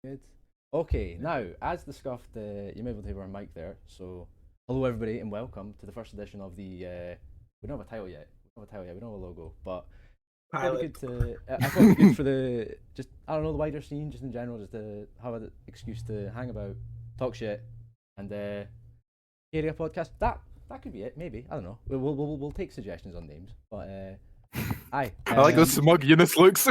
Good. Okay, now, as discussed, you may be able to hear our mic there. So, hello everybody, and welcome to the first edition of the. We don't have a title yet. We don't have a logo, but I thought it'd be good to. I thought it'd be good for the just I don't know the wider scene, just in general, just to have an excuse to hang about, talk shit, and hear a podcast. That could be it. Maybe I don't know. We'll take suggestions on names, but aye. I like the smug Eunice looks.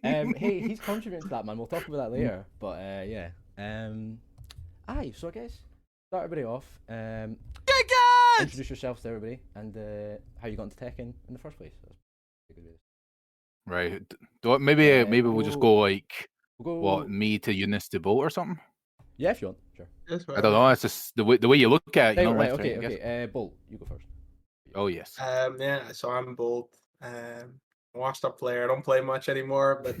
Hey, he's contributing to that, man. We'll talk about that later. But yeah. Aye. So I guess start everybody off. Introduce yourselves to everybody and how you got into Tekken in the first place. That's a good way. Right. Maybe we'll just go like We'll go. me to Eunice to Bolt or something. Yeah, if you want. Sure. I don't know. It's just the way you look at it. You know, Right. left, Okay. right, I guess. Okay. Bolt, you go first. Oh yes. Yeah, so I'm Bolt. Washed up player. I don't play much anymore, but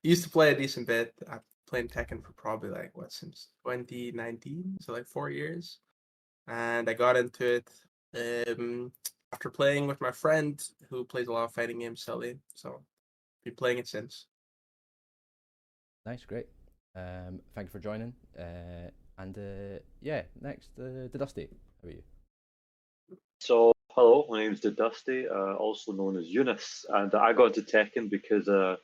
used to play a decent bit. I've played Tekken for probably since 2019, so like 4 years. And I got into it after playing with my friend who plays a lot of fighting games, Sully. So been playing it since. Nice, great. Thank you for joining. And yeah, next, the Dusty. How are you? So, hello, my name is The Dusty, also known as Eunice, and I got into Tekken because I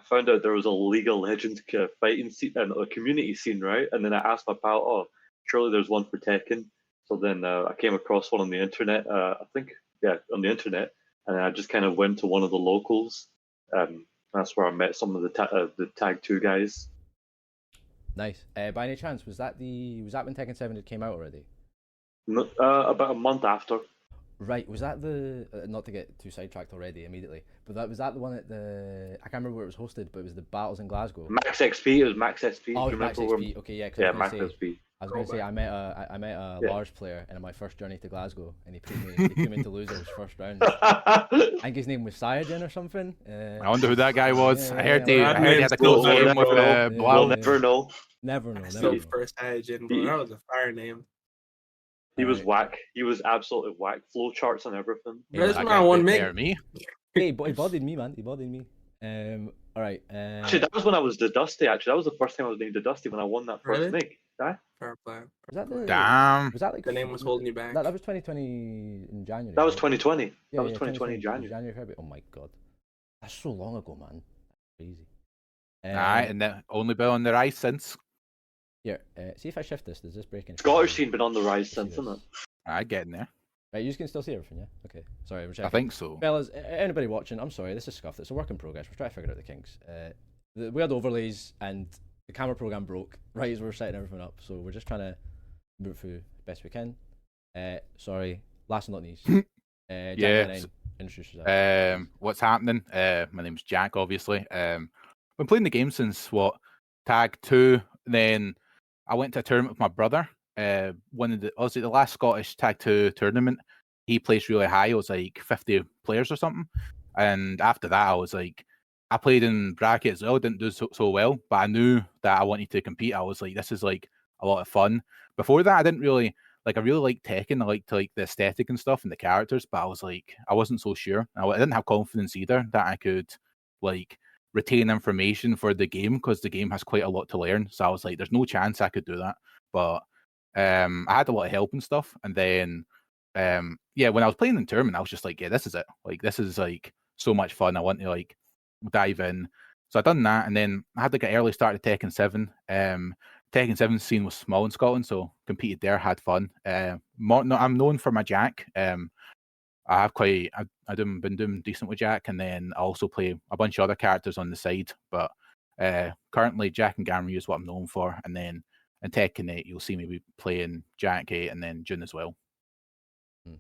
found out there was a League of Legends fighting scene and a community scene, right? And then I asked my pal, "Oh, surely there's one for Tekken." So then I came across one on the internet. I think, yeah, on the internet, and I just kind of went to one of the locals. That's where I met some of the Tag 2 guys. Nice. By any chance, was that when Tekken 7 had came out already? About a month after. Right, was that the not to get too sidetracked already immediately, but was that the one at the I can't remember where it was hosted, but it was the battles in Glasgow. Max XP. It was Max XP. Oh, Do you Max remember XP. Okay, yeah. Yeah, Max XP. I was going to say I met a Yeah. large player in my first journey to Glasgow, and he put me into losers first round. I think his name was Sayajin or something. I wonder who that guy was. yeah, I heard yeah, he had a cool We'll name with never a We'll blow. never know. Never know. So first Hygiene, but that was a fire name. He was whack. He was absolutely whack. Flow charts and everything. Where's That my guy one did mate? dare me. Hey, but he bothered me, man. He bothered me. All right. Actually, that was when I was the Dusty. Actually, that was the first time I was named the Dusty when I won that first Really? MIG. Yeah? Fair play. was that the Damn. was that like The name was holding you back. That was 2020 in January. That was right? 2020. Yeah, That was yeah, 2020 January. February. Oh my god, that's so long ago, man. That's crazy. Aye, and then only been on the rise since. Here, see if I shift this. Does this break in? Scottish scene been on the rise See since, this. isn't it? I get in there. Right, you can still see everything, yeah? Okay. Sorry, we're checking. I think so. Fellas, anybody watching, I'm sorry, this is scuffed. It's a work in progress. We're trying to figure out the kinks. We had overlays and the camera program broke right as we were setting everything up, so we're just trying to move it through best we can. Sorry, last but not least. Jack Yeah, Lennon, introduce yourself. What's happening? My name's Jack, obviously. Been playing the game since Tag 2. Then I went to a tournament with my brother. Obviously the last Scottish Tag 2 tournament. He placed really high. It was like 50 players or something. And after that, I was like, I played in brackets. I didn't do so well, but I knew that I wanted to compete. I was like, this is like a lot of fun. Before that, I didn't really like. I really liked Tekken. I liked like the aesthetic and stuff and the characters, but I was like, I wasn't so sure. I didn't have confidence either that I could like retain information for the game because the game has quite a lot to learn. So I was like, there's no chance I could do that. But I had a lot of help and stuff, and then yeah, when I was playing in the tournament, I was just like, yeah, this is it. Like, this is like so much fun. I want to like dive in. So I done that, and then I had like an early start to Tekken 7. Tekken 7 scene was small in Scotland, so competed there, had fun. I'm known for my Jack. I've been doing decent with Jack, and then I also play a bunch of other characters on the side. But currently, Jack and Gamryu is what I'm known for, and then in Tekken 8, you'll see me be playing Jack 8 and then Jun as well.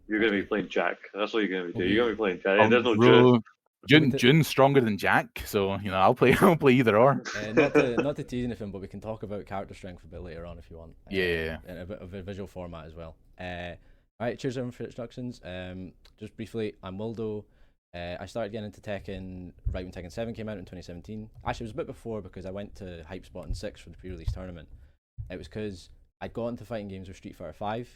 You're going to be playing Jack. That's what you're going to be doing. You're going to be playing Jack. There's no Jun. Jun's stronger than Jack, so you know I'll play either or. Not to tease anything, but we can talk about character strength a bit later on if you want. Yeah. In a bit of a visual format as well. Alright, cheers everyone for introductions. Just briefly, I'm Wildo. I started getting into Tekken right when Tekken 7 came out in 2017. Actually, it was a bit before because I went to Hype Spot in 6 for the pre-release tournament. It was because I'd got into fighting games with Street Fighter 5,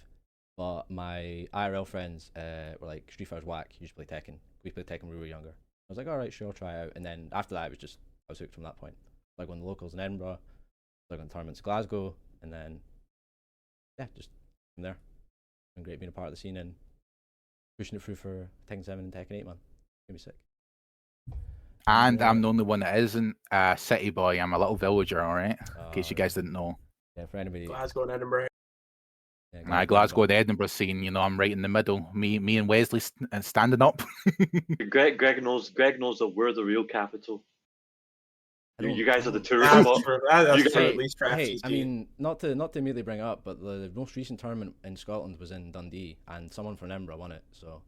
but my IRL friends were like, Street Fighter's whack, you should play Tekken. We played Tekken when we were younger. I was like, alright, sure, I'll try it out. And then after that, I was hooked from that point. Started going to locals in Edinburgh, started going to tournaments in Glasgow, and then yeah, just from there. It's been great being a part of the scene and pushing it through for Tekken 7 and Tekken 8, man. It's gonna be sick. And I'm the only one that isn't a city boy. I'm a little villager, all right? In case you guys didn't know. Yeah, for anybody. Glasgow and Edinburgh. Yeah, Glasgow, the Edinburgh scene. You know, I'm right in the middle. Me and Wesley standing up. Greg knows that we're the real capital. You guys are the tourist That's spot. true. That's true. Hey, At least hey, I mean, not to immediately bring it up, but the most recent tournament in Scotland was in Dundee, and someone from Edinburgh won it. So,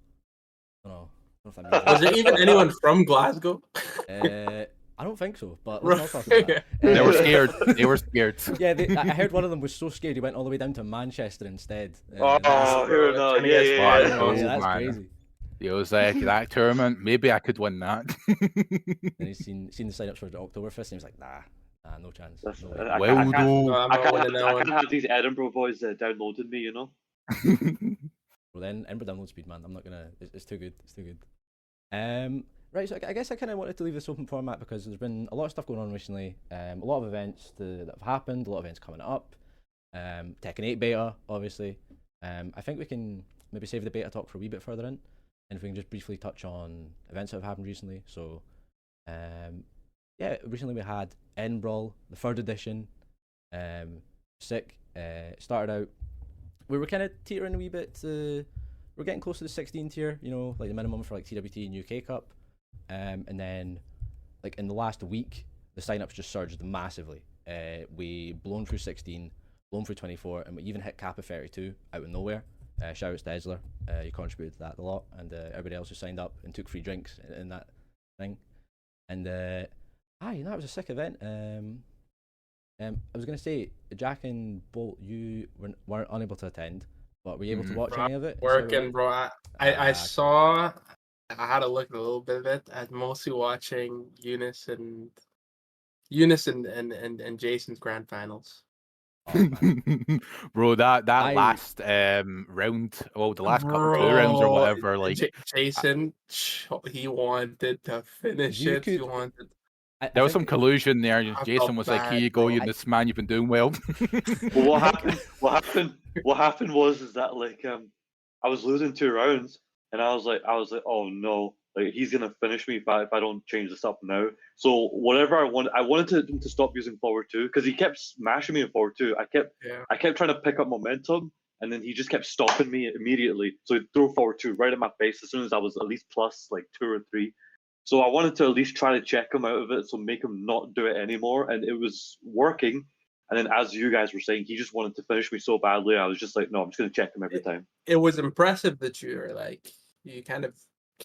I don't know if that means Was there even anyone from Glasgow? I don't think so, but let's not talk about that. They were scared. They were scared. Yeah, I heard one of them was so scared he went all the way down to Manchester instead. Yeah, that's crazy. It was that tournament. Maybe I could win that. And he's seen the sign-ups for the Oktoberfest, and he was like, nah, no chance. No way. I can't have these Edinburgh boys downloading me, you know. Well, then Edinburgh download speed, man. I'm not gonna. It's too good. It's too good. Right, so I guess I kind of wanted to leave this open format because there's been a lot of stuff going on recently. A lot of events that have happened, a lot of events coming up. Tekken 8 beta, obviously. I think we can maybe save the beta talk for a wee bit further in, and if we can just briefly touch on events that have happened recently. So, yeah, recently we had Edinbrawl, the 3rd edition. Sick. Started out, we were kind of teetering a wee bit. We're getting close to the 16 tier, you know, like the minimum for like TWT and UK Cup. And then, like in the last week, the sign-ups just surged massively. We blown through 16, blown through 24, and we even hit cap of 32 out of nowhere. Shout out to Esler, he contributed to that a lot, and everybody else who signed up and took free drinks in that thing. And that was a sick event. I was gonna say, Jack and Bolt, you weren't unable to attend, but were you able to watch any of it? Working, bro. I saw. I had to look at a little bit of it. I was mostly watching Eunice and Jason's grand finals. Oh, bro, that last round, the last couple 2 rounds or whatever, like Jason, he wanted to finish it. He wanted. There was some collusion there. Jason was like, "Here you go, this man. You've been doing well." Well, what happened was that like I was losing 2 rounds, and I was like, oh no, like he's gonna finish me if I don't change this up now. So whatever I wanted him to stop using forward 2 because he kept smashing me in forward 2. I kept trying to pick up momentum, and then he just kept stopping me immediately. So he threw forward 2 right at my face as soon as I was at least plus like 2 or 3. So I wanted to at least try to check him out of it, so make him not do it anymore, and it was working. And then, as you guys were saying, he just wanted to finish me so badly. I was just like, no, I'm just gonna check him every time. It was impressive that you kind of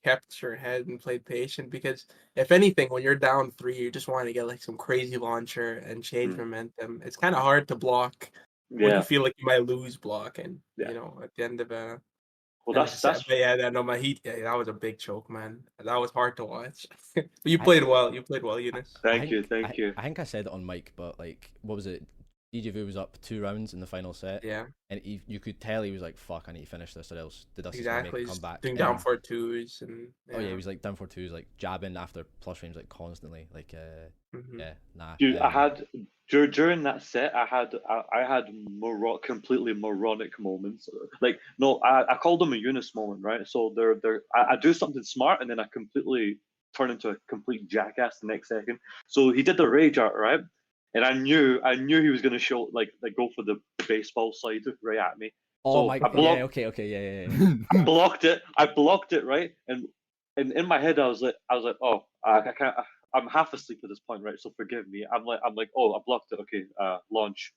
kept your head and played patient, because if anything, when you're down 3, you just want to get like some crazy launcher and change momentum. It's kind of hard to block when you feel like you might lose block, and you know, at the end of a. Well, that's that was a big choke, man. That was hard to watch. But you played well. You played well, Eunice. Thank you. I think I said it on mic, but like, what was it? DJ Vu was up 2 rounds in the final set. Yeah. And you could tell he was like, "Fuck, I need to finish this, or else the Dusty's exactly. gonna make a comeback." Doing down 4-2s and. Yeah. Oh yeah, he was like down 4-2s, like jabbing after plus frames like constantly, like yeah, nah. Dude, I had during that set, I had completely moronic moments. Like no, I called them a Eunice moment, right? So I do something smart and then I completely turn into a complete jackass the next second. So he did the rage art, right? And I knew he was gonna show like go for the baseball side right at me. Oh so my god! Yeah, okay. I blocked it, right? And in my head, I was like, oh, I can't. I'm half asleep at this point, right? So forgive me. I'm like, oh, I blocked it. Okay, launch.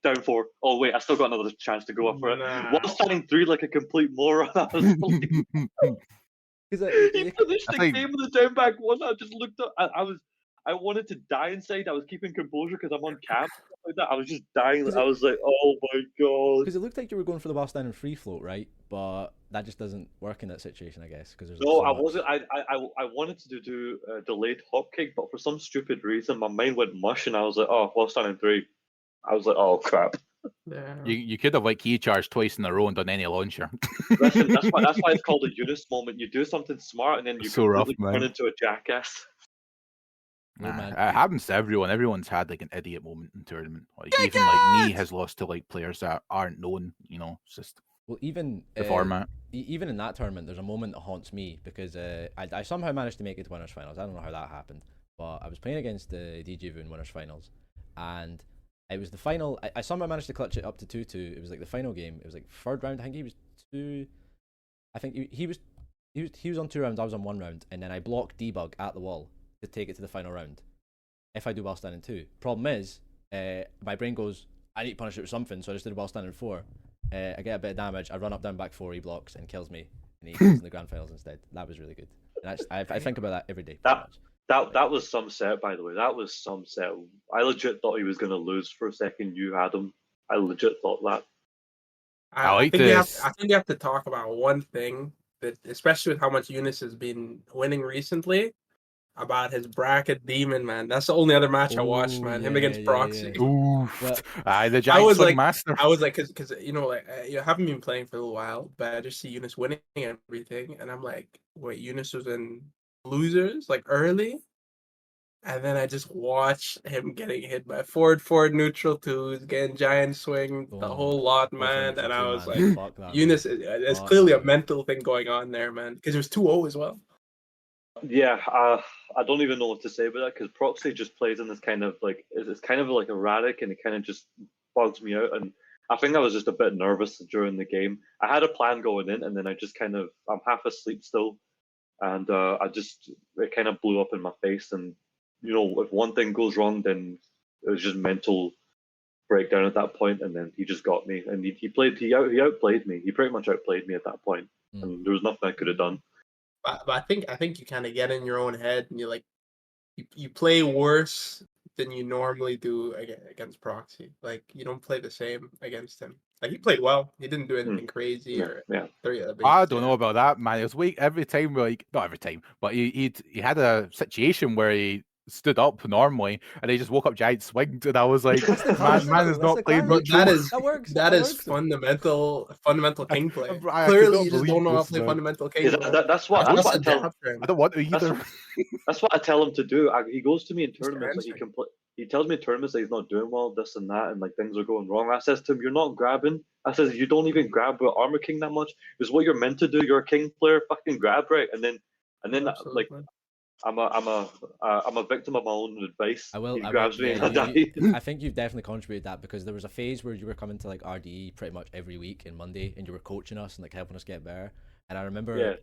Down 4. Oh wait, I still got another chance to go up for it. While standing 3 like a complete moron, I was like, he finished the game with the down back 1. I just looked up. I wanted to die inside. I was keeping composure because I'm on cam. Like that. I was just dying. I was like, oh my god. Because it looked like you were going for the while standing free float, right? But that just doesn't work in that situation, I guess. Because there's no, I wasn't. I wanted to do a delayed hop kick, but for some stupid reason, my mind went mush, and I was like, oh, while standing 3. I was like, oh crap. Yeah. You could have like key charged twice in a row and done any launcher. Listen, that's why it's called a Eunice moment. You do something smart, and then you so rough, turn into a jackass. It happens to everyone. Everyone's had like an idiot moment in tournament. Like even like me has lost to like players that aren't known. It's just even the format. Even in that tournament, there's a moment that haunts me because I somehow managed to make it to winners finals. I don't know how that happened, but I was playing against the DJ Voon winners finals, and it was the final. I somehow managed to clutch it up to 2-2. It was like the final game. It was like third round. I think he was two. I think he was on 2 rounds. I was on 1 round, and then I blocked debug at the wall to take it to the final round. If I do while standing 2, problem is my brain goes, I need to punish it with something, so I just did while standing 4. I get a bit of damage. I run up, down, back 4. He blocks and kills me, and he goes in the grand finals instead. That was really good. And I think about that every day. That was some set, by the way. That was some set. I legit thought he was going to lose for a second. You had him. I legit thought that. I think you have to talk about one thing that, especially with how much Eunice has been winning recently, about his bracket demon, man. That's the only other match I watched, man. Him against Proxy. The giant swing master. I was like, because you haven't been playing for a little while, but I just see Eunice winning everything, and I'm like, wait, Eunice was in losers like early, and then I just watched him getting hit by forward neutral twos, getting giant swing, the whole lot, man. And I was like, Eunice, there's clearly a mental thing going on there, man, because it was 2-0 as well. Yeah, I don't even know what to say about that because Proxy just plays in this kind of like it's kind of like erratic and it kind of just bugs me out. And I think I was just a bit nervous during the game. I had a plan going in, and then I just I'm half asleep still, and it kind of blew up in my face. And if one thing goes wrong, then it was just mental breakdown at that point. And then he just got me, and he outplayed me. He pretty much outplayed me at that point, and there was nothing I could have done. But I think you kind of get in your own head, and you play worse than you normally do against Proxy. Like you don't play the same against him. Like he played well. He didn't do anything crazy I don't know about that, man. It was weak every time. Like not every time, but he had a situation where he stood up normally and he just woke up giant swinged, and I was like, man is not playing much. That is fundamental king play. Clearly, you just don't know how to play fundamental king. That's what I tell him. I don't want to either. That's what I tell him to do. He goes to me in tournaments like he can play. He tells me in tournaments that he's not doing well, this and that, and like things are going wrong. I says to him, "You're not grabbing." I says, "You don't even grab with Armor King that much. It's what you're meant to do. You're a king player. Fucking grab right." And then like. I'm a victim of my own advice. He grabs me and I die. I think you've definitely contributed that because there was a phase where you were coming to like RDE pretty much every week in Monday, and you were coaching us and like helping us get better. And I remember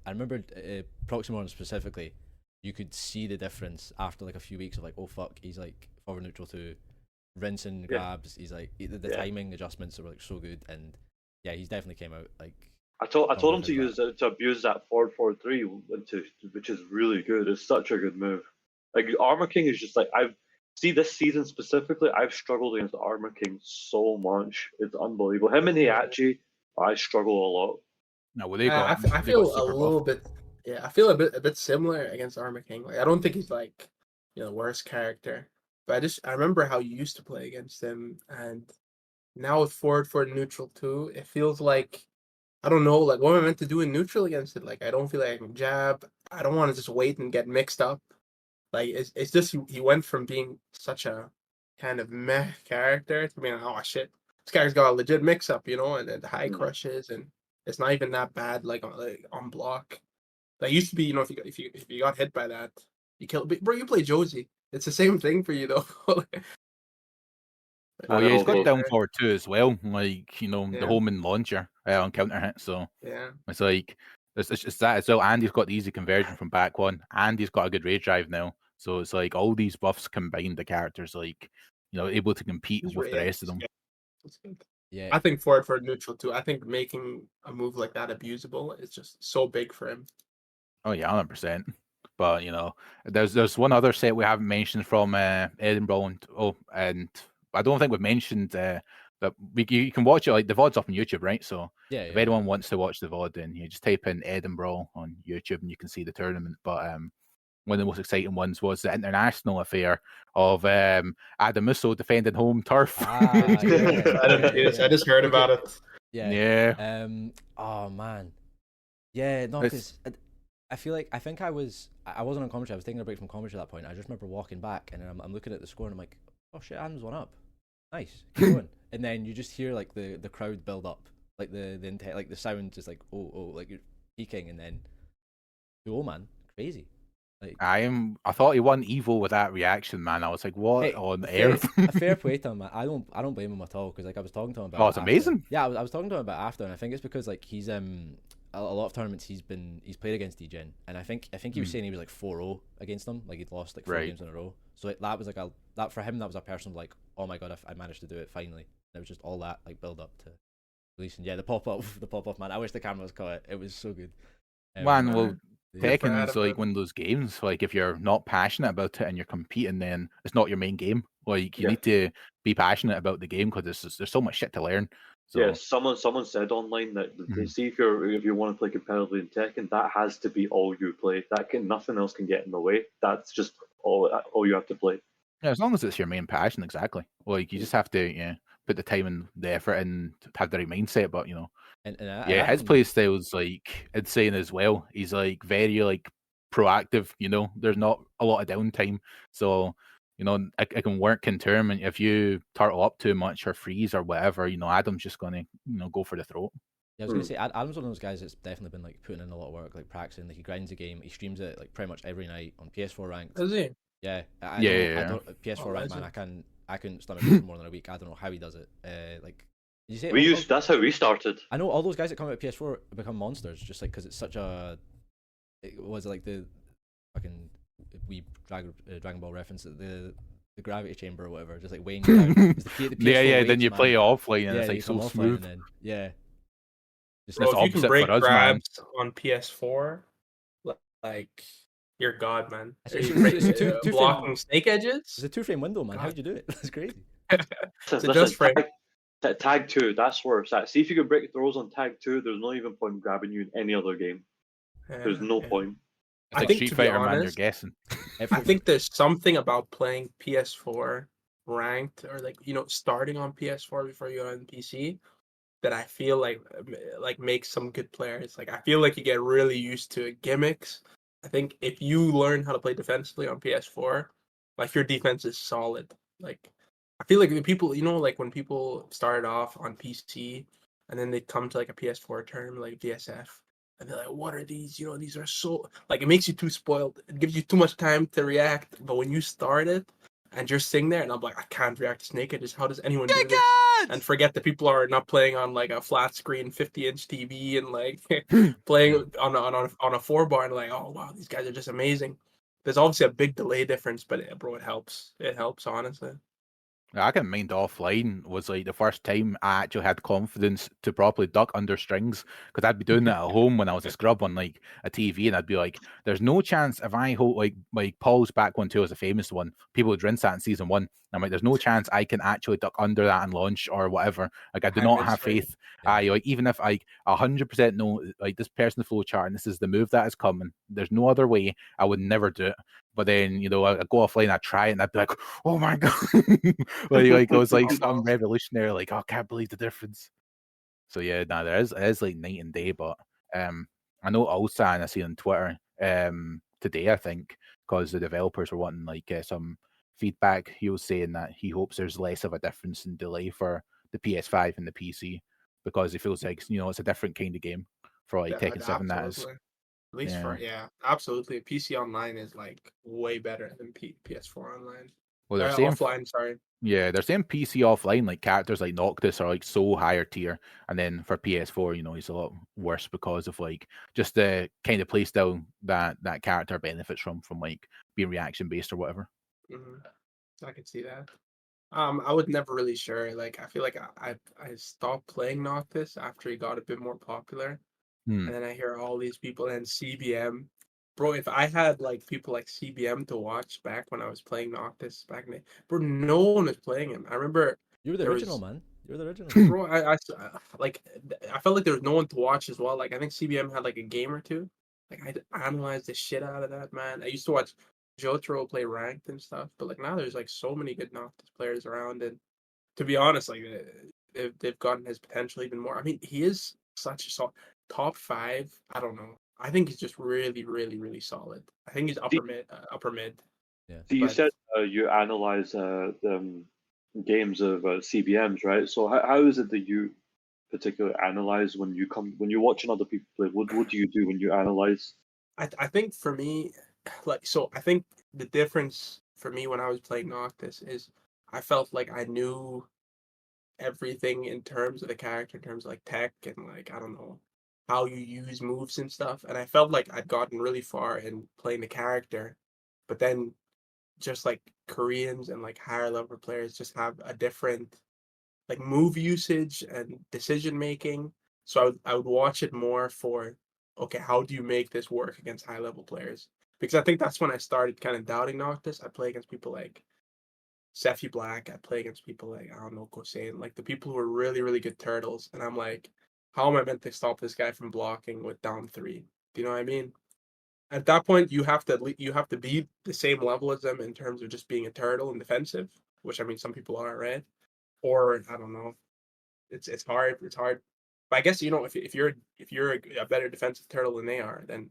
Proximon specifically, you could see the difference after like a few weeks of like, oh fuck, he's like forward neutral to rinsing grabs. He's like the timing adjustments were like so good, and he's definitely came out like. I told him to abuse that 4-4-3 which is really good. It's such a good move. Like Armor King is just like this season specifically, I've struggled against Armor King so much. It's unbelievable. Him and Heihachi, I struggle a lot. No, I feel a little bit. Yeah, I feel a bit similar against Armor King. Like I don't think he's like the worst character, but I remember how you used to play against him, and now with forward neutral too, it feels like. I don't know, like what am I meant to do in neutral against it? Like I don't feel like I can jab. I don't want to just wait and get mixed up. Like it's just he went from being such a kind of meh character to being like, oh shit, this guy's got a legit mix up, and then the high crushes, and it's not even that bad like on block. Like used to be, if you got hit by that, you kill. Bro, you play Josie. It's the same thing for you though. Well, he's got down forward too as well. Like the homing launcher on counter hit. So it's like it's that as well. And he's got the easy conversion from back one, and he's got a good rage drive now. So it's like all these buffs combined, the character's like able to compete with the rest of them. I think forward neutral too. I think making a move like that abusable is just so big for him. Oh yeah, 100%. But there's one other set we haven't mentioned from Edinbrawl, and I don't think we've mentioned that you can watch it. Like the VOD's up on YouTube, right? So if anyone wants to watch the VOD, then you just type in Edinbrawl on YouTube and you can see the tournament. But one of the most exciting ones was the international affair of Adam Musso defending home turf. I just heard about it. Yeah. Oh man. Yeah, no, because I feel like I wasn't on commentary. I was taking a break from commentary at that point. I just remember walking back and I'm looking at the score and I'm like, oh shit, Adam's one up. Nice, keep going. And then you just hear like the crowd build up, like the intent, like the sound just like oh like you're peaking, and then oh man, crazy. Like I thought he won Evo with that reaction, man. I was like, what hey, on a earth? fair play to him. Man. I don't blame him at all because like I was talking to him about. Oh, it's after. amazing. Yeah, I was talking to him about after, and I think it's because like he's a lot of tournaments he's played against Degen, and I think he was saying he was like 4-0 against them, like he'd lost like 4 games in a row. So that was like that for him, that was a personal like, oh my god, I managed to do it finally. And it was just all that like build up to release, and yeah, the pop up, man. I wish the cameras caught it. It was so good. Man, well, yeah. Tekken's like one of those games. Like if you're not passionate about it and you're competing, then it's not your main game. Like you need to be passionate about the game because there's so much shit to learn. So, yeah, someone said online that they see if you want to play competitively in Tekken, that has to be all you play. Nothing else can get in the way. That's just all you have to play. Yeah, as long as it's your main passion, exactly. Like you just have to put the time and the effort and have the right mindset. But his play style is like insane as well. He's like very like proactive. There's not a lot of downtime, so it can work in tournament. If you turtle up too much or freeze or whatever, Adam's just gonna go for the throat. Yeah, I was gonna say Adam's one of those guys that's definitely been like putting in a lot of work, like practicing. Like he grinds the game, he streams it like pretty much every night on PS4 ranked. Does he? Yeah, I don't PS4 ranked, man. I couldn't stomach it for more than a week. I don't know how he does it. Like, did you say that's how we started. I know all those guys that come out of PS4 become monsters, just like because it's such a. It was like the fucking Dragon Ball reference, the gravity chamber or whatever, just like weighing down. The yeah. Then you man. play offline and it's like so smooth. And then, just bro, if you can break grabs on PS4, like. You're God, man. It's blocking snake edges. It's a 2-frame window, man. How'd you do it? That's crazy. Tag 2, that's where it's at. See if you can break throws on Tag 2. There's no even point grabbing you in any other game. There's no point. It's like Street Fighter, man. You're guessing. I think there's something about playing PS4 ranked or like starting on PS4 before you go on PC that I feel like makes some good players. Like I feel like you get really used to gimmicks. I think if you learn how to play defensively on PS4, like your defense is solid. Like I feel like the people, like when people started off on PC and then they come to like a PS4 term like VSF and they're like, what are these? These are so like it makes you too spoiled. It gives you too much time to react. But when you start it and you're sitting there and I'm like, I can't react to snake edges. How does anyone do this? And forget that people are not playing on like a flat screen 50-inch TV and like playing on a 4-bar and like, oh wow, these guys are just amazing. There's obviously a big delay difference, but bro, it helps. It helps, honestly. I can mind offline was like the first time I actually had confidence to properly duck under strings because I'd be doing that at home when I was a scrub on like a TV and I'd be like, there's no chance if I hold like Paul's back 1-2 is a famous one. People would rinse that in season 1. I'm like, there's no chance I can actually duck under that and launch or whatever. Like I do not have faith. Like even if I 100% know like this person's flow chart and this is the move that is coming, there's no other way. I would never do it. But then, I go offline, I try it, and I'd be like, oh my God. like it was like something revolutionary, like, oh, I can't believe the difference. So yeah, there is like night and day, but I know Ulsan I see on Twitter today, I think, because the developers were wanting like some feedback. He was saying that he hopes there's less of a difference in delay for the PS5 and the PC because he feels like it's a different kind of game for like Tekken 7 that is. At least absolutely. PC Online is like way better than PS4 Online. Well, they're saying offline. Sorry. Yeah, they're saying PC offline, like characters like Noctis are like so higher tier, and then for PS4, he's a lot worse because of like just the kind of playstyle that character benefits from like being reaction based or whatever. Mm-hmm. I can see that. I was never really sure. Like, I feel like I stopped playing Noctis after he got a bit more popular. And then I hear all these people and CBM. Bro, if I had like people like CBM to watch back when I was playing Noctis back in the bro, no one was playing him. I remember you were the original, man. You were the original. Bro, I felt like there was no one to watch as well. Like I think CBM had like a game or two. Like I analyzed the shit out of that, man. I used to watch Jotaro play ranked and stuff, but like now there's like so many good Noctis players around, and to be honest, like they've gotten his potential even more. I mean, he is such a top 5. I don't know. I think he's just really, really, really solid. I think he's upper mid. Yeah. So you But- said you analyze games of CBMs, right? So how is it that you particularly analyze when you're watching other people play? What do you do when you analyze? I think for me, I think the difference for me when I was playing Noctis is I felt like I knew everything in terms of the character, in terms of like tech and like I don't know how you use moves and stuff. And I felt like I'd gotten really far in playing the character, but then just like Koreans and like higher level players just have a different like move usage and decision making. So I would watch it more for okay, how do you make this work against high level players? Because I think that's when I started kind of doubting Noctis. I play against people like Sephi Black. I play against people like I don't know Kosein, like the people who are really really good turtles, and I'm like, how am I meant to stop this guy from blocking with down 3? Do you know what I mean? At that point, you have to be the same level as them in terms of just being a turtle and defensive, which I mean some people are, right? Or I don't know. It's hard. It's hard. But I guess if you're a better defensive turtle than they are, then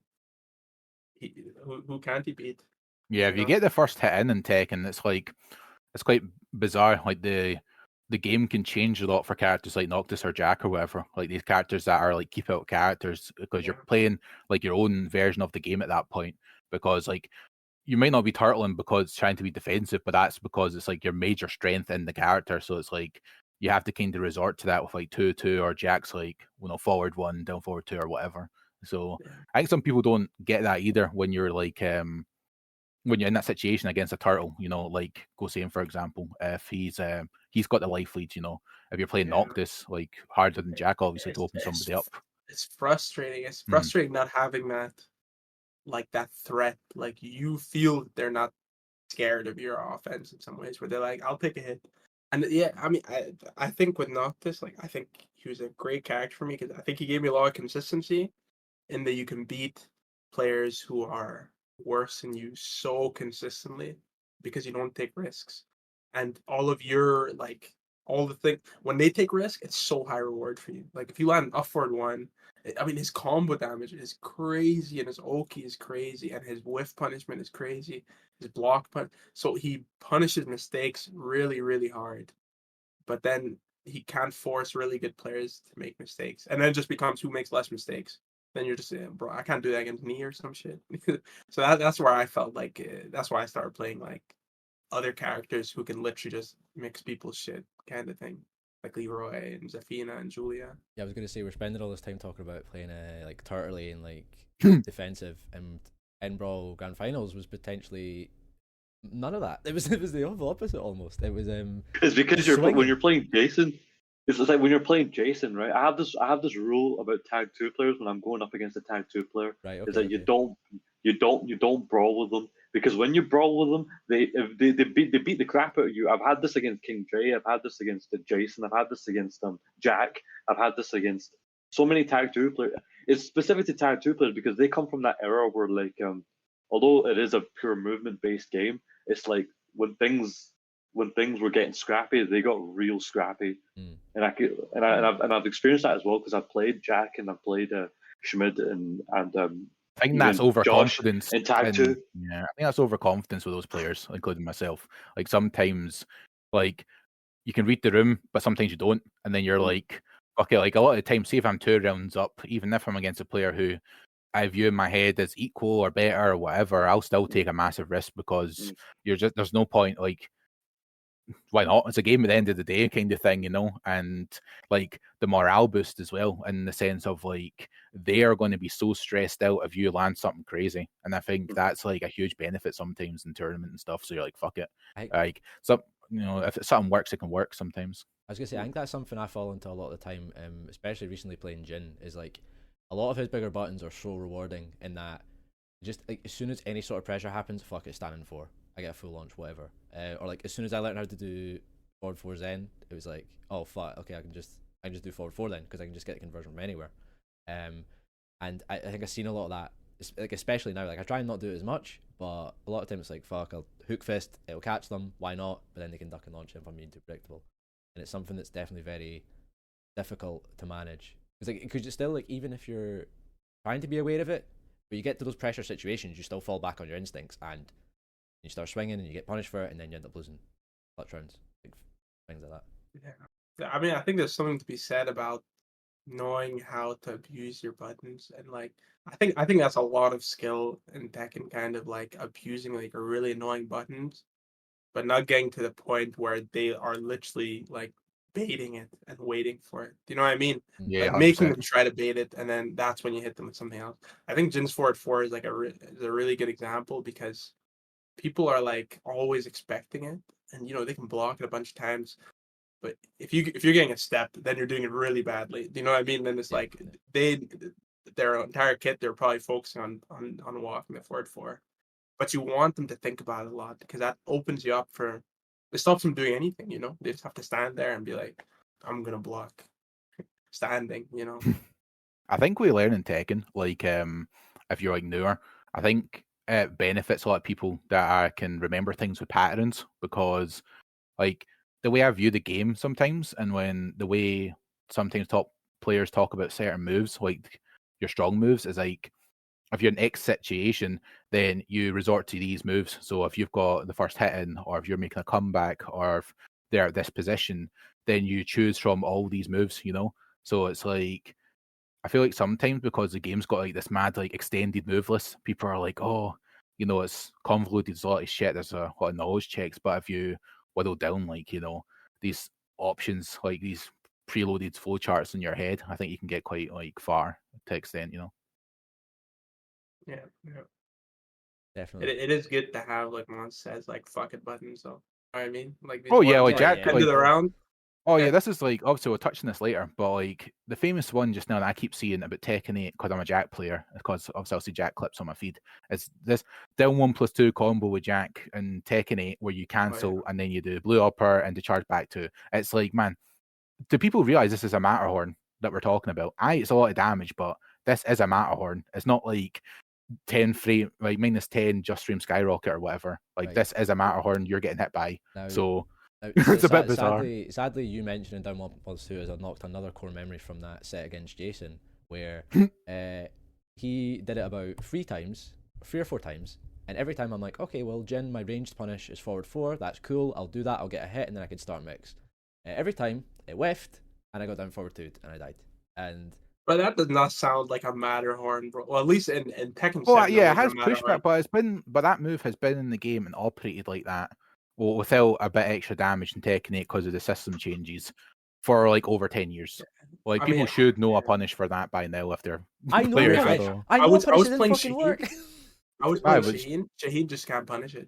who can't he beat? Yeah, if you get the first hit in Tekken, it's quite bizarre. Like the game can change a lot for characters like Noctis or Jack or whatever. Like these characters that are like keep out characters because you're playing like your own version of the game at that point. Because like you might not be turtling because it's trying to be defensive, but that's because it's like your major strength in the character. So it's like you have to kind of resort to that with like 2-2 or Jack's like forward 1, down forward 2 or whatever. So I think some people don't get that either when you're like when you're in that situation against a turtle, like Gosein, for example, if he's got the life lead, if you're playing Noctis, like harder than Jack, obviously, to open somebody up. It's frustrating. It's frustrating not having that, like that threat. Like you feel they're not scared of your offense in some ways, where they're like, "I'll take a hit." And yeah, I mean, I think with Noctis, like I think he was a great character for me because I think he gave me a lot of consistency in that you can beat players who are worse than you so consistently because you don't take risks. And all of your all the thing when they take risk, it's so high reward for you. Like if you land an upward one, I mean his combo damage is crazy and his Oki is crazy and his whiff punishment is crazy. His block pun so he punishes mistakes really, really hard. But then he can't force really good players to make mistakes. And then it just becomes who makes less mistakes. Then you're just saying, bro, I can't do that against me or some shit. So that's where I felt like that's why I started playing like other characters who can literally just mix people's shit kind of thing, like Leroy and Zafina and Julia. Yeah, I was gonna say we're spending all this time talking about playing like turtley and like defensive, and Edinbrawl Grand Finals was potentially none of that. It was the opposite almost. It was It's because when you're playing Jason. It's like when you're playing Jason, right? I have this rule about tag 2 players when I'm going up against a tag 2 player. Right, is that you don't brawl with them, because when you brawl with them, they beat the crap out of you. I've had this against King Dre. I've had this against Jason. I've had this against Jack. I've had this against so many tag 2 players. It's specific to tag 2 players because they come from that era where like although it is a pure movement based game, it's like when things were getting scrappy, they got real scrappy. And I've experienced that as well because I've played Jack and I've played Schmid and I think that's overconfidence in tag 2. Yeah, I think that's overconfidence with those players, including myself. Like sometimes, like you can read the room, but sometimes you don't, and then you're like, okay, like a lot of the time, say if I'm 2 rounds up, even if I'm against a player who I view in my head as equal or better or whatever, I'll still take a massive risk because there's no point like. Why not? It's a game at the end of the day kind of thing, and like the morale boost as well, in the sense of like they are going to be so stressed out if you land something crazy, and I think that's like a huge benefit sometimes in tournament and stuff. So you're like, fuck it, like if something works, it can work sometimes. I was gonna say, I think that's something I fall into a lot of the time, especially recently playing Jin, is like a lot of his bigger buttons are so rewarding in that just like as soon as any sort of pressure happens, fuck it, standing 4. I get a full launch, whatever. Or like as soon as I learned how to do forward 4 Zen, it was like, oh fuck, okay, I can just do forward 4 then because I can just get the conversion from anywhere. And I think I've seen a lot of that, like especially now. Like I try and not do it as much, but a lot of times it's like, fuck, I'll hook fist, it'll catch them, why not? But then they can duck and launch if I'm being too predictable, and it's something that's definitely very difficult to manage. It's like because it's still like even if you're trying to be aware of it, But you get to those pressure situations, you still fall back on your instincts, and you start swinging, and you get punished for it, and then you end up losing clutch rounds, like things like that. Yeah, I mean, I think there's something to be said about knowing how to abuse your buttons, and like I think that's a lot of skill in Tekken, kind of like abusing like a really annoying buttons, but not getting to the point where they are literally like baiting it and waiting for it. Do you know what I mean? Yeah, Like making 100%. them try to bait it, and then that's when you hit them with something else. I think Jin's Forward 4 is like is a really good example, because people are like always expecting it, and they can block it a bunch of times. But if you're getting a step, then you're doing it really badly. Do you know what I mean? Then it's like their entire kit, they're probably focusing on walking the forward 4. But you want them to think about it a lot, because that opens you up for. It stops them doing anything. They just have to stand there and be like, "I'm gonna block," standing. I think we learn in Tekken, like if you're like newer, I think it benefits a lot of people that I can remember things with patterns, because like the way I view the game sometimes, and when the way sometimes top players talk about certain moves, like your strong moves, is like if you're in X situation, then you resort to these moves. So if you've got the first hit in, or if you're making a comeback, or if they're at this position, then you choose from all these moves, So it's like, I feel like sometimes because the game's got like this mad like extended move list, people are like, oh, it's convoluted, there's a lot of shit, there's a lot of knowledge checks. But if you whittle down like, these options, like these preloaded flowcharts in your head, I think you can get quite like far to extent, Yeah. Definitely. It is good to have, like Mons says, like fuck it buttons. So I mean, like these Oh yeah, ones, like Jack, end of the round. Oh yeah, Yeah. this is like, obviously we'll touch on this later, but like the famous one just now that I keep seeing about Tekken 8, because I'm a Jack player, because obviously I'll see Jack clips on my feed, is this down 1+2 combo with Jack and Tekken 8 where you cancel and then you do blue upper and to charge back 2. It's like, man, do people realize this is a Matterhorn that we're talking about? It's a lot of damage, but this is a Matterhorn. It's not like 10 frame, like -10 just stream skyrocket or whatever. Like, Right. this is a Matterhorn you're getting hit by. So Now, it's a bit bizarre. Sadly, you mentioning down 1+2 has unlocked another core memory from that set against Jason, where he did it about 3 or 4 times, and every time I'm like, okay, well, Jin, my ranged punish is forward 4, that's cool, I'll do that, I'll get a hit, and then I can start mix. Every time it whiffed, and I got down forward 2, and I died. But that does not sound like a Matterhorn, bro. Well, at least in Tekken 7. Oh yeah, it has pushback, but that move has been in the game and operated like that. Well, without a bit extra damage in Tekken 8 because of the system changes for like over 10 years. Like, people should know a punish for that by now if they're players. I know punish didn't fucking work. I was playing Shaheen. Shaheen just can't punish it.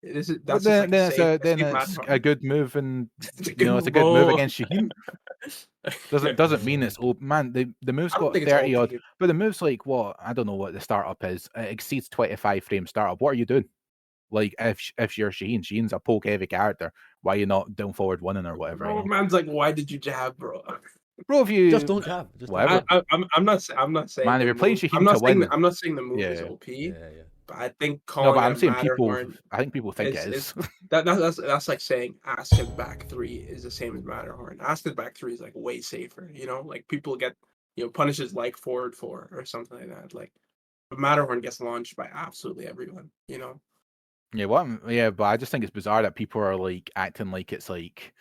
That's then it's a good move, and it's a good move against Shaheen. Doesn't mean it's old, man. The move's got 30 odd, but the move's like, what, I don't know what the startup is. It exceeds 25 frame startup. What are you doing? Like, if you're Shaheen's a poke heavy character, why are you not down forward 1 or whatever? Bro, man's like, why did you jab, bro? Bro, if you just don't jab, whatever. I'm not saying. Man, if you're playing Shaheen to win, I'm not saying the move is OP. Yeah. But I think calling I'm saying Matterhorn, I think people think it is. That's like saying Acid back 3 is the same as Matterhorn. Acid back 3 is like way safer. Like people get punishes like forward 4 or something like that. Like, but Matterhorn gets launched by absolutely everyone. Yeah, but I just think it's bizarre that people are like acting like it's like,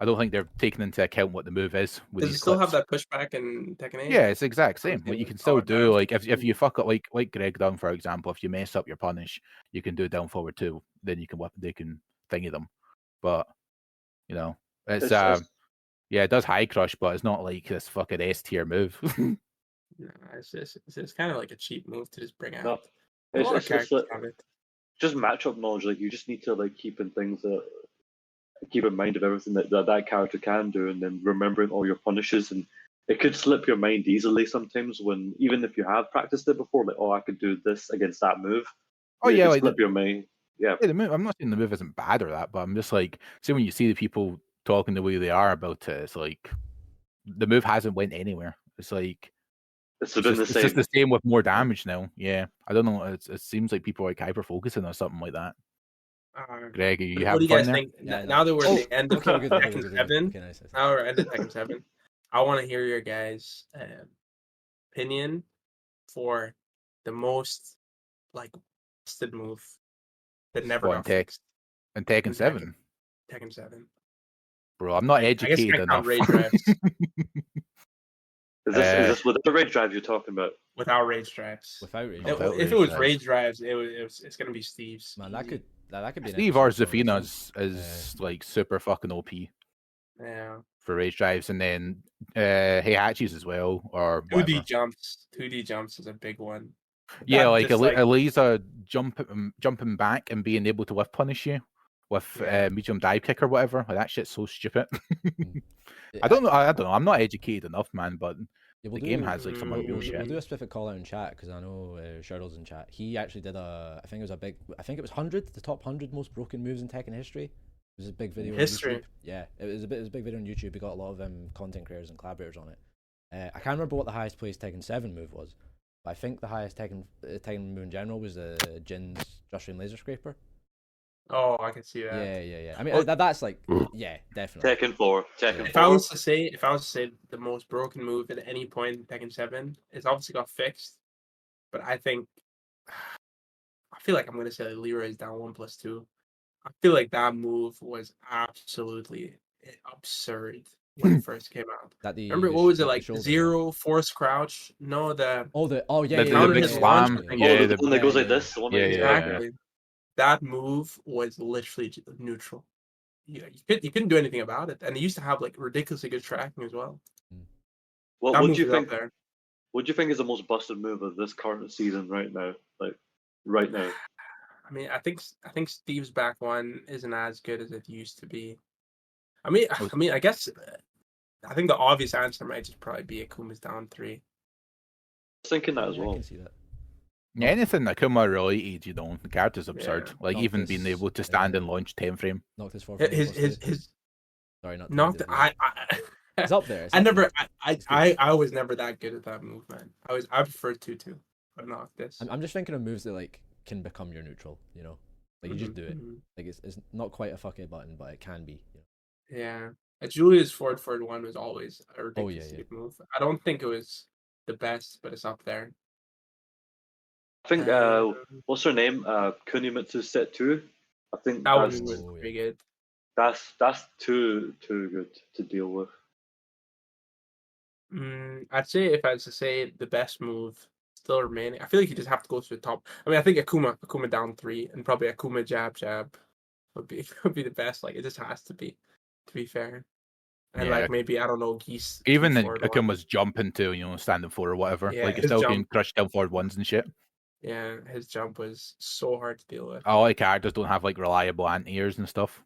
I don't think they're taking into account what the move is. Does it still have that pushback in Tekken 8? Yeah, it's the exact same. Like, you can still do, like, if you fuck up, like Greg done, for example, if you mess up your punish, you can do down forward 2, then they can thingy them. But it's yeah, it does high crush, but it's not like this fucking S tier move. No, it's kind of like a cheap move to just bring out. No, it's just matchup knowledge. Like, you just need to like keep in mind of everything that character can do, and then remembering all your punishes. And it could slip your mind easily sometimes, when even if you have practiced it before, like, oh, I could do this against that move. Oh yeah, like slip your mind. Yeah, the move. I'm not saying the move isn't bad or that, but I'm just like, see, when you see the people talking the way they are about it, it's like the move hasn't went anywhere. It's like it's just the same with more damage now. Yeah, I don't know. It seems like people are like hyper focusing on something like that. Greg, you have fun there? Yeah, now that we're at the end of Tekken 7, now we're at the end of Tekken 7, I want to hear your guys' opinion for the most like busted move that never What, got fixed. in Tekken 7? Tekken 7. Bro, I'm not I guess you educated can't count enough. rage drives. Is this with the rage drive you're talking about? Without rage drives. Without rage. Without If rage it was drives. rage drives, it's gonna be Steve's. Man, that could be. an Steve episode for Arzafina itself. is like super fucking OP Yeah. for rage drives, and then Heihachi's as well, or whatever. 2D jumps is a big one. Yeah, That like just, Elisa jumping back and being able to whiff punish you with medium dive kick or whatever. Like, that shit's so stupid. I don't know. I'm not educated enough, man. But the game has like some unreal We'll shit. do a specific call out in chat because I know Cheryl's in chat. He actually did I think it was 100, the top 100 most broken moves in Tekken history. It was a big video. History. On YouTube. Yeah, it was a big video on YouTube. We got a lot of content creators and collaborators on it. I can't remember what the highest placed Tekken 7 move was, but I think the highest Tekken move in general was Jin's Just Rain Laser Scraper. Oh, I can see that. Yeah. I mean, that's like, yeah, definitely. Tekken 4. If I was to say the most broken move at any point in Tekken 7, it's obviously got fixed. But I feel like I'm gonna say Leroy's down 1+2. I feel like that move was absolutely absurd when it first came out. Remember what was it like? Zero force crouch? No, the big slam. The one that goes like this. Exactly. That move was literally neutral. You couldn't do anything about it, and it used to have like ridiculously good tracking as well. What do you think? What do you think is the most busted move of this current season right now? Like right now. I mean, I think Steve's back one isn't as good as it used to be. I mean, I guess I think the obvious answer might just probably be Akuma's down 3. I was thinking that as well. I can see that. Yeah, anything Akuma related, the character's absurd. Yeah. Like even being able to stand and launch 10 frame. Knocked his 4. Sorry, not. Knocked. It's up there. I was never that good at that move, man. I prefer 2-2, but not this. I'm just thinking of moves that like can become your neutral. Like you just do it. Like it's not quite a fuck it button, but it can be. Yeah. Julia's forward 1 was always a ridiculous good move. I don't think it was the best, but it's up there. I think what's her name? Kunimitsu set 2. I think that one was pretty good. That's too good to deal with. I'd say if I was to say the best move still remaining, I feel like you just have to go to the top. I mean, I think Akuma down 3, and probably Akuma jab would be the best. Like it just has to be fair. And like maybe I don't know Geese. Even Akuma's jumping to standing 4 or whatever. Yeah, like it's still being crushed down forward 1s and shit. Yeah, his jump was so hard to deal with. All like characters don't have like reliable anti-airs and stuff.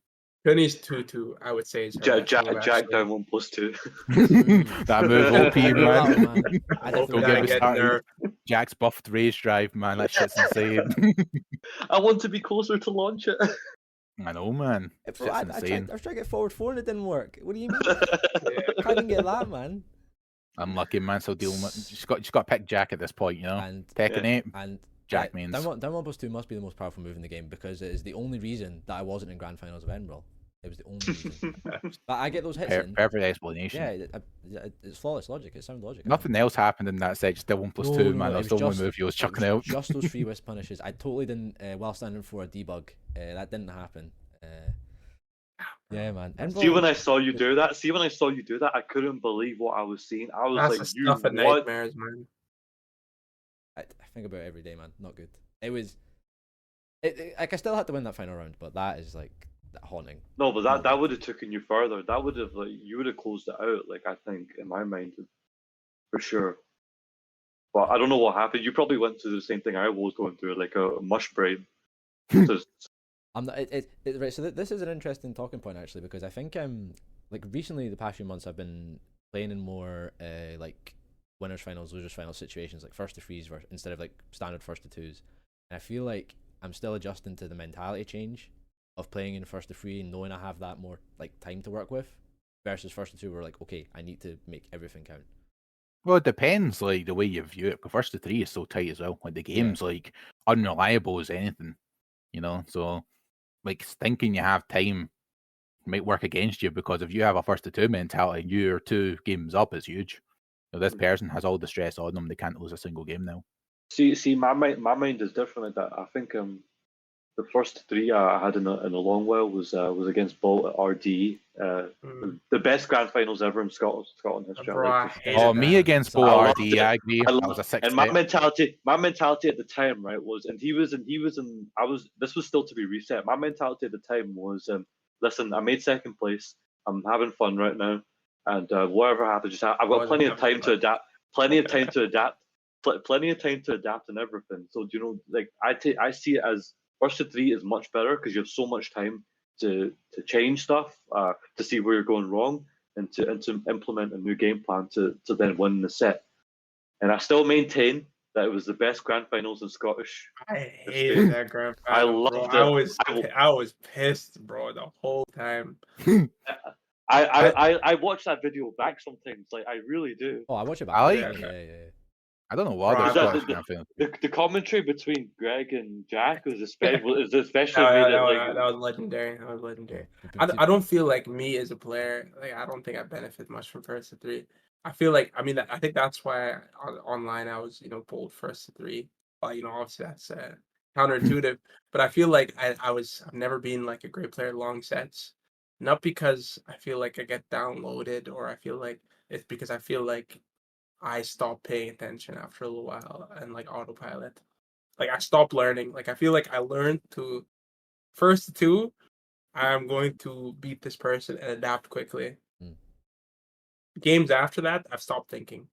Kuni's 2-2, I would say. Is Jack down 1+2. That move OP, man. Don't get me started. Jack's buffed rage drive, man. That shit's insane. I want to be closer to launch it. I know, man. I was trying to get forward 4 and it didn't work. What do you mean? I didn't get that, man. Unlucky, man. So dealing with just got to pick Jack at this point, And Tekken 8 and Jack means. Down 1+2 must be the most powerful move in the game because it is the only reason that I wasn't in grand finals of Edinbrawl. It was the only reason. But I get those hits in. Perfect explanation. Yeah, it's flawless logic. It's sound logic. Nothing else happened in that set. Just the 1+2, man. That's the only move he was chucking out. Just those 3 whisk punishes. I totally didn't. While standing for a debug, that didn't happen. Yeah, man. See when I saw you do that, I couldn't believe what I was seeing. I was That's like, stuff of nightmares, man. I think about it every day, man. Not good. It was. Like I still had to win that final round, but that is like haunting. No, but that would have taken you further. That would have you would have closed it out. Like I think in my mind, for sure. But I don't know what happened. You probably went through the same thing I was going through, like a mush brain. I'm not. Right. So this is an interesting talking point actually, because I think like recently the past few months I've been playing in more like winners finals, losers finals situations, like first to threes instead of like standard first to twos, and I feel like I'm still adjusting to the mentality change of playing in first to three and knowing I have that more like time to work with versus first to two where like, okay, I need to make everything count. Well, it depends like the way you view it. Because first to three is so tight as well. Like the game's like unreliable as anything, so like thinking you have time might work against you, because if you have a first to two mentality and you're 2 games up is huge. This person has all the stress on them, they can't lose a single game now. See, my mind is different. Like that. I think the first three I had in a long while was against Bolt at RD. The best grand finals ever in Scotland history. Bro, I hated Oh, me that. against So Bo I RD, I agree. That was a 6 And my mentality at the time, right, was, and he was in. This was still to be reset. My mentality at the time was, listen, I made second place. I'm having fun right now, and whatever happens, just I've got plenty of time to adapt. Plenty of time to adapt. Plenty of time to adapt and everything. So like I see it as first to three is much better because you have so much time to change stuff, to see where you're going wrong, and to implement a new game plan to then win the set. And I still maintain that it was the best grand finals in Scottish. I hated that grand final, bro. I was pissed, bro, the whole time. I watch that video back sometimes. Like I really do. Oh, I watch it back. I like- Yeah. I don't know what Bro, other Scottish the- grand finals. The commentary between Greg and Jack was especially that was legendary. That was legendary. I don't feel like me as a player, like I don't think I benefit much from first to three. I feel like, I mean, I think that's why online I was, bold first to three. But obviously that's counterintuitive. But I feel like I've never been like a great player long sets. Not because I feel like I get downloaded, or I feel like it's because I feel like I stopped paying attention after a little while and like autopilot. Like I stopped learning. Like I feel like I learned to first to two, I'm going to beat this person and adapt quickly. Games after that, I've stopped thinking.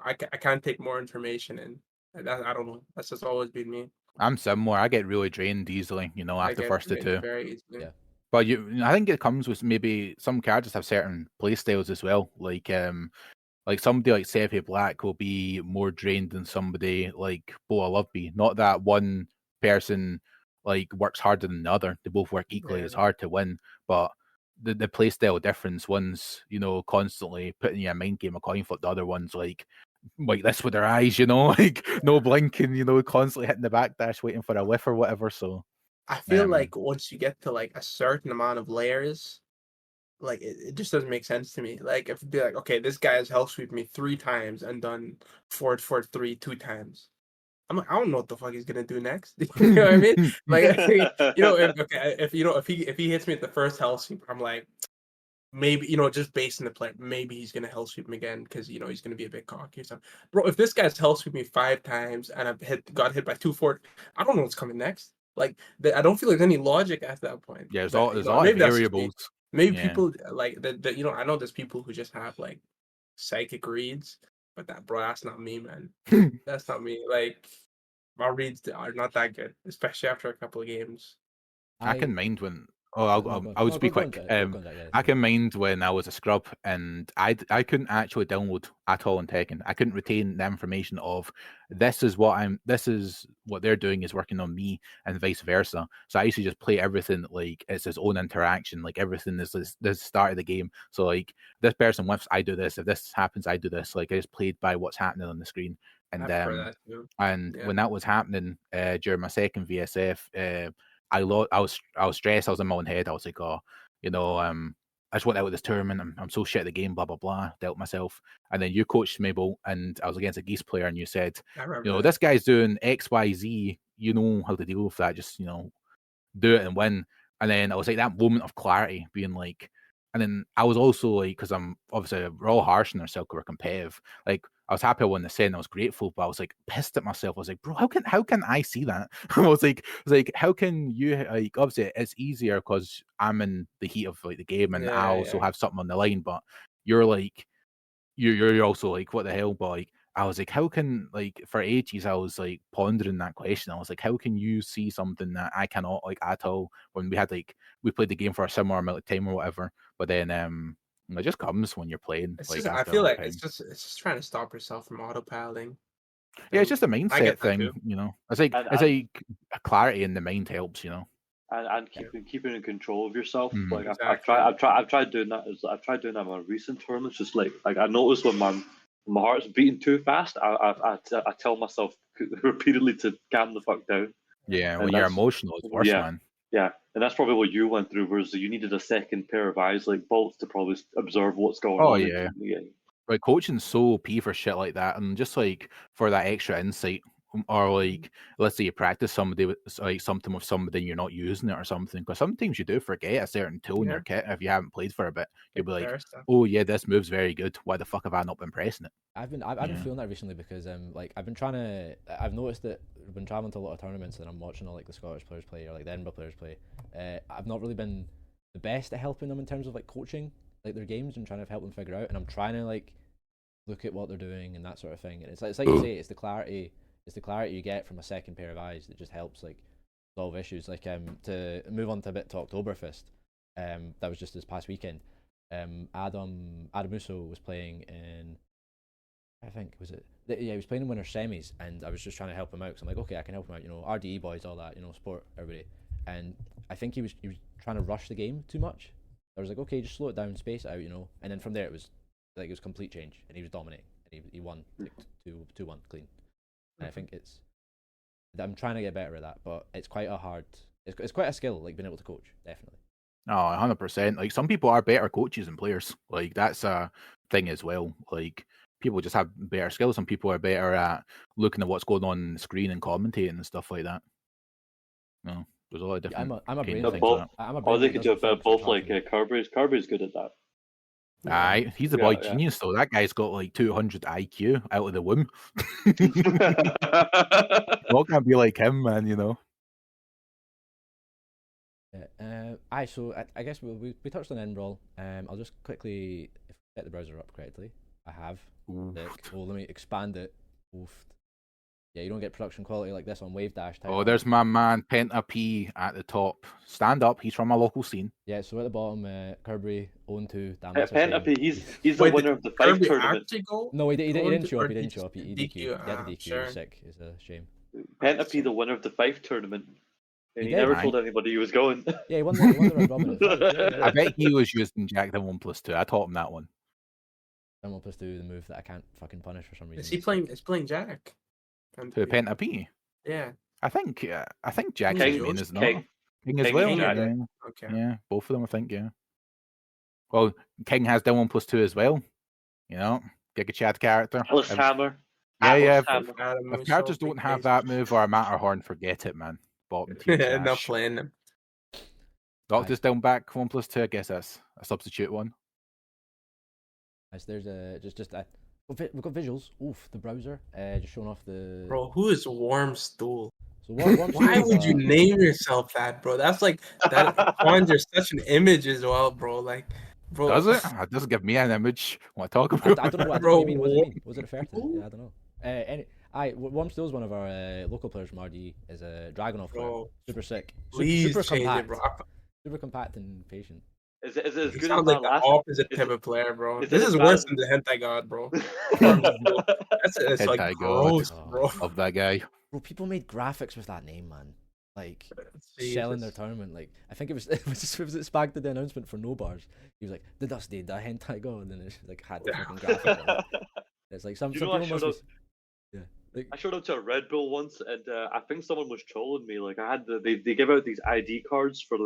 I can't take more information in. I don't know. That's just always been me. I'm similar. I get really drained easily, after first to two. Very easily. Yeah. But I think it comes with maybe some characters have certain play styles as well. Like somebody like Seppi Black will be more drained than somebody like Boa Loveby. Not that one person like works harder than the other. They both work equally as hard to win, but the play style difference. One's constantly putting you in a mind game, a coin flip. The other one's like this with their eyes, like no blinking, constantly hitting the backdash, waiting for a whiff or whatever. So I feel like once you get to like a certain amount of layers, like it just doesn't make sense to me. Like if it'd be like, okay, this guy has hell sweeped me 3 times and done forward 3 2 times. I'm like, I don't know what the fuck he's gonna do next. You know what I mean? Like, if he hits me at the first hell sweep, I'm like, maybe just based on the play, maybe he's gonna hell sweep me again because he's gonna be a bit cocky or something. Bro, if this guy's hell sweep me 5 times and I've got hit by 2 4, I don't know what's coming next. Like, I don't feel like there's any logic at that point. Yeah, there's all variables. Maybe people like that. I know there's people who just have like psychic reads, but that's not me, man. That's not me. Like my reads are not that good, especially after a couple of games. I can mind when. I'll just be quick. I can mind when I was a scrub and I couldn't actually download at all in Tekken. I couldn't retain the information of this is what they're doing is working on me and vice versa. So I used to just play everything like it's his own interaction, like everything is the start of the game. So like this person whiffs, I do this. If this happens, I do this. Like I just played by what's happening on the screen. And when that was happening during my second VSF, I was stressed. I was in my own head. I was like, I just went out of this tournament. I'm so shit at the game. Blah blah blah. Dealt myself. And then you coached me, Bolt, and I was against a Geese player, and you said, this guy's doing X, Y, Z. You know how to deal with that. Just do it and win. And then I was like that moment of clarity, being like, and then I was also like, because I'm obviously we're all harsh in ourselves, we're competitive. Like I was happy I won the set and I was grateful, but I was like pissed at myself. I was like, bro, how can I see that? I was like, how can you like? Obviously, it's easier because I'm in the heat of like the game and I also have something on the line. But you're like, you're also like, what the hell? But like, I was like, how can like for ages I was like pondering that question. I was like, how can you see something that I cannot like at all? When we played the game for a similar amount of time or whatever, but then it just comes when you're playing. I feel like it's just trying to stop yourself from autopiloting. Yeah, it's just a mindset thing, It's like a clarity in the mind helps, And keeping in control of yourself. Like exactly. I've tried doing that. I've tried doing that in my recent tournaments. Just like I noticed when my heart's beating too fast, I tell myself repeatedly to calm the fuck down. Yeah, when you're emotional, it's worse, man. Yeah, and that's probably what you went through, whereas you needed a second pair of eyes like bolts to probably observe what's going on. Oh, yeah. Like, coaching's so P for shit like that, and just, like, for that extra insight, or like let's say you practice somebody with like something with somebody and you're not using it or something, because sometimes you do forget a certain tool in your kit if you haven't played for a bit. You'll be like, oh yeah, this move's very good, why the fuck have I not been pressing it? I've been feeling that recently because like I've noticed that I've been traveling to a lot of tournaments and I'm watching all like the Scottish players play or like the Edinburgh players play. I've not really been the best at helping them in terms of like coaching like their games and trying to help them figure out, and I'm trying to like look at what they're doing and that sort of thing. And it's like you say, it's the clarity you get from a second pair of eyes that just helps like solve issues. Like to move on to a bit to Oktoberfest, that was just this past weekend. Adam Musso was playing in, I think he was playing in winter semis, and I was just trying to help him out because I'm like, okay, I can help him out, you know, RDE boys, all that, you know, support everybody. And I think he was trying to rush the game too much. I was like, okay, just slow it down, space it out, you know. And then from there it was complete change, and he was dominating, and he won like 2-1 clean. And I think I'm trying to get better at that, but it's quite it's quite a skill, like being able to coach, definitely. No, 100%. Like some people are better coaches than players. Like that's a thing as well. Like people just have better skills. Some people are better at looking at what's going on the screen and commentating and stuff like that. No, there's a lot of different. I'm a brain They could do a bit of both. Like Kirby's good at that. Aye, he's the boy genius though. That guy's got like 200 IQ out of the womb. Not gonna be like him, man. You know. Yeah. So I guess we touched on Edinbrawl. I'll just quickly, if I set the browser up correctly, I have. Let me expand it. Oof. Yeah, you don't get production quality like this on Wave Dash. Oh, there's my man Penta P at the top. Stand up. He's from my local scene. Yeah, so at the bottom, Kirby 0-2. Penta P, he's the winner of the fight tournament. No, he didn't show up. He didn't show up. He DQ. He had the DQ. Sure. He was sick. It's a shame. Penta P, the winner of the Fife tournament. And he never told anybody he was going. Yeah, he won the round robin. Yeah. I bet he was using Jack the 1+2. I taught him that one. 1+2, the move that I can't fucking punish for some reason. Is he playing? Is playing Jack? To Penta P. Yeah. I think Jack's King, main is not. King as well. King, Yeah. Okay. Yeah, both of them. I think. Yeah. Well, King has the 1+2 as well. You know, Giga Chad character. Atlas Hammer. Yeah. Hammer. If characters don't have that move or a Matterhorn, forget it, man. Bottom tier. Not playing them. Doctor's down back 1+2. I guess that's a substitute one. As there's we've got visuals. Oof, the browser. Just showing off the. Bro, who is Warm Stool? So Warm Why would you name yourself that, bro? That's like that conjures such an image as well, bro. Like, bro. Does it? It doesn't give me an image. Want to talk about? I don't know what you mean. What does it mean? Was it a fair thing? Yeah, I don't know. Warm Stool is one of our local players from RD. Is a Dragunov player. Super sick. Super compact. Bro. Super compact and patient. Is it as good as sounds like the opposite type of player, bro. This is worse than the hentai god, bro. It's like gross, bro. Of that guy. Bro, people made graphics with that name, man. Like selling their tournament. Like I think it was Spag did the announcement for No Bars. He was like, "The Dusty, the hentai god," and then it's like had the fucking graphic. On it. It's like some people must be. Yeah. Like, I showed up to a Red Bull once, and I think someone was trolling me. Like I had they give out these ID cards for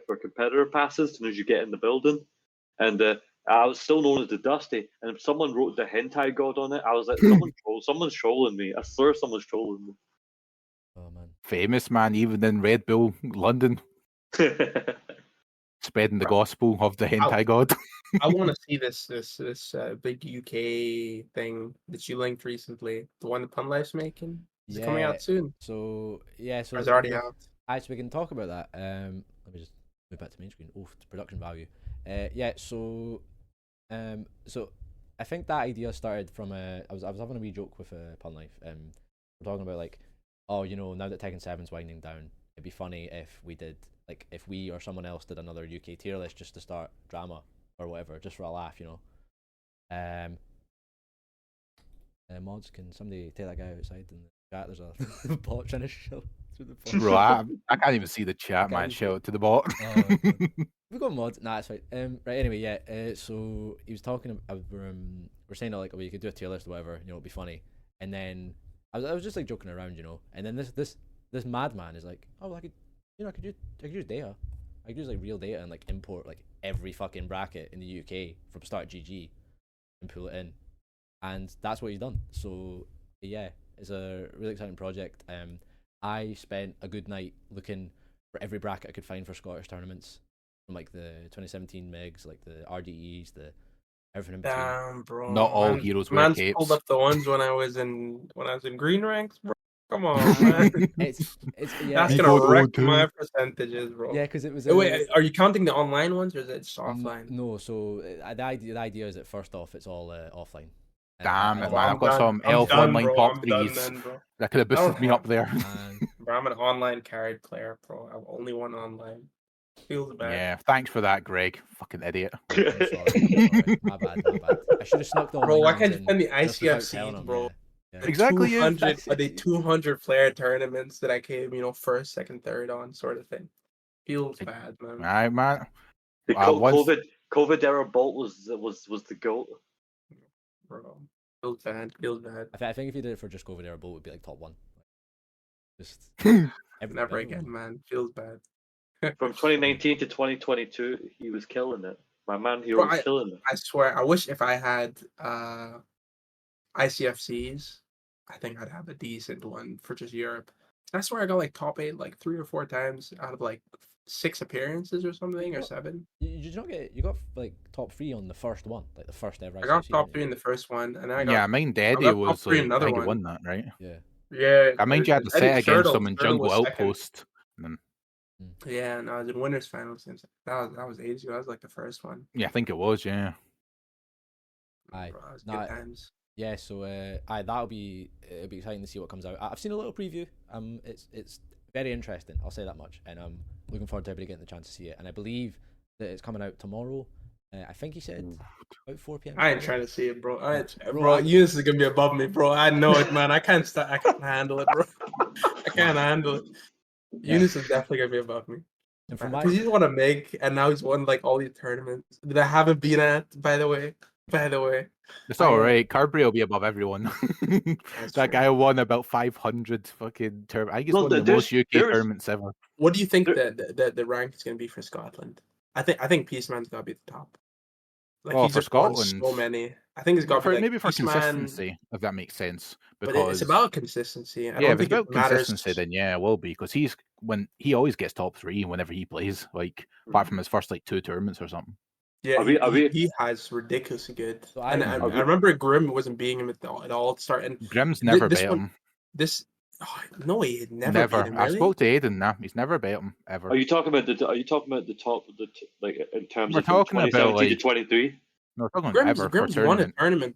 for competitor passes as soon as you get in the building, and I was still known as the Dusty. And if someone wrote the hentai god on it, I was like, someone's trolling me. I swear someone's trolling me. Oh man, famous man, even in Red Bull London, spreading the gospel of the hentai god. I want to see this big UK thing that you linked recently. The one that Pun Life's making. Is it coming out soon? So or is it already out? So we can talk about that. Let me just move back to main screen. Oh, production value. So I think that idea started from I was having a wee joke with Pun Life. We're talking about like, oh, you know, now that Tekken 7's winding down, it'd be funny if we did like if we or someone else did another UK tier list just to start drama. Or whatever, just for a laugh, you know. Mods, can somebody take that guy outside in the chat? There's a bot trying to shove through the bot. Bro, I can't even see the chat, man. Shout to the bot. We got mods. Nah, it's fine. Right. Anyway, yeah. So he was talking about we're saying like, oh, you could do a tier list or whatever. You know, it'd be funny. And then I was just like joking around, you know. And then this madman is like, oh, well, I could use data. I could use like real data and like import like every fucking bracket in the UK from start GG and pull it in, and that's what he's done. So yeah, It's a really exciting project. I spent a good night looking for every bracket I could find for Scottish tournaments, from like the 2017 Megs, like the RDEs, the everything in between. Damn, bro. Not all heroes wear capes. Pulled up the ones when I was in green ranks, bro. Come on, man. It's That's gonna wreck my percentages, bro. Yeah, because it was. Wait, are you counting the online ones or is it just offline? No, so the idea is that first off, it's all offline. Damn it, man! I've got some elf online top threes that could have boosted me up there. Bro, I'm an online carried player, bro. I've only one online. Feels bad. Yeah, thanks for that, Greg. Fucking idiot. I'm sorry. My bad. I should have snuck the online. Bro, why can't you ones send me in just without ICFCs, telling them, bro? Yeah. Exactly, 200 player tournaments that I came, first, second, third on, sort of thing. Feels bad, man. Right, man. The COVID era Bolt was the GOAT. Bro, feels bad. I think if you did it for just COVID era, Bolt would be like top 1. Just never again, man. Feels bad. From 2019 to 2022, he was killing it. My man, he was killing it. I swear, I wish if I had ICFCs, I think I'd have a decent one for just Europe. I swear I got like top 8 like 3 or 4 times out of like 6 appearances or something, or 7. You got like top 3 on the first one, like the first ever. I got top 3 in the first one, and I got mine Daddy was like, another I think one. he won that, right? Yeah. I mean, you had to set against them in Jungle Outpost. Yeah, no, I was in winners finals. That was ages ago. That was like the first one. Yeah, I think it was. Yeah. Aye, bro, good times. Yeah, so it'll be exciting to see what comes out. I've seen a little preview. It's very interesting. I'll say that much, and I'm looking forward to everybody getting the chance to see it. And I believe that it's coming out tomorrow. I think he said about 4 p.m. I ain't trying to see it, bro. Bro, Eunice is gonna be above me, bro. I know it, man. I can't handle it, bro. I can't handle it. Eunice is definitely gonna be above me. And because he's won a Meg, and now he's won like all these tournaments that I haven't been at. By the way, it's all right. Carberry will be above everyone. That guy won about 500 fucking tournaments. I think he's won the most UK tournaments ever. What do you think the rank is gonna be for Scotland? I think Peaceman's gotta be at the top. Like he's for Scotland, so many. I think it's got for like, maybe for Peaceman, consistency, if that makes sense. Because but it's about consistency. If it's about consistency, then yeah, it will be, because he always gets top 3 whenever he plays. Like apart from his first like 2 tournaments or something. Yeah, he has ridiculously good. So I remember Grim wasn't beating him at all to start. And Grim's never beat him. No, he had never beat him. Really? I spoke to Aiden now. He's never beat him ever. Are you talking about the top like in terms of talking 2017 about, like, to 23? No, we're talking ever for won a tournament.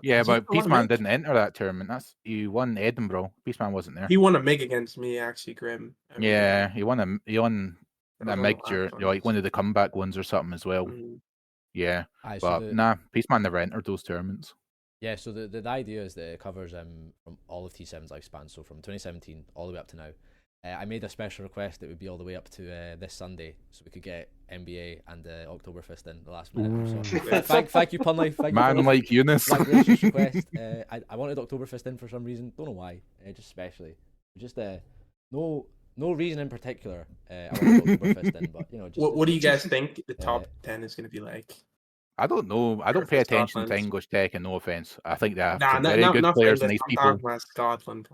Yeah, but Peaceman didn't enter that tournament. He won Edinbrawl. Peaceman wasn't there. He won a Mig against me, actually, Grim. Yeah, he won that Mig, like one of the comeback ones or something as well. Mm-hmm. Yeah, Peaceman never entered those tournaments. Yeah, so the idea is that it covers from all of T7's lifespan, so from 2017 all the way up to now. I made a special request that would be all the way up to this Sunday, so we could get NBA and Oktoberfest in the last minute. So thank you, Punley. Thank you, man, like Eunice. Request. I wanted Oktoberfest in for some reason. Don't know why. Just especially. Just no reason in particular. I wanted Oktoberfest in, but Just, what do you guys think the top 10 is going to be like? I don't know. I don't pay attention to English Tekken. No offense. I think they have very good players and nice people. Scotland.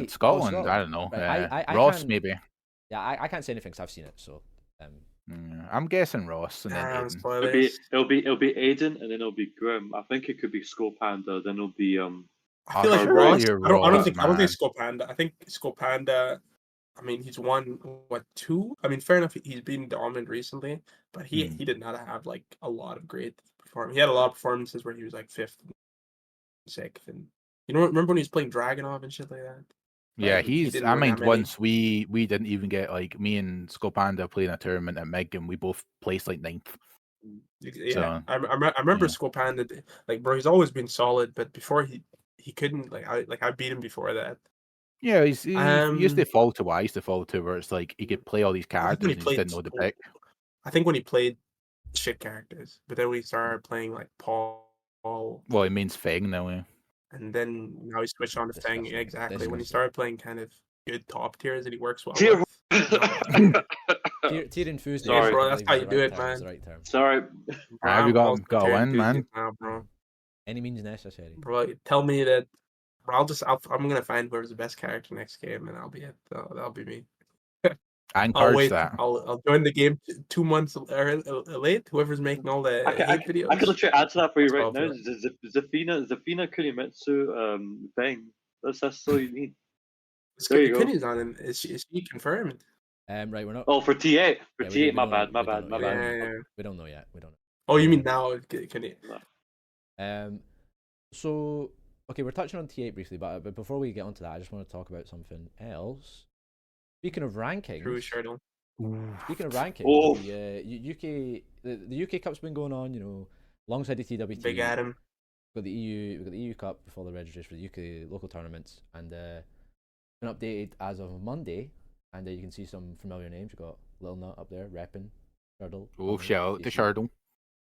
Scotland. I don't know. Right, Ross maybe. Yeah, I can't say anything because I've seen it. So. I'm guessing Ross and then Aiden. It'll be Aiden and then it'll be Grim. I think it could be Skopanda. Then it'll be I feel like Ross. I don't think Skopanda. I think Skopanda. I mean, he's won 2. I mean, fair enough. He's been dominant recently, but he did not have like a lot of great performance. He had a lot of performances where he was like 5th, 6th, and remember when he was playing Dragonov and shit like that. Yeah, I mean, once we didn't even get, like, me and Skopanda playing a tournament at Meg, and we both placed like 9th. Yeah, so, I remember Skopanda. Like, bro, he's always been solid, but before he couldn't. I beat him before that. Yeah, he used to fall to what I used to fall to, where it's like he could play all these characters and he didn't know the pick. I think when he played shit characters, but then we started playing like Paul. Well, he means Feng now, yeah. And then now he switched on to Feng. Exactly. When he started playing kind of good top tiers that he works well tier infused. Sorry, bro, that's how you do it, man. Sorry. We got a win, man. Now, bro. Any means necessary. Bro, tell me that I'm gonna find whoever's the best character next game, and I'll be it. That'll be me. I I'll encourage wait. that. I'll join the game 2 months late. Whoever's making all the hate videos. I could literally answer that for you right That's now. Zafina Kurimitsu thing. That's all you need. There you go. Kuni's on him. Is she confirmed? Right, we're not. Oh, for T8. For Yeah, T8, my don't bad, know. my bad. Yeah. We don't know yet. We don't know. Oh, you mean now, Kuni? So okay, we're touching on T8 briefly, but before we get onto that, I just want to talk about something else. Speaking of rankings, Speaking of rankings, the UK Cup's been going on, alongside the TWT. Big Adam. We've got the EU Cup with all the registers for the UK local tournaments, and been updated as of Monday, and you can see some familiar names. You've got Lil Nut up there, repping Shardle. Oh, shout out to Shardle.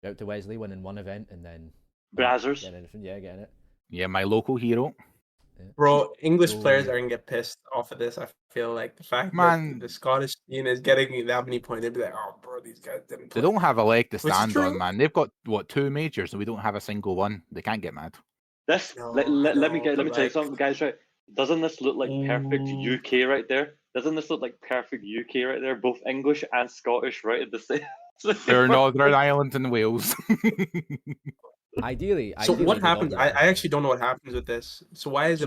Shout out to Wesley winning one event and then Brazzers. Getting it. Yeah, my local hero. Yeah. Bro, English players are gonna get pissed off of this. I feel like the fact that the Scottish scene is getting that many points, they'd be like, "Oh, bro, these guys didn't play." They don't have a leg to stand on, man. They've got 2 majors, and we don't have a single one. They can't get mad. Let me tell you something, guys. Right? Doesn't this look like perfect UK right there? Doesn't this look like perfect UK right there? Both English and Scottish, right at the same. They're Northern Ireland and Wales. Ideally. So what happens? I actually don't know what happens with this. So why is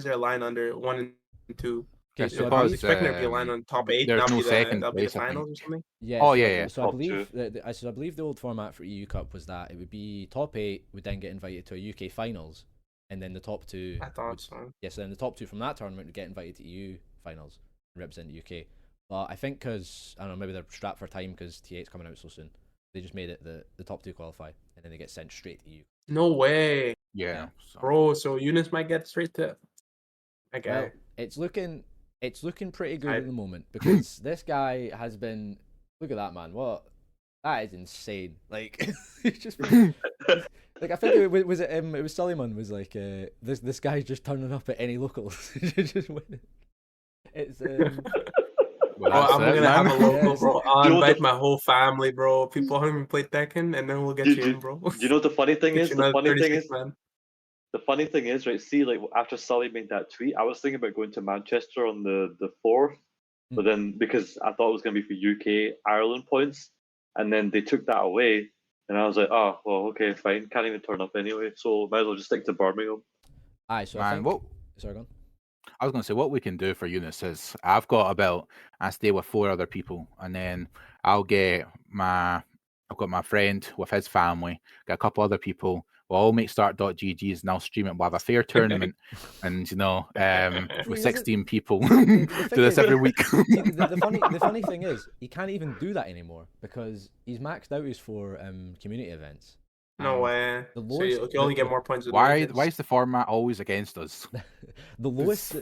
there a line under 1 and 2? Okay, so I was expecting there to be a line on top 8. There's no second that'll be the place, finals or something. Yeah. Oh yeah. So I believe I believe the old format for EU Cup was that it would be top 8 would then get invited to a UK finals, and then the top 2. I thought so. Yes, then the top 2 from that tournament would get invited to EU finals and represent the UK. But I think because I don't know, maybe they're strapped for time because T8's coming out so soon. They just made it the top 2 qualify, and then they get sent straight to EU. No way. Yeah. Bro, so Eunice might get straight to. Okay. Well, it's looking pretty good at the moment because this guy has been. Look at that, man! That is insane. Like, it's just like I think it was Suleiman was like this guy's just turning up at any locals, just winning. It's I'm gonna have a local, bro. I'll invite my whole family, bro. People haven't even played Tekken, and then we'll get you in, bro. You know what the funny thing is? Man. The funny thing is, right? See, like after Sully made that tweet, I was thinking about going to Manchester on the 4th, but then because I thought it was gonna be for UK Ireland points, and then they took that away, and I was like, oh well, okay, fine, can't even turn up anyway, so might as well just stick to Birmingham. Aye, so Man, sorry, go on. I was going to say, what we can do for Eunice is I stay with 4 other people, and then I've got my friend with his family, got a couple other people. We'll all make start.gg's and I'll stream it. We'll have a fair tournament, and with 16 people, do this every week. The funny thing is, he can't even do that anymore because he's maxed out his 4 community events. No way. So you only get more points. Why is the format always against us? The lowest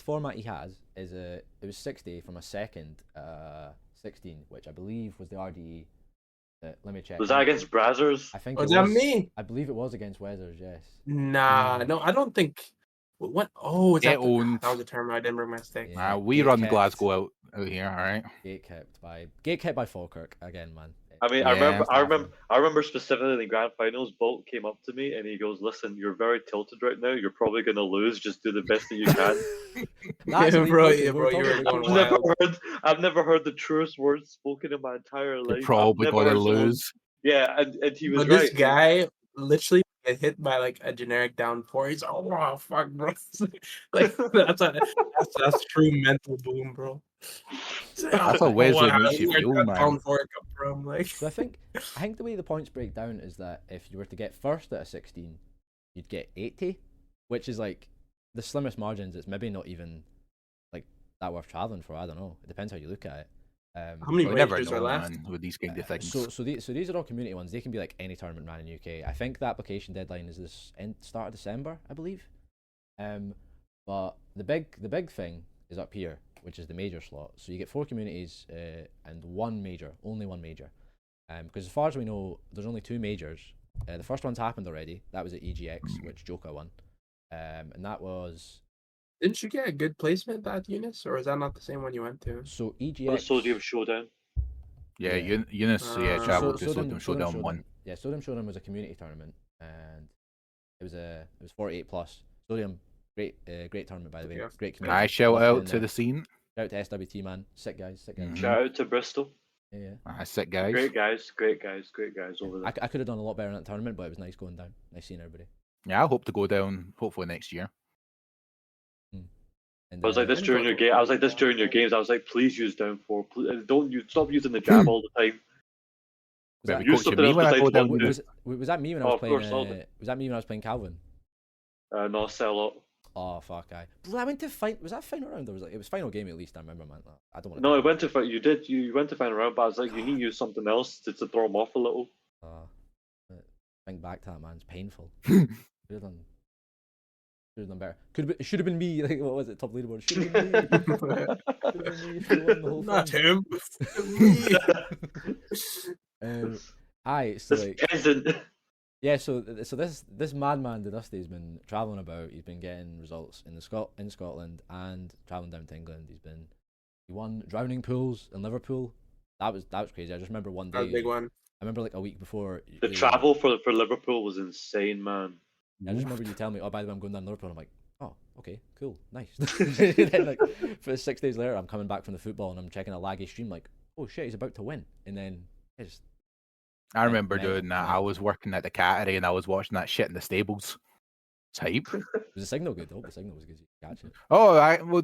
format he has is it was 60 from a second 16, which I believe was the RDE. Let me check. Was that against Brazzers? I think. Was that me? I believe it was against Weathers. Yes. Nah, no, I don't think. What? Oh, that was a term I didn't bring my stick. Yeah, we run Glasgow out here, all right. Gate kept by Falkirk again, man. I mean, I remember specifically in the grand finals, Bolt came up to me and he goes, "Listen, you're very tilted right now. You're probably gonna lose. Just do the best that you can." bro. I've never heard the truest words spoken in my entire life. You're probably gonna lose. Yeah, and he was right. This guy literally get hit by like a generic downpour. He's oh fuck, bro. Like that's true mental boom, bro. That's a Wesley makes you feel, man. So I think the way the points break down is that if you were to get first at a 16, you'd get 80, which is like the slimmest margins. It's maybe not even like that worth traveling for. I don't know. It depends how you look at it. How many majors are left with these kind of things? So these are all community ones. They can be like any tournament ran in UK. I think the application deadline is this start of December, I believe. But the big thing is up here, which is the major slot. So you get 4 communities and only one major. Because as far as we know, there's only 2 majors. The first one's happened already. That was at EGX, which Joka won. And that was. Didn't you get a good placement at Eunice, or is that not the same one you went to? So EGX. Sodium Showdown. Yeah, Eunice traveled to Sodium Showdown 1. Yeah, Sodium Showdown was a community tournament, and It was 48 plus. Sodium, great tournament by the way. Yeah. Great community. Nice shout Love out playing to there. the scene. Shout out to SWT, man. Sick guys. Mhm. Shout out to Bristol. Yeah. Nice sick guys. Great guys over there. I could have done a lot better in that tournament, but it was nice going down. Nice seeing everybody. Yeah, I hope to go down hopefully next year. And, I was like this during your game. I was like this during your games. I was like, please use down 4. Please, stop using the jab all the time. Better Use coaching something me else when I go besides down. one to- was that me when I Oh, was of playing? course, all the- Was that me when I was playing Calvin? No, sell out. Oh fuck, I went to fight. Was that final round? Or was it was final game at least? I remember, man. I don't want. No, I went to fight. You did. You went to find around, but I was like, you need to use something else to throw him off a little. Think back to that, man. It's painful. Should have done better. Should have been me. Like, what was it? Top leaderboard. Should have been me. Should have been me. Should have won the whole Not thing. him. Aye, so This like, peasant. yeah, so this madman, the Dusty, has been traveling about. He's been getting results in Scotland and traveling down to England. He won drowning pools in Liverpool. That was crazy. I just remember one That was day. a big one. I remember like a week before. The travel for Liverpool was insane, man. I just remember you telling me, oh, by the way, I'm going down to Liverpool. I'm like, oh, okay, cool, nice. Then, like, for 6 days later, I'm coming back from the football and I'm checking a laggy stream, like, oh shit, he's about to win. And then it's I remember mental, doing that. I mental. was working at the cattery and I was watching that shit in the stables. Type. Was the signal good? I hope the signal was good. So you could catch it. Oh,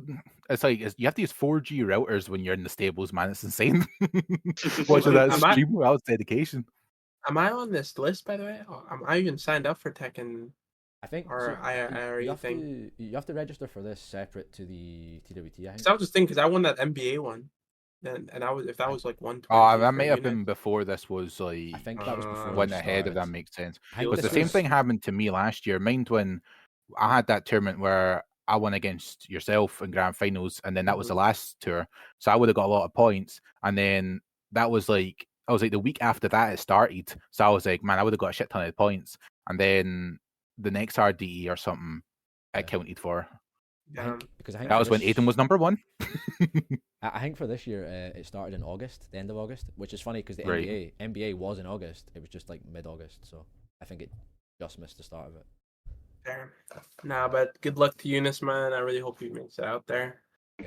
it's like you have to use 4G routers when you're in the stables, man. It's insane. Watching that Am I- stream, that was dedication. Am I on this list, by the way? Am I even signed up for Tekken? I think Or IRN you have thing. you have to register for this separate to the TWT. I Because think. I was just thinking, because I won that NBA one, and I was if that was like 120. Oh, that for may have unit. been before this was like I think that was before. went it ahead, if that started. makes sense. I think Because the this same was- thing happened to me last year. Mind when I had that tournament where I won against yourself in grand finals, and then that was the last tour. So I would have got a lot of points, and then that was like I was like the week after that it started. So I was like, man, I would have got a shit ton of points, and then the next RDE or something Yeah. it counted for. Damn. Because I think That for was when this- Aiden was number one. I think for this year, it started in August, the end of August, which is funny because the Right. NBA was in August. It was just like mid-August, so I think it just missed the start of it. Damn. Nah, but good luck to Eunice, man. I really hope he makes it out there.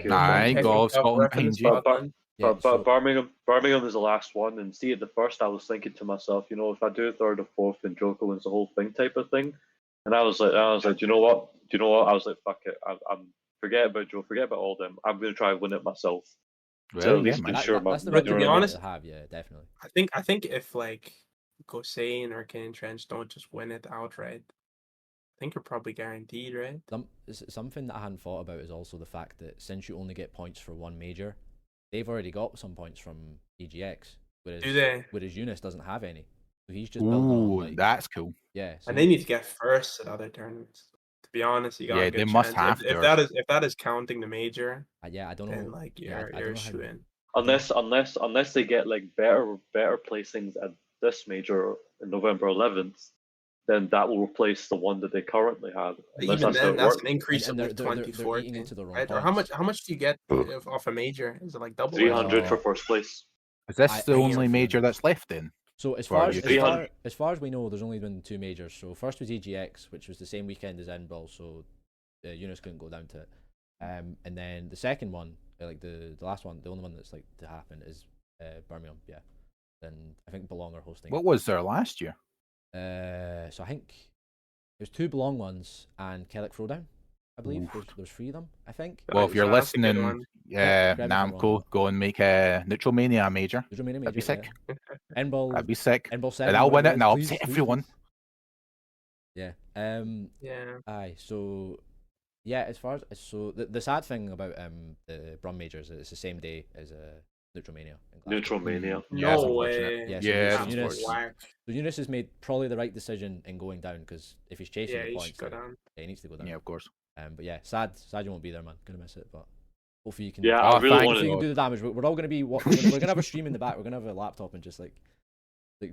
Nah, I ain't Tekken go Cup Scotland reference behind you. Scotland. Yeah, But Birmingham is the last one, and see at the first I was thinking to myself, you know, if I do third or fourth, then Joker wins the whole thing, type of thing. And I was like, do you know what? I was like, fuck it. I'm forget about Joe, forget about all them. I'm gonna try and win it myself. Well, at yeah, least man. be sure that's the But right to be way honest- to have, yeah, definitely. I think if like Gosane or Kane Trench don't just win it outright, I think you're probably guaranteed, right? Something that I hadn't thought about is also the fact that since you only get points for one major, they've already got some points from EGX, Do they? whereas Eunice doesn't have any. So he's just building on, Ooh, like, that's cool. yeah. So And they need to get first at other tournaments. To be honest, you got Yeah, a good they must chance. have if to. if that is counting the major, yeah, I don't know. then like yeah, I you're don't know how- shoe in. Unless they get like better placings at this major in November 11th, then that will replace the one that they currently have. Unless Even that's how then, it that's works. an increase And of they're like eating 24, into their own right? Or points. how much do you get off a major? Is it like double? 300 for Oh. first place. Is this I the think only so. major that's left then? So as For far as, you as, guys. far, as far as we know, there's only been two majors. So first was EGX, which was the same weekend as Edinbrawl, so Eunice couldn't go down to it. And then the second one, like the last one, the only one that's like to happen is Birmingham, yeah. Then I think Belong are hosting. What was there last year? So I think it was two Belong ones and Kellic Throwdown, I believe. Oof. There's three of them, I think. Well, if you're That's a good listening, one. yeah, grab me some Namco, one. go and make a Neutral Mania major. There's Romania That'd be major, sick. yeah. Endball, That'd be sick. Endball 7. I'll win whatever it and I'll please, upset please, everyone. please. Yeah. Yeah. Aye, so yeah, as far as the sad thing about the Brum majors is it's the same day as Neutral Mania. in Glasgow. Neutral Mania. Yeah, it's No unfortunate. way. Yeah, Yeah, so it's Eunice, unfortunate. so Eunice has made probably the right decision in going down because if he's chasing Yeah, the you points, should go then- down. yeah, he needs to go down. Yeah, of course. But yeah, sad you won't be there, man. Gonna miss it, but hopefully you can. Yeah, Oh, I really thank want hopefully you you. can do the damage. We're all gonna be. We're gonna have a stream in the back. We're gonna have a laptop and just like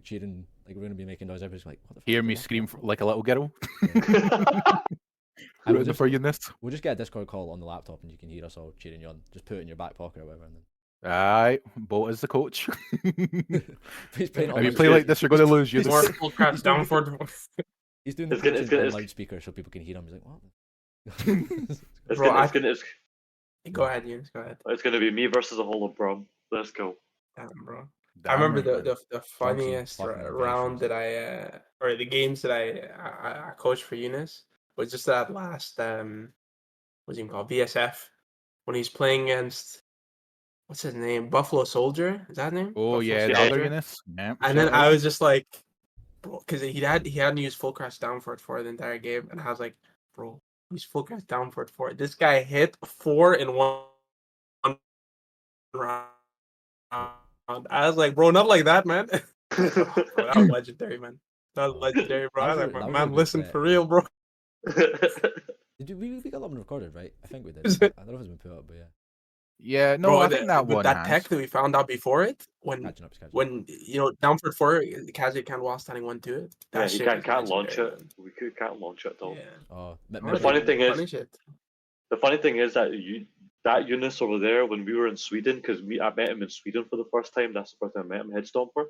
cheering. Like we're gonna be making noise. Everybody's like, what the fuck Hear is me going on? scream like a little girl. I will Rooting just- for Eunice. We'll just get a Discord call on the laptop and you can hear us all cheering you on. Just put it in your back pocket or whatever. And Aye, Bolt is the coach. then... He's playing it on If you like- play like this, you're going to lose. You're More the... full craps down for He's doing the It's gonna- coaching it's gonna- on it's- loudspeaker so people can hear him. He's like, what? It's Bro, gonna, it's, gonna, Go ahead, Eunice. Go ahead. it's gonna be me versus a whole of Brom. Let's go. Damn, bro. Damn I remember right, man. the funniest fucking round that or the games that I coached for Eunice was just that last what's he called, VSF, when he's playing against, what's his name, Buffalo Soldier, is that his name? Oh Buffalo yeah, the Soldier. other Eunice. Yeah. And then I was just like, bro, because he hadn't used full crash down for the entire game, and I was like, bro, he's full crash down for it. This guy hit 4 in one round. I was like, bro, not like that, man. Bro, that was legendary, man. That was legendary, bro. I was like, that was a man, good listen set. for real, bro. We got that one recorded, right? I think we did. Is I it? don't know if it's been put up, but yeah. Yeah, no, Bro, I think that with one that has. tech that we found out before it, Catching up, catching up. when down for 4, Kazi can't while standing 1-2 it. Yeah, That he shit can't was launch legendary, it. We can't launch it at all. man. Yeah. Oh, The funny thing is- Punish it. The funny thing is that that Eunice over there, when we were in Sweden, because I met him in Sweden for the first time. That's the first time I met him, Head Stomper.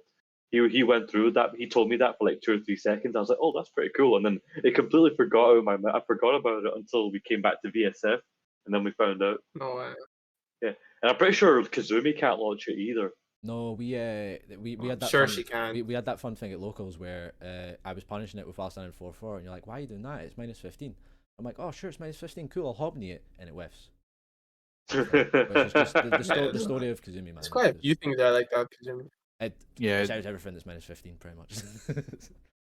He went through that. He told me that for like 2 or 3 seconds. I was like, oh, that's pretty cool. And then it completely forgot out I forgot about it until we came back to VSF, and then we found out. No way. And I'm pretty sure Kazumi can't launch it either. no, we had I'm that. sure fun, she can. We had that fun thing at locals where I was punishing it with while standing 4-4, and you're like, why are you doing that? It's -15. I'm like, oh sure, it's -15. Cool, I'll hobney it, and it whiffs. Which is just the story of Kazumi, man. There's quite a few things I like that Kazumi. It Yeah, shouts everything that's -15, pretty much.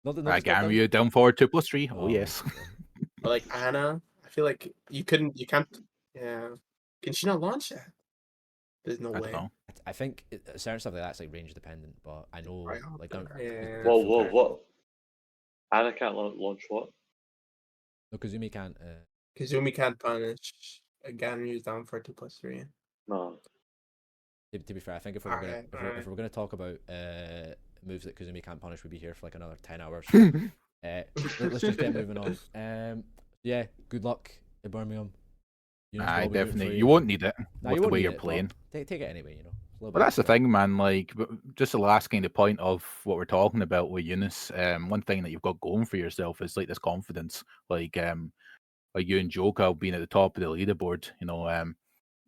Not that I it's not done. got you down forward 2+3. Oh yes. God. But like Anna, I feel like you can't. Yeah, can she not launch that? There's no I way. don't know. I think certain stuff like that's like range dependent, but I know Right, like don't. yeah. Whoa, what? Anna can't launch what? No, Kazumi can't. Kazumi can't punish a Ganryu's down for 2+3. No. To be fair, I think if we were gonna Alright, if we're gonna talk about moves that Kazumi can't punish, we'd be here for like another 10 hours. Let's just get moving on. Yeah, good luck at Birmingham. I definitely. You won't need it with the way you're playing. Take it anyway, you know. But that's the thing, man. Like, just the last kind of point of what we're talking about with Eunice. One thing that you've got going for yourself is like this confidence. Like you and Joka being at the top of the leaderboard. You know,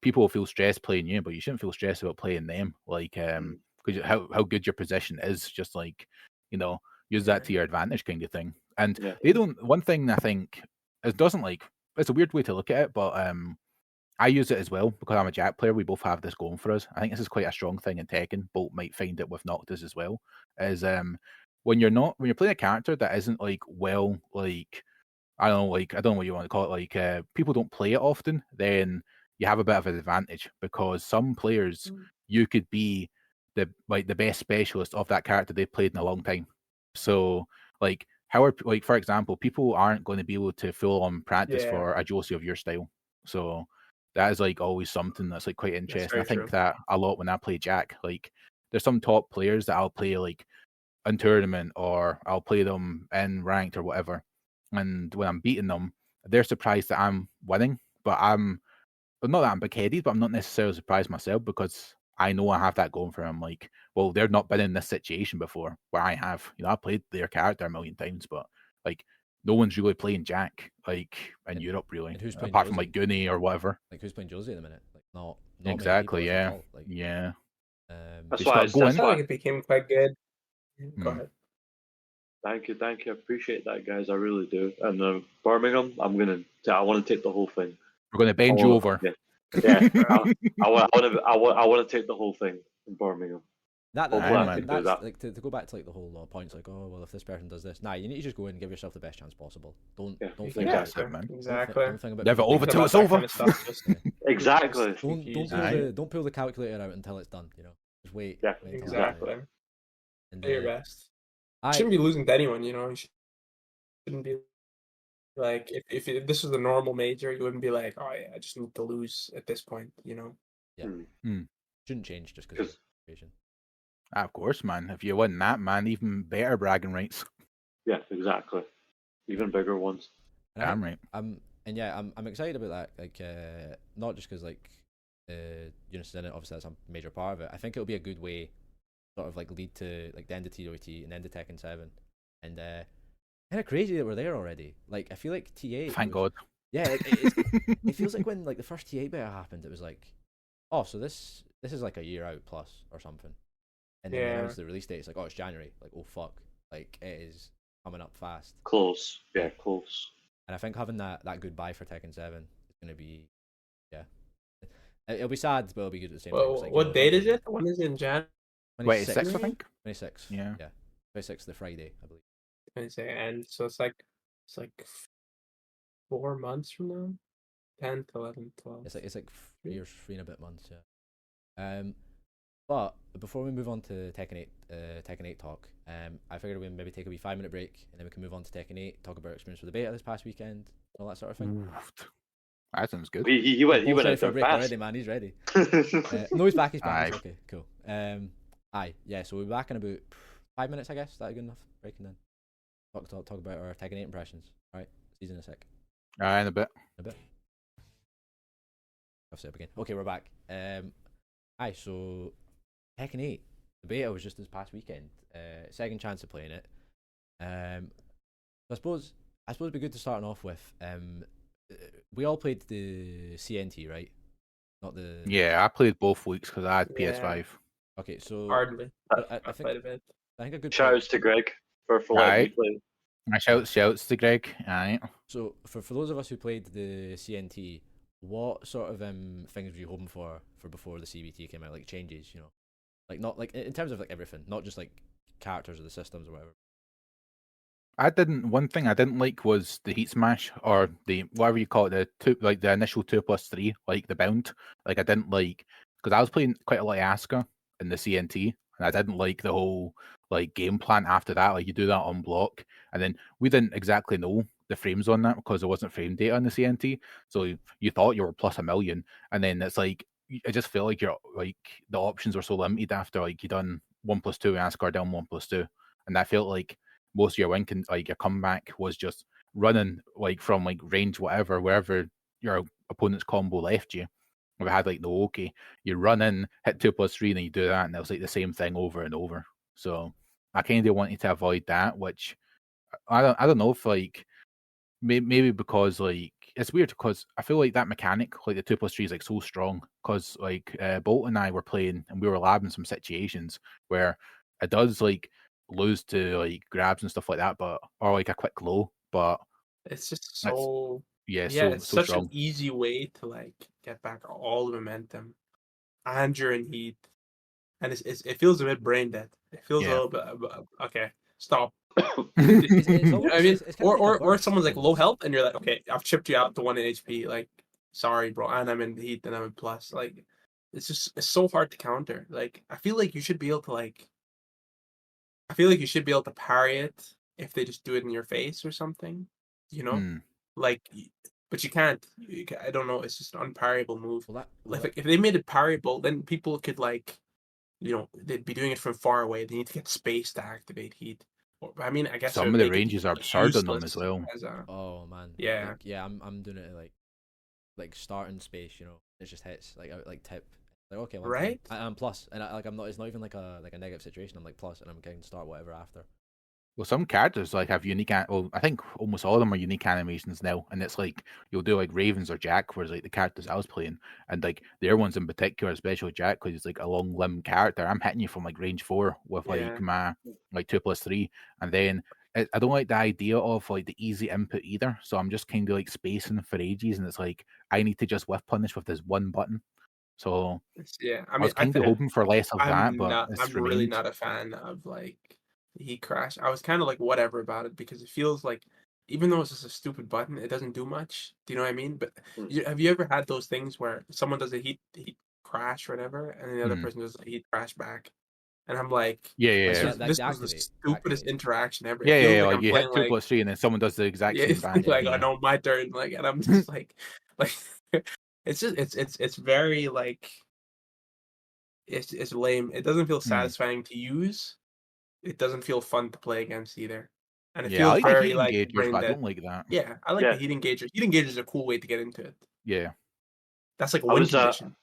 people will feel stressed playing you, but you shouldn't feel stressed about playing them. Like, because how good your position is, just like, you know, use that to your advantage, kind of thing. And they don't. One thing I think it doesn't like. It's a weird way to look at it, but I use it as well because I'm a Jack player. We both have this going for us. I think this is quite a strong thing in Tekken. Bolt might find it with Noctis as well. Is when you're playing a character that isn't like I don't know what you want to call it. Like people don't play it often. Then you have a bit of an advantage because some players you could be the best specialist of that character they've played in a long time. So like for example, people aren't going to be able to full on practice for a Josie of your style. So that is like always something that's like quite interesting. I think that a lot when I play Jack. Like there's some top players that I'll play like in tournament or I'll play them in ranked or whatever. And when I'm beating them, they're surprised that I'm winning. But not that I'm big-headed, but I'm not necessarily surprised myself because I know I have that going for them. Like, well, they've not been in this situation before where I have. You know, I played their character a million times, but like no one's really playing Jack like in Europe really, apart from like Goonie or whatever. Like who's playing Josie at the minute? Like not exactly. Many Yeah, people, like, yeah. That's why it became quite good. Go ahead. Thank you. I appreciate that, guys. I really do. And Birmingham, I want to take the whole thing. We're going to bend you over. Yeah. I want to take the whole thing in Birmingham. That's that. like to go back to like the whole points. Like, oh well, if this person does this, you need to just go in and give yourself the best chance possible. Don't think about it, man. Exactly. Don't think about never over till it's over. Exactly. Don't pull the calculator out until it's done. You know, just wait. Yeah, wait exactly. Do your best. You I shouldn't be losing to anyone, you know. You shouldn't be like if this was a normal major, you wouldn't be like, oh yeah, I just need to lose at this point, you know. Yeah. Shouldn't change just because of situation. Of course, man. If you win that, man, even better bragging rights. Yeah, exactly. Even bigger ones. Damn right. I'm excited about that. Like, not just because like, Eunice is in it. Obviously, that's a major part of it. I think it'll be a good way, sort of like lead to like the end of TOT and end of Tekken 7, and I kind of crazy that we're there already. Like, I feel like T8. Thank God. Yeah, like, it feels like when like the first T8 beta happened, it was like, oh, so this is like a year out plus or something. And then they announced the release date. It's like, oh, it's January. Like, oh fuck, like it is coming up fast. Close, yeah, close. And I think having that goodbye for Tekken 7 is gonna be, yeah, it'll be sad, but it'll be good at the same time. Well, Like, what date is it? When is it in Jan? 26, I think. 26. Yeah. 26, the Friday, I believe. 26, and so it's like 4 months from now. 10th, 11th, 12th. It's like 3 and a bit months, yeah. But before we move on to Tekken 8 talk, I figured we'd maybe take a wee 5-minute break, and then we can move on to Tekken 8, talk about our experience with the beta this past weekend, all that sort of thing. Oof. That sounds good. He went ready out for a there break fast. already, man. He's ready. No, he's back. He's back. He's okay, cool. Yeah. So we'll be back in about 5 minutes, I guess. Is that a good enough break? And then talk about our Tekken 8 impressions. All right, see you in a sec. In a bit. I'll say up again. Okay, we're back. So Tekken 8, the beta was just this past weekend. Second chance of playing it. So I suppose it'd be good to start off with. We all played the CNT, right? Not the. Yeah, I played both weeks because I had PS5. Okay, so Hardly. I Played a bit. think a good. Shouts to Greg for letting me play. My shouts to Greg. Alright. So for those of us who played the CNT, what sort of things were you hoping for before the CBT came out? Like changes, you know, like not like in terms of like everything, not just like characters or the systems or whatever. One thing I didn't like was the heat smash or the whatever you call it, the initial 2+3, like the bound. Like I didn't like because I was playing quite a lot of Asuka in the CNT, and I didn't like the whole like game plan after that. Like you do that on block, and then we didn't exactly know the frames on that because there wasn't frame data on the CNT. So you thought you were plus 1,000,000, and then it's like I just feel like you're like the options were so limited after like you done 1+2 and Asuka down 1+2, and I felt like most of your win like your comeback was just running like from like range wherever your opponent's combo left you. We had like the Oki, you run in, hit 2+3, and then you do that, and it was like the same thing over and over. So I kind of wanted to avoid that, which I don't know if like maybe because like it's weird because I feel like that mechanic, like the 2+3, is like so strong because like Bolt and I were playing and we were labbing some situations where it does like lose to like grabs and stuff like that, but or like a quick low, but it's just so it's so such strong. an easy way to like get back all the momentum and you're in heat, and it feels a bit brain dead. It feels a little bit okay, stop. Or someone's like low health and you're like, okay, I've chipped you out to 1 HP, like sorry bro, and I'm in heat and I'm in plus. Like it's so hard to counter. Like I feel like you should be able to parry it if they just do it in your face or something, you know? Like, but you can't. I don't know. It's just an unparryable move. Like, if they made it parryable, then people could like, you know, they'd be doing it from far away. They need to get space to activate heat. I mean, I guess some of the ranges are absurd on them as well. Oh man. Yeah. I'm doing it like starting space. You know, it just hits like tip. Like okay, well, right? I'm plus, and I'm not. It's not even like a negative situation. I'm like plus, and I'm getting to start whatever after. Well, some characters like have unique. Well, I think almost all of them are unique animations now, and it's like you'll do like Ravens or Jack, whereas like the characters I was playing, and like their ones in particular, especially Jack, because he's like a long limb character. I'm hitting you from like range 4 with like my like 2+3, and then I don't like the idea of like the easy input either. So I'm just kind of like spacing for ages, and it's like I need to just whiff punish with this one button. So I was kind of hoping for less of that, but I'm really not a fan of like heat crash. I was kind of like whatever about it because it feels like even though it's just a stupid button, it doesn't do much. Do you know what I mean? But have you ever had those things where someone does a heat crash or whatever, and the other person does a heat crash back? And I'm like, this was the stupidest interaction ever. Like you hit 2+3 and then someone does the exact same back. Like, I know my turn. Like, and I'm just like it's just it's very like it's lame. It doesn't feel satisfying to use. It doesn't feel fun to play against either. And it feels very like I don't like that. Yeah, I like the heat engager. Heat engager is a cool way to get into it. Yeah, that's like a win condition.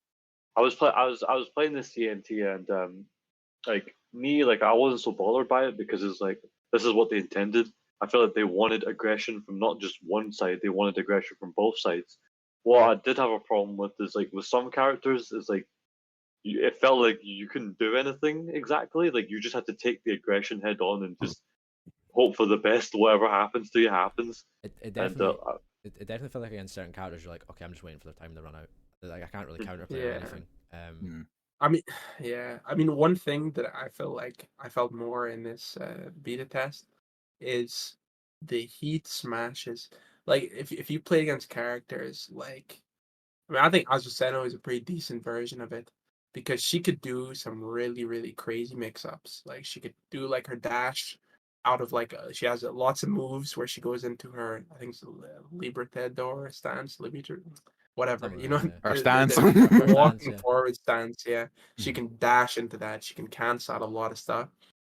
I was playing the CNT and like me, like I wasn't so bothered by it because it's like this is what they intended. I feel like they wanted aggression from not just one side; they wanted aggression from both sides. What I did have a problem with is like with some characters, is like it felt like you couldn't do anything exactly. Like you just had to take the aggression head on and just hope for the best. Whatever happens to you happens. It definitely it definitely felt like against certain characters you're like, okay, I'm just waiting for the time to run out. Like I can't really counterplay or anything. I mean, I mean, one thing that I feel like I felt more in this beta test is the heat smashes. Like if you play against characters like, I mean, I think Azucena is a pretty decent version of it because she could do some really, really crazy mix-ups. Like she could do like her dash out of like she has lots of moves where she goes into her, I think it's Libertador stance, whatever, you know, Our stance, walking forward stance. Yeah, she can dash into that. She can cancel out a lot of stuff,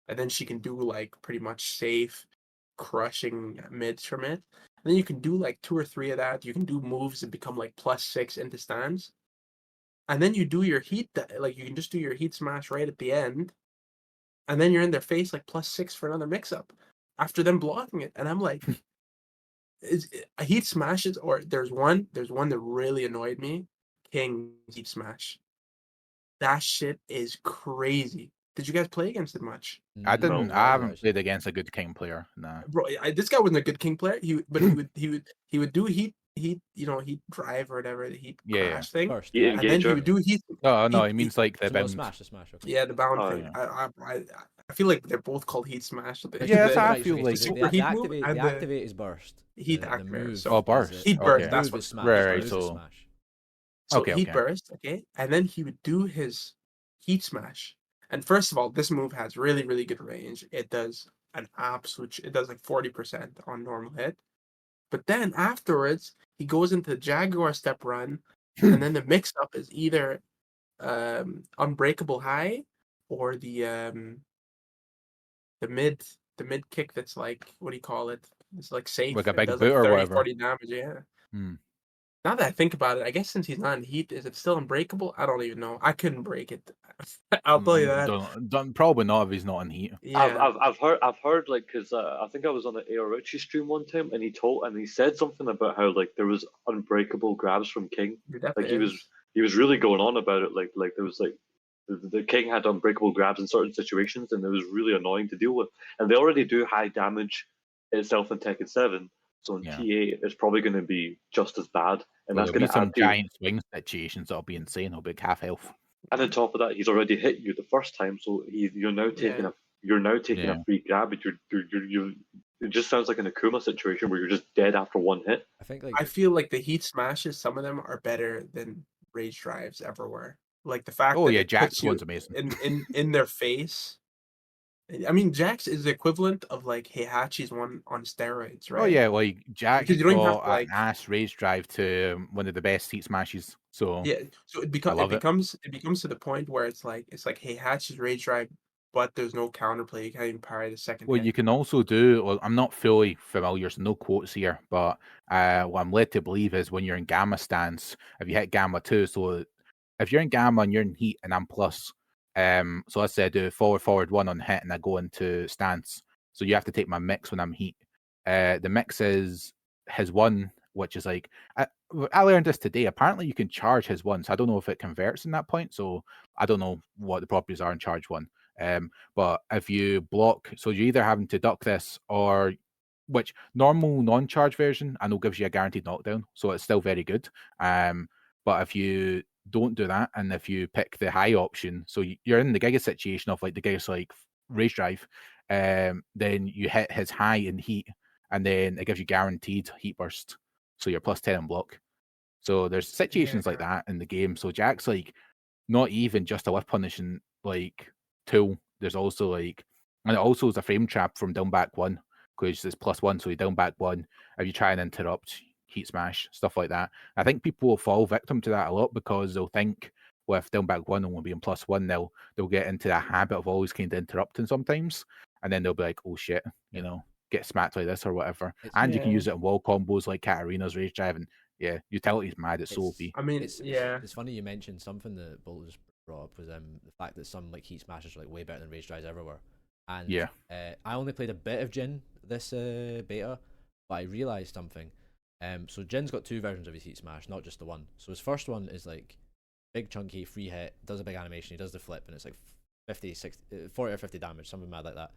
and then she can do like pretty much safe crushing mids from it. And then you can do like 2 or 3 of that. You can do moves that become like +6 into stands. And then you do your heat, like you can just do your heat smash right at the end. And then you're in their face like +6 for another mix up after them blocking it. And I'm like, a heat smashes, or there's one that really annoyed me. King heat smash. That shit is crazy. Did you guys play against it much? I didn't. I haven't played against a good King player. Nah, bro. This guy wasn't a good King player. He would do heat, you know, heat drive or whatever, the heat crash thing. First, and then he would do heat. Oh no, he means like the bound. Smash. Okay. Yeah, the bound thing. Yeah. I feel like they're both called heat smash. Yeah, that's how I feel like. The activate is burst. Heat activator. So burst. Heat burst. That's what smash. Right. So heat burst. Okay, and then he would do his heat smash. And first of all, this move has really, really good range. It does an absolute. It does like 40% on normal hit. But then afterwards, he goes into the Jaguar step run, and then the mix-up is either Unbreakable High or the mid kick that's like, what do you call it? It's like safe. Like a big boot like or whatever. 40 damage, yeah. Now that I think about it, I guess since he's not in heat, is it still unbreakable? I don't even know. I couldn't break it. I'll tell you that. Probably not if he's not in heat. Yeah. I've heard like, because I think I was on an AR Richie stream one time, and he said something about how like there was unbreakable grabs from King. Like he was really going on about it. Like there was like the King had unbreakable grabs in certain situations, and it was really annoying to deal with. And they already do high damage itself in Tekken 7. So in T8, it's probably going to be just as bad, and that's going to some giant swing situations that'll be insane. He'll be half health. And on top of that, he's already hit you the first time, so you're now taking a free grab. But you it just sounds like an Akuma situation where you're just dead after one hit. I feel like the heat smashes, some of them are better than rage drives ever were. Like the fact that Jack's one's amazing. in their face. I mean, Jax is the equivalent of like Heihachi's one on steroids, right? Oh yeah, like Jax because you don't got have to, like, an ass rage drive to one of the best heat smashes. So yeah, so it becomes to the point where it's like Heihachi's rage drive, but there's no counterplay. You can't even parry the second. Well, hit. you can also do. Well, I'm not fully familiar, so no quotes here. But what I'm led to believe is when you're in Gamma stance, if you hit Gamma 2, so if you're in Gamma and you're in heat and I'm plus. So let's say I do forward 1 on hit and I go into stance. So you have to take my mix when I'm heat. The mix is his 1, which is like I learned this today. Apparently you can charge his 1, so I don't know if it converts in that point. So I don't know what the properties are in charge 1. But if you block, so you're either having to duck this or which normal non-charge version I know gives you a guaranteed knockdown, so it's still very good. But if you don't do that, and if you pick the high option, so you're in the Giga situation of like the Giga's like rage drive, then you hit his high in heat, and then it gives you guaranteed heat burst, so you're +10 on block. So there's situations like that in the game. So Jack's like not even just a whiff punishing like tool. There's also like, and it also is a frame trap from down back 1 because it's +1, so you down back 1 if you try and interrupt. Heat smash, stuff like that. I think people will fall victim to that a lot because they'll think, well, if down back 1 and will be in +1, they'll get into that habit of always kind of interrupting sometimes, and then they'll be like, oh shit, you know, get smacked like this or whatever. And you can use it in wall combos like Katarina's rage drive, and utility's mad. It's so OP. I mean, it's funny you mentioned something that Bolt just brought up was the fact that some like heat smashes are like way better than rage drives everywhere. And I only played a bit of Jin this beta, but I realized something. So Jin's got 2 versions of his Heat Smash, not just the one. So his first one is like big chunky free hit, does a big animation, he does the flip, and it's like 50, 60, 40 or 50 damage, something mad like that.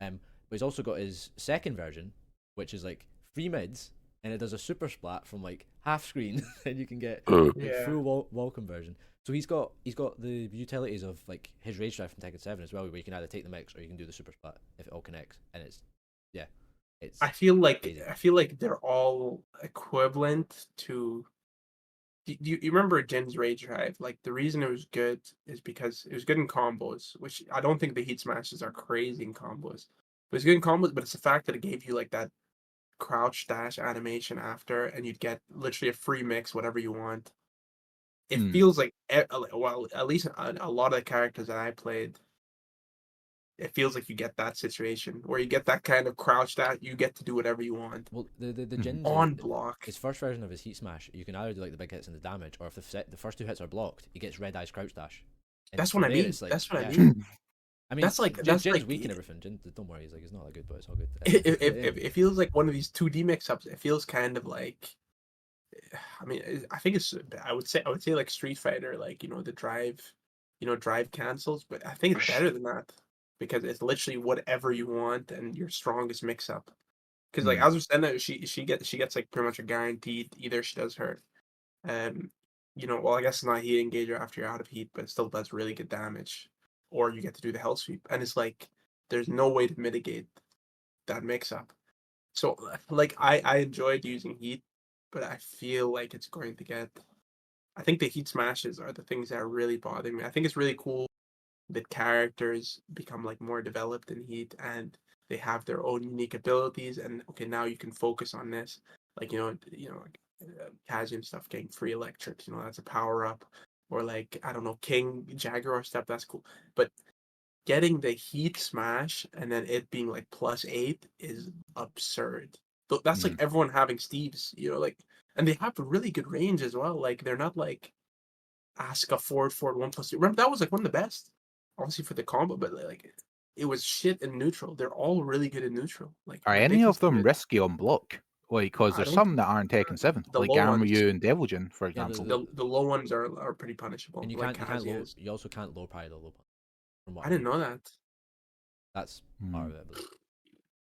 But he's also got his second version, which is like 3 mids, and it does a super splat from like half screen, and you can get like, full wall conversion. So he's got the utilities of like his rage drive from Tekken 7 as well, where you can either take the mix or you can do the super splat if it all connects, and it's I feel like amazing. they're all equivalent to. You remember Jin's Rage Drive? Like the reason it was good is because it was good in combos, which I don't think the Heat Smashes are crazy in combos. It was good in combos, but it's the fact that it gave you like that crouch dash animation after, and you'd get literally a free mix, whatever you want. It feels like, well, at least a lot of the characters that I played, it feels like you get that situation where you get that kind of crouch that you get to do whatever you want. Well, the Jin's on block. His first version of his Heat Smash, you can either do like the big hits and the damage, or if the first 2 hits are blocked, he gets red eyes crouch dash. And That's what I there, mean. like, That's what I yeah. mean. I mean, That's Jin's like weak and everything. Jin, don't worry, he's not that good, but it's all good. It feels like one of these 2D mix-ups. It feels kind of like, I mean, I think it's. I would say like Street Fighter, like the drive, drive cancels. But I think it's better than that because it's literally whatever you want and your strongest mix-up. Because like as Azucena, she gets like pretty much a guaranteed either she does her, well I guess it's not heat engager after you're out of heat, but it still does really good damage, or you get to do the hell sweep, and it's like there's no way to mitigate that mix-up. So like I enjoyed using heat, but I feel like it's going to get. I think the heat smashes are the things that are really bothering me. I think it's really cool that characters become like more developed in heat and they have their own unique abilities, and okay, now you can focus on this, like like Kazi and stuff getting free electric, that's a power up, or like I don't know, King Jaguar stuff, that's cool, but getting the heat smash and then it being like +8 is absurd. That's like everyone having Steve's, like, and they have a really good range as well. Like they're not like Asuka forward 1+2. Remember that was like one of the best, obviously for the combo, but like it was shit in neutral. They're all really good in neutral. Like Are any of ridiculously them good. risky on block? Like, because I there's don't some that aren't Tekken 7, the like low ones. Armoryu and Deviljin, for Yeah, example. The low ones are pretty punishable. and you like can't Kazi low. is. You also can't low pry the low punch. From what I didn't know that. That's part of it.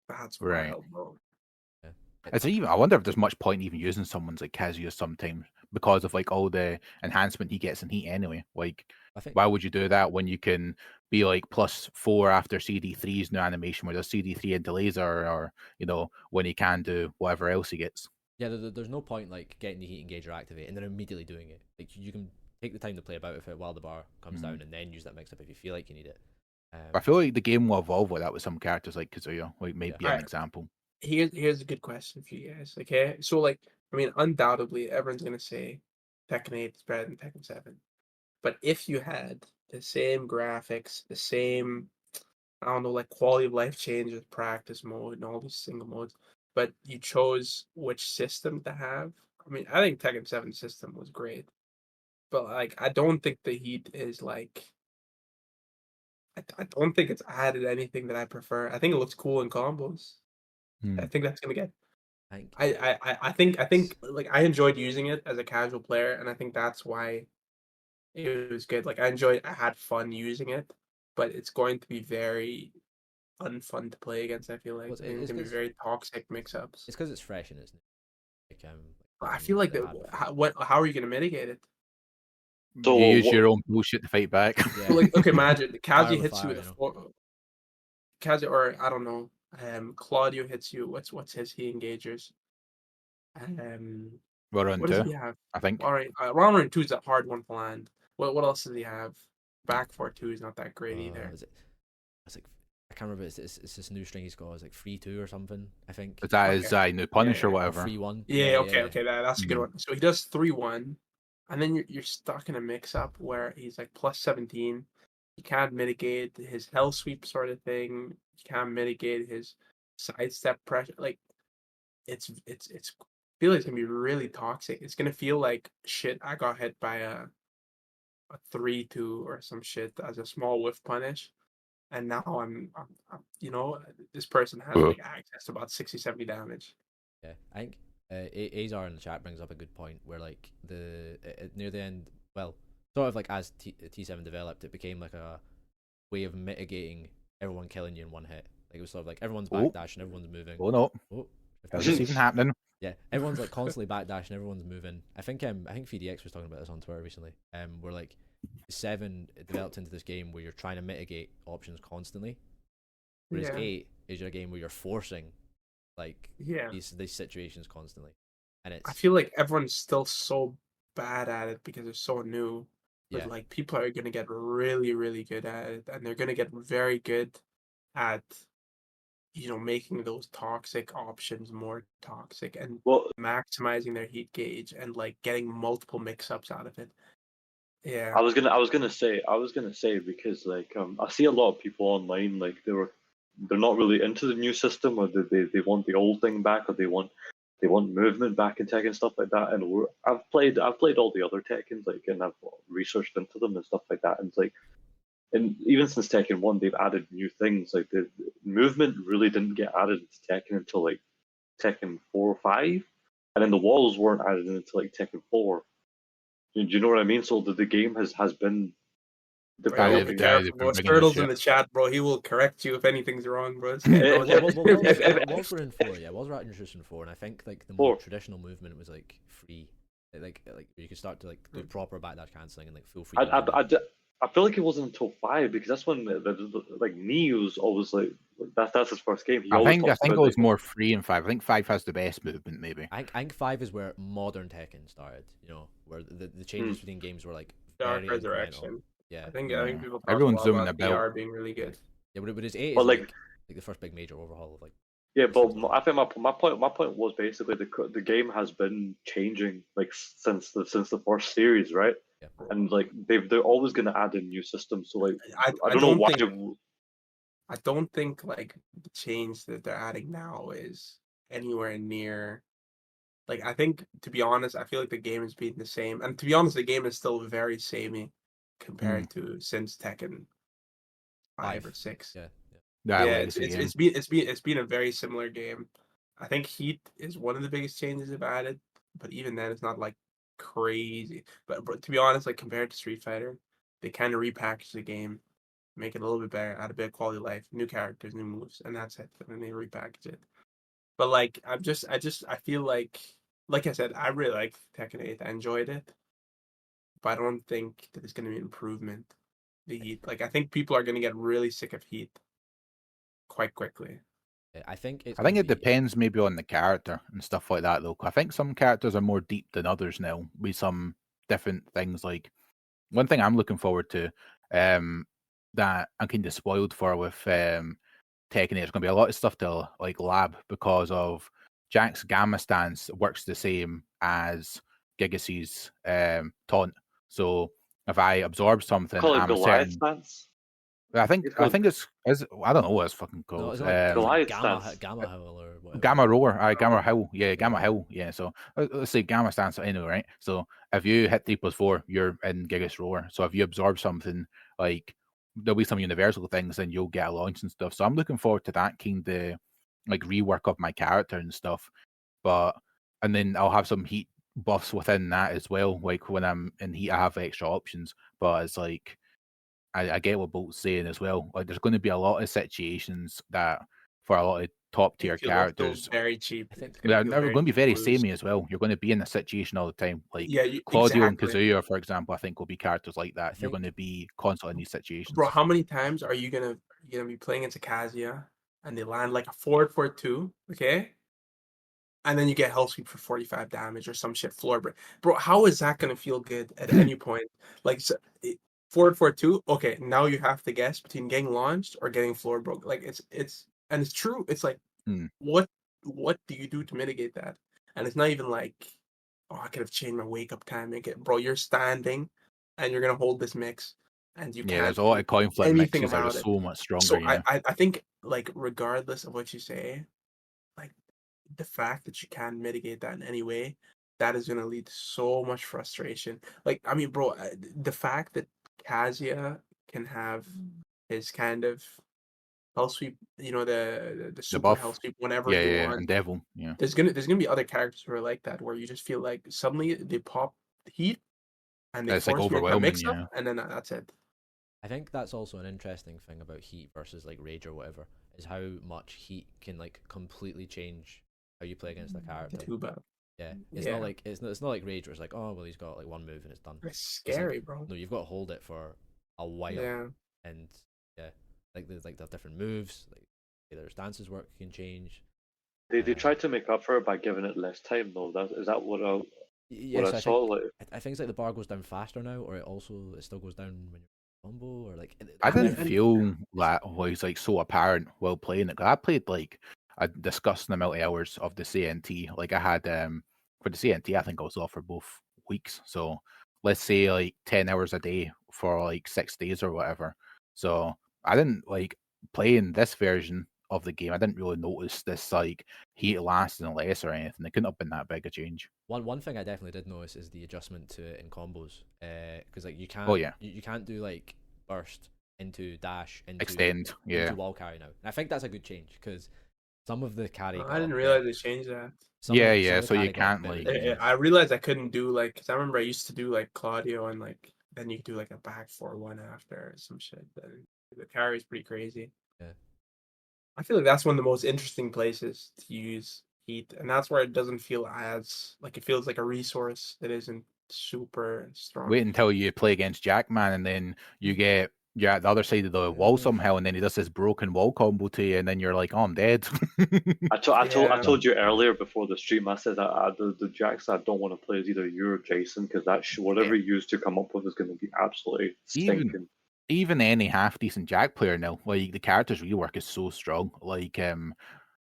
But That's Right. wild, bro. yeah. I wonder if there's much point even using someone's like Kazuya sometimes because of like all the enhancement he gets in heat anyway. Like, I think why would you do that when you can be like +4 after CD3's new animation where there's CD3 into laser, or when he can do whatever else he gets. yeah, there's no point like getting the heat engager activate and then immediately doing it. Like you can take the time to play about with it while the bar comes down, and then use that mix up if you feel like you need it. I feel like the game will evolve with that with some characters like Kazuya, like maybe an Alright. example. Here's a good question for you guys. Okay, so like I mean, undoubtedly everyone's gonna say Tekken 8 is better than Tekken 7. But if you had the same graphics, the same, I don't know, like quality of life changes, practice mode, and all these single modes, but you chose which system to have, I mean, I think Tekken 7 system was great. But like, I don't think the Heat is like, I don't think it's added anything that I prefer. I think it looks cool in combos. I think that's gonna get. I think like I enjoyed using it as a casual player, and I think that's why it was good. Like I had fun using it, but it's going to be very unfun to play against. I feel like Well, I think it's gonna be very toxic mix-ups. It's because it's fresh and it's new. Like, I feel like how are you gonna mitigate it? So you use your own bullshit to fight back. Yeah. Like okay, imagine Kazi Fire with hits you fire, with a 4. Kazi, or I don't know, Claudio hits you. What's his heat engagers? We're on What does 2, he have? I think. All right, round 2 is a hard one to land. What else does he have? Back 4-2 is not that great either. It's like I can't remember. It's this new string he's got. It's like 3-2 or something. I think. Is that his new punish or whatever? 3-1. Yeah, okay, that's a good one. So he does 3-1, and then you're stuck in a mix-up where he's like +17. You can't mitigate his hell sweep sort of thing. You can't mitigate his sidestep pressure. Like it's I feel like it's gonna be really toxic. It's gonna feel like shit. I got hit by a 3-2 or some shit as a small whiff punish. and now I'm this person has like access to about 60-70 damage. Yeah, I think Azar in the chat brings up a good point where like near the end, well, sort of like as T7 developed, it became like a way of mitigating everyone killing you in one hit. Like it was sort of like everyone's backdashing, everyone's moving. Oh no! Oh, Is this even happening? Yeah, everyone's like constantly backdashing, everyone's moving. I think VDX was talking about this on Twitter recently. Where like 7 developed into this game where you're trying to mitigate options constantly, whereas 8 is a game where you're forcing like these situations constantly, and I feel like everyone's still so bad at it because they're so new. But like people are gonna get really, really good at it, and they're gonna get very good at making those toxic options more toxic and maximizing their heat gauge and like getting multiple mix-ups out of it. Yeah. I was gonna say because like I see a lot of people online like they're not really into the new system, or they want the old thing back, or they want movement back in Tekken and stuff like that. And I've played all the other Tekkens, like, and I've researched into them and stuff like that. And it's like, and even since Tekken 1, they've added new things. Like the movement really didn't get added into Tekken until like Tekken 4 or 5, and then the walls weren't added until like Tekken 4. Do you know what I mean? So the game has been developing. Turtle's in the chat, bro. He will correct you if anything's wrong, bro. Walls were in 4, yeah. Walls were introduced in 4, and I think like the more traditional movement was like free, like you could start to like do proper backdash canceling and like full free. I feel like it wasn't until 5 because that's when like Neo's always like that's his first game. I think it was more free in 5. I think 5 has the best movement, maybe. I think 5 is where modern Tekken started. Where the changes between games were like Dark Resurrection. Yeah, I think people everyone's zooming about VR being really good. Yeah, but his 8 is like the first big major overhaul of like. Yeah, but I think my point was basically the game has been changing like since the first series, right? Yeah. And like they're always gonna add in new systems. So like I don't know why. I don't think like the change that they're adding now is anywhere near. Like I think, to be honest, I feel like the game has been the same, and to be honest, the game is still very samey compared to since Tekken 5 or 6. It's been a very similar game. I think Heat is one of the biggest changes they've added, but even then, it's not like crazy. But to be honest, like compared to Street Fighter, they kind of repackaged the game, make it a little bit better, add a bit of quality of life, new characters, new moves, and that's it. And then they repackage it. But like, I feel like I said, I really like Tekken 8. I enjoyed it, but I don't think that it's going to be an improvement. The Heat, like, I think people are going to get really sick of Heat quite quickly. I think it depends maybe on the character and stuff like that, though. I think some characters are more deep than others now, with some different things. Like one thing I'm looking forward to, that I'm kind of spoiled for with Tekken 8, there's going to be a lot of stuff to like lab because of Jack's gamma stance works the same as Gigas's taunt. So if I absorb something, I'm a certain stance. I think it's I don't know what it's fucking called. Gamma Howl or whatever. Gamma Roar, Gamma Howl, Gamma Howl, So let's say Gamma stance anyway, right? So if you hit 3+4, you're in Gigas Roar. So if you absorb something, like there'll be some universal things, then you'll get a launch and stuff. So I'm looking forward to that kind of like rework of my character and stuff. And then I'll have some heat buffs within that as well. Like when I'm in heat, I have extra options, but it's like I get what Bolt's saying as well. Like there's going to be a lot of situations that for a lot of top tier characters, very cheap. They're going to be very samey as well. You're going to be in a situation all the time. Like Claudio and Kazuya, for example, I think will be characters like that. You're going to be constantly in these situations. Bro, how many times are you gonna be playing into Kazuya and they land like a forward for 2, okay? And then you get Hell Sweep for 45 damage or some shit, floor break. Bro, how is that gonna feel good at any point? Like forward for 2, okay, now you have to guess between getting launched or getting floor broke. Like it's true. It's like what do you do to mitigate that? And it's not even like, oh, I could have changed my wake up time. Bro, you're standing and you're gonna hold this mix, and you can't. There's a lot of coin flip mixes that are so much stronger. So I think like regardless of what you say, like the fact that you can mitigate that in any way, that is gonna lead to so much frustration. Like I mean, bro, the fact that Kazuya can have his kind of hell sweep, the super buff. hell sweep whenever Yeah, you yeah, want. and Devil. Yeah, There's gonna be other characters who are like that, where you just feel like suddenly they pop heat and they it's like force you into a overwhelming. mix-up, Yeah, and then that's it. I think that's also an interesting thing about heat versus like rage or whatever, is how much heat can like completely change how you play against a character. Too bad. Yeah, it's not like it's not like rage where it's like, oh well, he's got like one move and it's done. It's scary, like, bro. No, you've got to hold it for a while. Yeah. And yeah, like there's like the different moves, like their stances work can change. They tried to make up for it by giving it less time though. Is that what I saw? Like I think it's like the bar goes down faster now, or it still goes down when you're combo, or like I didn't feel that was like so apparent while playing it. I played like a disgusting amount of hours of the CNT. Like I had for the CNT, I think I was off for both weeks. So let's say like 10 hours a day for like 6 days or whatever. So I didn't like playing this version of the game. I didn't really notice this like heat lasting less or anything. It couldn't have been that big a change. One thing I definitely did notice is the adjustment to it in combos. Because like you can't you can't do like burst into dash into extend into wall carry now. And I think that's a good change because some of the carry. I didn't realize they changed that. So you can't like. I realized I couldn't do like, because I remember I used to do like Claudio and like then you could do like a back 4-1 after or some shit. Then the carry is pretty crazy. Yeah. I feel like that's one of the most interesting places to use heat, and that's where it doesn't feel as like, it feels like a resource that isn't super strong. Wait until you play against Jackman, and then you get at the other side of the wall somehow, and then he does this broken wall combo to you, and then you're like, "Oh, I'm dead." I told you earlier before the stream. I said that the Jacks I don't want to play is either you or Jason, because whatever you used to come up with is going to be absolutely stinking. Even any half decent Jack player now, like the character's rework is so strong. Like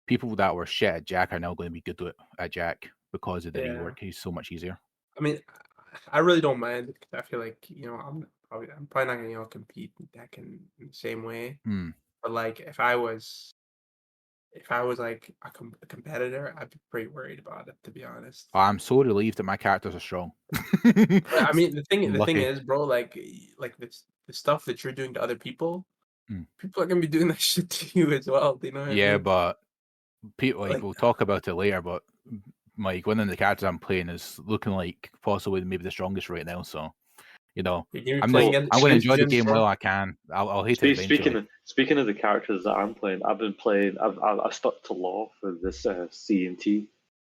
people that were shit at Jack are now going to be good at Jack because of the rework. He's so much easier. I mean, I really don't mind because I feel like I'm probably not going to compete in Tekken in the same way. But like if I was like a competitor, I'd be pretty worried about it, to be honest. I'm so relieved that my characters are strong. I mean, the thing is, bro, like the stuff that you're doing to other people, people are gonna be doing that shit to you as well. Do you know what I mean? But people like we'll talk about it later. But like one of the characters I'm playing is looking like possibly maybe the strongest right now. So I'm going to enjoy the game while I can. I'll hate it eventually. Speaking of the characters that I'm playing, I stuck to Law for this CNT,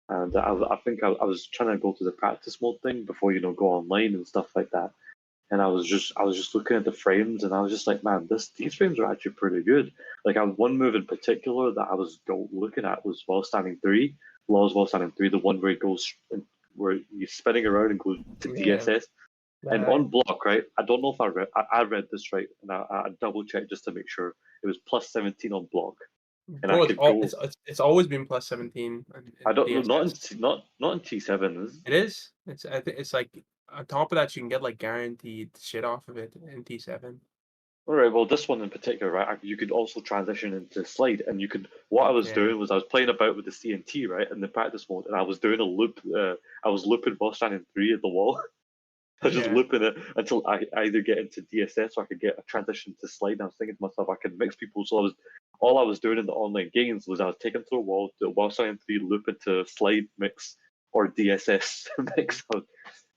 and I think I was trying to go to the practice mode thing before go online and stuff like that. And I was just looking at the frames, and I was just like, man, these frames are actually pretty good. Like, I had one move in particular that I was looking at was while standing 3. Law's while standing 3, the one where it goes, where you're spinning around and goes to DSS. And on block, right? I don't know if I read this right, and I double checked just to make sure. It was plus 17 on block. And it's always been plus 17. I don't know, not in T7. It is. It's like, on top of that, you can get like guaranteed shit off of it in T7. All right. Well, this one in particular, right? You could also transition into slide, and you could. What I was doing was I was playing about with the CNT, right, in the practice mode, and I was doing a loop. I was looping while standing 3 at the wall. I was just looping it until I either get into DSS or I could get a transition to slide. And I was thinking to myself, I could mix people. So all I was doing in the online games was I was taking to the wall, while standing 3, loop into slide mix or DSS mix. I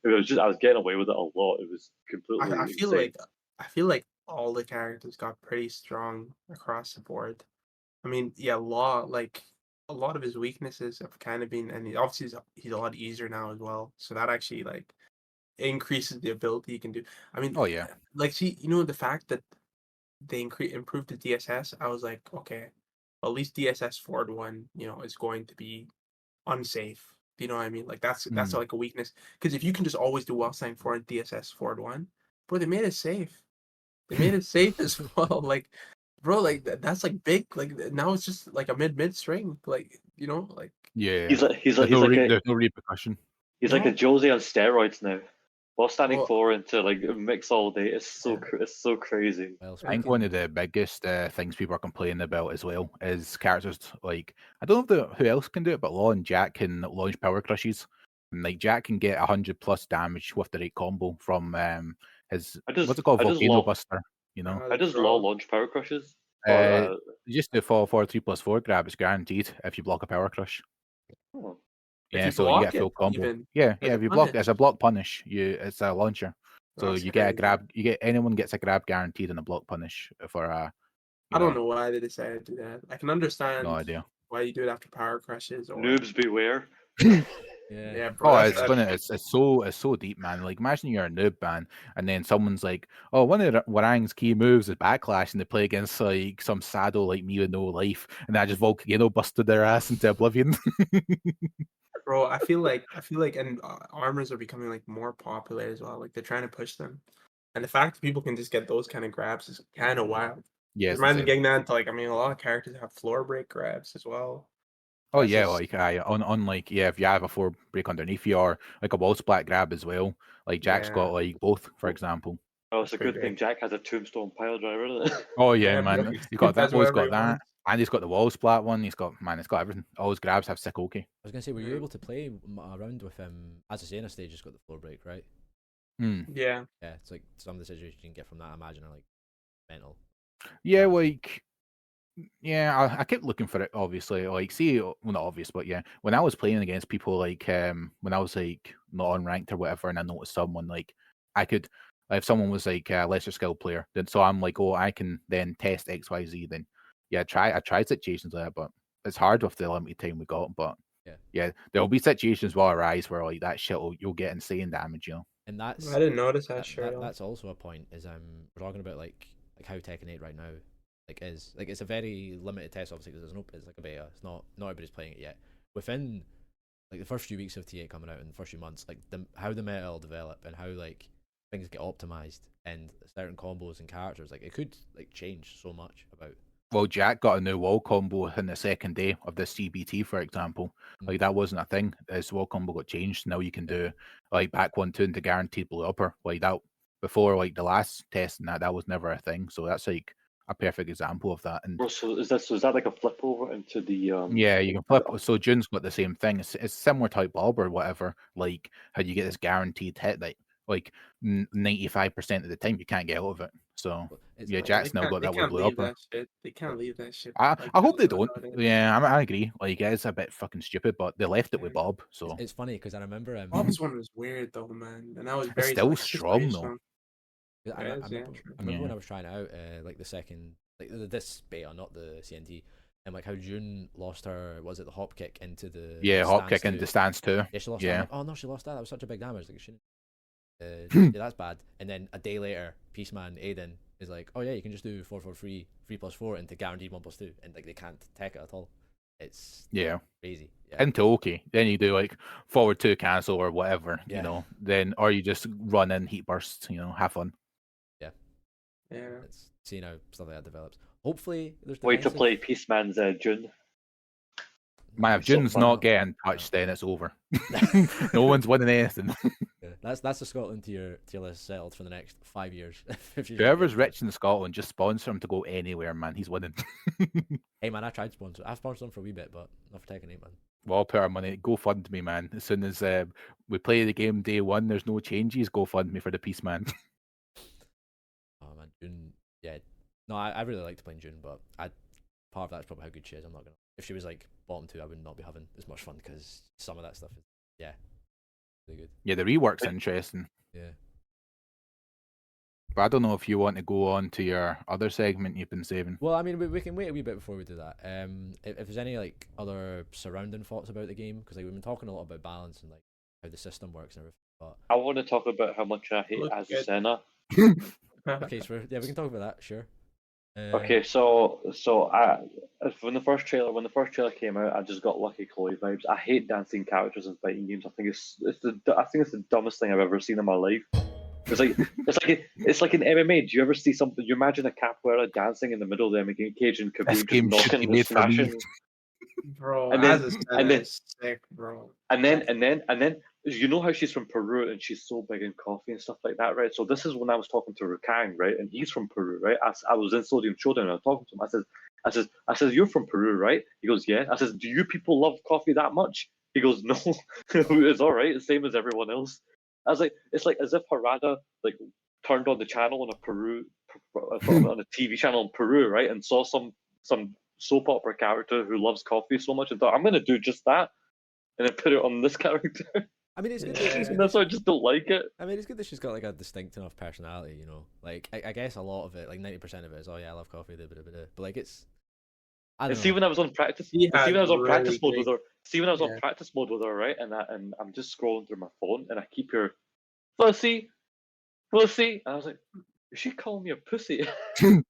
was getting away with it a lot. It was completely. I feel like all the characters got pretty strong across the board. I mean, Law, like a lot of his weaknesses have kind of been, and obviously he's a lot easier now as well. So that actually like increases the ability you can do. I mean, like, see, the fact that they improved the DSS, I was like, okay, well, at least DSS forward 1, is going to be unsafe. Do you know what I mean? Like that's like a weakness, because if you can just always do while standing 4 and DSS forward 1, bro, they made it safe. They made it safe as well. Like, bro, like that's like big. Like now it's just like a mid string. Like like he's like there's no repercussion. He's like a Josie on steroids now. While standing 4 into like mix all day, it's so crazy. Well, I think one of the biggest things people are complaining about as well is characters like, I don't know who else can do it, but Law and Jack can launch power crushes, and like Jack can get 100+ damage with the right combo from his what's it called, Volcano Buster. You know, How does LoL launch power crushes? you just do 4 3+4 grab. It's guaranteed if you block a power crush. Oh. Yeah, you so you get block a full it, combo. even, Yeah, as if a you block, punish. as a block punish, it's a launcher. So That's you get a crazy. grab. You get anyone gets a grab guaranteed in a block punish for a. I don't know why they decided to do that. I can understand No idea. why you do it after power crushes or Noobs beware. yeah, bro. Oh, that's it's so deep, man. Like imagine you're a noob, man, and then someone's like, "Oh, one of Warang's key moves is backlash," and they play against like some sado like me with no life, and I just volcano busted their ass into oblivion. bro. I feel like and armors are becoming like more popular as well. Like they're trying to push them, and the fact that people can just get those kind of grabs is kind of wild. Yeah, Imagine getting that into like, I mean, a lot of characters have floor break grabs as well. Oh That's yeah, just- like on like if you have a 4 break underneath you or like a wall splat grab as well. Like Jack's got Yeah. like both, for example. Oh, it's a Pretty good thing great. Jack has a tombstone pile driver, isn't it? Oh yeah, Yeah, man. bro. He's got that. That's Oh, he's whatever got he that. wants. And he's got the wall splat one. He's got everything. All his grabs have sick okay. I was gonna say, were you Yeah. able to play around with as I say, in a stage, just got the floor break, right? Yeah. Yeah, it's like some of the situations you can get from that. I imagine are like mental. Yeah, like yeah, I kept looking for it. Obviously, like see, well, not obvious, but yeah, when I was playing against people, like when I was like not unranked or whatever, and I noticed someone like I could, if someone was like a lesser skilled player, then so I'm like, oh, I can then test XYZ. Then yeah, I tried situations like that, but it's hard with the limited time we got. But yeah, there'll be situations will arise where like that shit you'll get insane damage, you know. And that's I didn't notice that. that's also a point. Is we're talking about like how Tekken 8 right now is like it's a very limited test, obviously, because it's like a beta. It's not everybody's playing it yet. Within like the first few weeks of T8 coming out and the first few months, like how the meta will develop and how like things get optimized and certain combos and characters, like it could like change so much about. Well, Jack got a new wall combo in the second day of this CBT, for example. Like that wasn't a thing. His wall combo got changed. Now you can do like back 1-2 into guaranteed blue upper like that. Before like the last test and that was never a thing. So that's like a perfect example of that. And Bro, so is that like a flip over into the yeah, you can flip. So June's got the same thing. It's similar type bulb or whatever. Like how you get this guaranteed hit that like 95% of the time you can't get out of it. So yeah, Jack's now got that with blue upper. They can't leave that shit. I hope they don't. Yeah, I agree. Like it's a bit fucking stupid, but they left it with Bob. So it's funny because I remember Bob's one was weird though, man, and that was very still strong though. I remember when I was trying it out, like the second, like this beta, not the CNT, and like how June lost her, was it the hop kick into the hop kick into stance too. Yeah, she lost. Yeah. Like, oh no, she lost that. That was such a big damage. Like she yeah, that's bad. And then a day later, Peaceman Aiden is like, oh yeah, you can just do 4-4-3, 3+4 into guaranteed 1+2, and like they can't tech it at all. It's crazy. Yeah. Into okay, then you do like forward 2 cancel or whatever, you know. Then or you just run in heat burst, you know, have fun. Yeah. Let's see how stuff like that develops. Hopefully, there's wait to play Peaceman's June. Man, if June's not getting touched, then it's over. No one's winning anything. That's the Scotland tier list settled for the next 5 years. Whoever's rich in Scotland, just sponsor him to go anywhere, man. He's winning. Hey man, I tried to sponsor. I sponsored him for a wee bit, but not for Tekken 8, man. Well, I'll put our money. Go fund me, man. As soon as we play the game day 1, there's no changes. Go fund me for the piece, man. Oh man, June. Yeah, no, I really liked playing June, but part of that's probably how good she is. I'm not gonna. If she was like bottom 2, I would not be having as much fun because some of that stuff is really good. Yeah, the rework's interesting. Yeah. But I don't know if you want to go on to your other segment you've been saving. Well, I mean, we can wait a wee bit before we do that. If there's any like other surrounding thoughts about the game, because like we've been talking a lot about balance and like how the system works and everything. But I want to talk about how much I hate Azucena. okay, so we can talk about that, sure. Okay, so when the first trailer came out, I just got Lucky Chloe vibes. I hate dancing characters in fighting games. I think it's the dumbest thing I've ever seen in my life. It's like in MMA. Do you ever see something? You imagine a capoeira dancing in the middle of the MMA cage and Khabib just knocking and smashing. Bro, and then sick, bro. And then you know how she's from Peru and she's so big in coffee and stuff like that, right? So this is when I was talking to Rukang, right? And he's from Peru, right? I was in Sodium Showdown and I was talking to him. I says, you're from Peru, right? He goes, yeah. I says, do you people love coffee that much? He goes, no. It's all right. It's same as everyone else. I was like, it's like as if Harada like turned on the channel and a on a TV channel in Peru, right, and saw some soap opera character who loves coffee so much, and thought, I'm going to do just that, and then put it on this character. I mean, it's good. And that's why I just don't like it. I mean, it's good that she's got like a distinct enough personality, you know. Like, I guess a lot of it, like 90% of it, is oh yeah, I love coffee, but like it's. I don't know. See, when I was on practice, see when I was on practice mode with her. See when I was on practice mode with her, right? And I'm just scrolling through my phone, and I keep hearing, "Pussy, pussy," and I was like, "Is she calling me a pussy?" I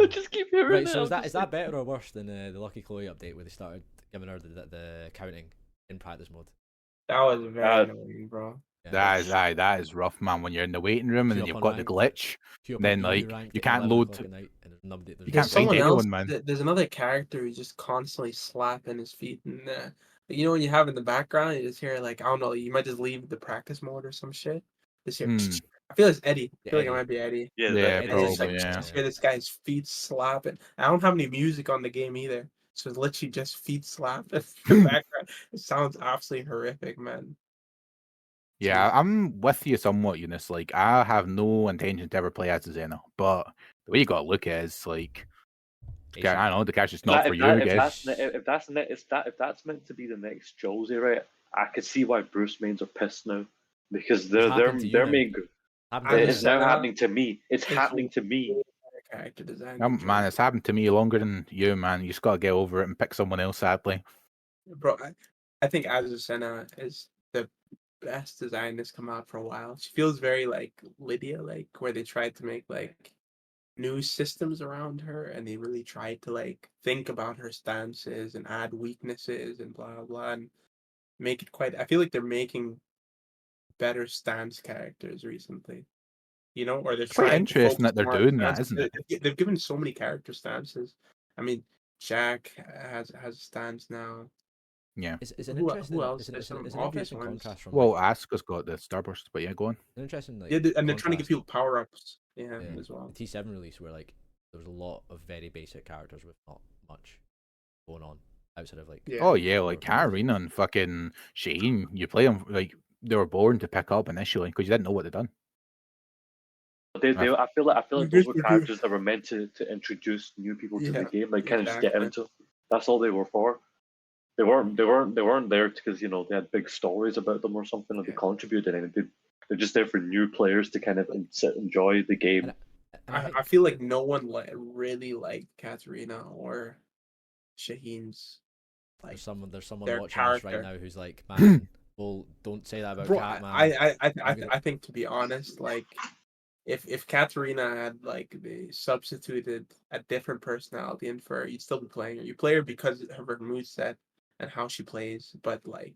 just keep hearing right, it. so is that better or worse than the Lucky Chloe update where they started giving her the counting in practice mode? That was very annoying, bro. Yeah, that is rough, man. When you're in the waiting room and then you've got the glitch, then like you can't load. You can't find anyone, man. There's another character who's just constantly slapping his feet, and you know when you have in the background, you just hear like I don't know, you might just leave the practice mode or some shit. Just hear. I feel it's Eddie. I feel like it might be Eddie. Yeah, probably. Like, just hear this guy's feet slapping. I don't have any music on the game either, so it's literally just feet slapping in the background. It sounds absolutely horrific, man. Yeah, I'm with you somewhat, Eunice. Like, I have no intention to ever play as Zena, but the way you got to look at it is like, I don't know, the catch is not for you, I guess. If that's meant to be the next Josie, right? I could see why Bruce Mains are pissed now because they're making. It's now happening to me. It's happening to me. Character design. Man, it's happened to me longer than you, man. You just gotta get over it and pick someone else, sadly. Bro, I think Azucena is the best design that's come out for a while. She feels very like Lydia, like where they tried to make like new systems around her, and they really tried to like think about her stances and add weaknesses and blah blah and make it quite. I feel like they're making better stance characters recently, you know, or they're quite interesting that they're doing that, isn't it? They've given so many character stances. I mean, Jack has a stance now. Yeah. It's an interesting. Who else? It's an Some interesting obvious contrast from. Well, Asuka's got the Starburst, but yeah, go on. An interesting. Like, and they're trying to give people power ups. Yeah, as well. The T7 release where like there was a lot of very basic characters with not much going on outside of like. Yeah. Oh yeah, like Katarina and fucking Shane. You play them like they were born to pick up initially because you didn't know what they'd done. I feel like those were characters that were meant to introduce new people to the game, like kind of just get into. That's all they were for. They weren't there because you know they had big stories about them or something, or they contributed anything. They're just there for new players to kind of enjoy the game. I feel like no one really liked Katarina or Shaheen's. Like there's someone watching us right now who's like, man, well, don't say that about Kat, man. I think to be honest, like if Katarina had like they substituted a different personality in for her, you'd still be playing her. You play her because of her moveset and how she plays, but like,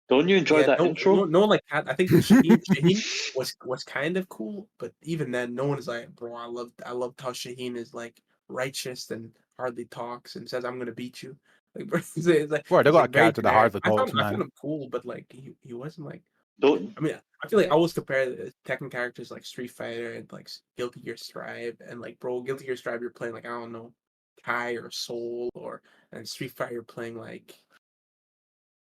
don't you enjoy that intro? No, like I think Shaheen was kind of cool, but even then, no one is like, bro, I loved how Shaheen is like righteous and hardly talks and says, "I'm gonna beat you." Like, bro, it's like, well, they got a character that hardly talks, man. I found him cool, but like he wasn't like. Don't. I mean, I feel like I always compare the Tekken characters like Street Fighter and like Guilty Gear Strive, and like, bro, Guilty Gear Strive, you're playing like I don't know, Kai or Soul, and Street Fighter, you're playing like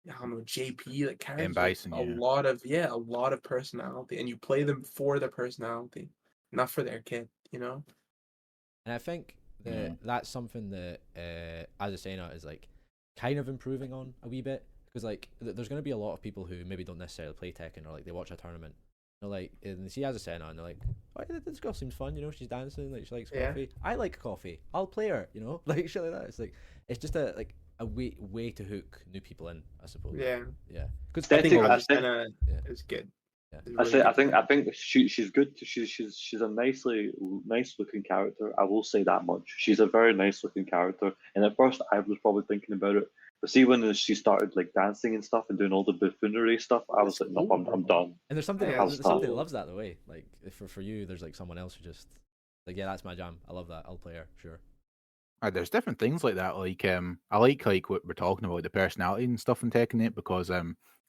I don't know, JP, like characters. Bison, a lot of personality, and you play them for their personality, not for their kit, you know. And I think that's something that Azucena is like kind of improving on a wee bit. Because like, there's going to be a lot of people who maybe don't necessarily play Tekken or like they watch a tournament, they're like, and they see Azucena and they're like, oh, this girl seems fun, you know, she's dancing, like she likes coffee. I like coffee. I'll play her, you know, like shit like that. It's like it's just a way to hook new people in, I suppose. Yeah. Because I think Azucena is good. Yeah. I think she's good. She's a nice looking character. I will say that much. She's a very nice looking character. And at first, I was probably thinking about it. But see, when she started like dancing and stuff and doing all the buffoonery stuff, I was like, no, I'm done. And there's something that loves that the way. Like for you, there's like someone else who just like, yeah, that's my jam. I love that. I'll play her. Sure. There's different things like that. Like I like what we're talking about, the personality and stuff in Tekken 8, because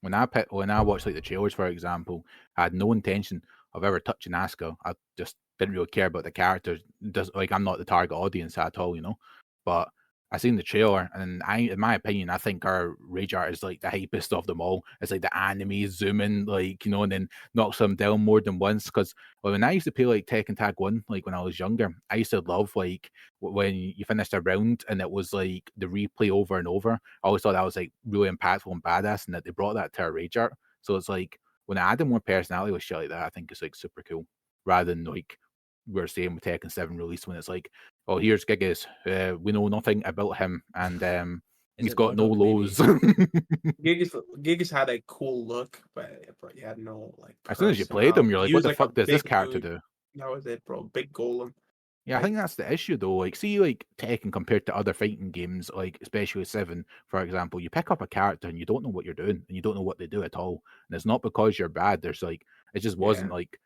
when I watched like the trailers, for example, I had no intention of ever touching Asuka. I just didn't really care about the character. I'm not the target audience at all, you know. But I seen the trailer, and in my opinion, I think our Rage Art is like the hypest of them all. It's like the anime zooming, like, you know, and then knocks them down more than once. Because when I used to play like Tekken Tag 1, like when I was younger, I used to love like when you finished a round and it was like the replay over and over. I always thought that was like really impactful and badass, and that they brought that to our Rage Art. So it's like when I added more personality with shit like that, I think it's like super cool. Rather than like we're saying with Tekken 7 release, when it's like, oh, here's Gigas. We know nothing about him, and he's got no lows. Gigas had a cool look, but he had no like. As soon as you played him, you're like, what the fuck does this character do? That was it, bro. Big golem. Yeah, I think that's the issue though. Like, see, like Tekken compared to other fighting games, like especially 7, for example, you pick up a character and you don't know what you're doing, and you don't know what they do at all. And it's not because you're bad. There's like, it just wasn't like,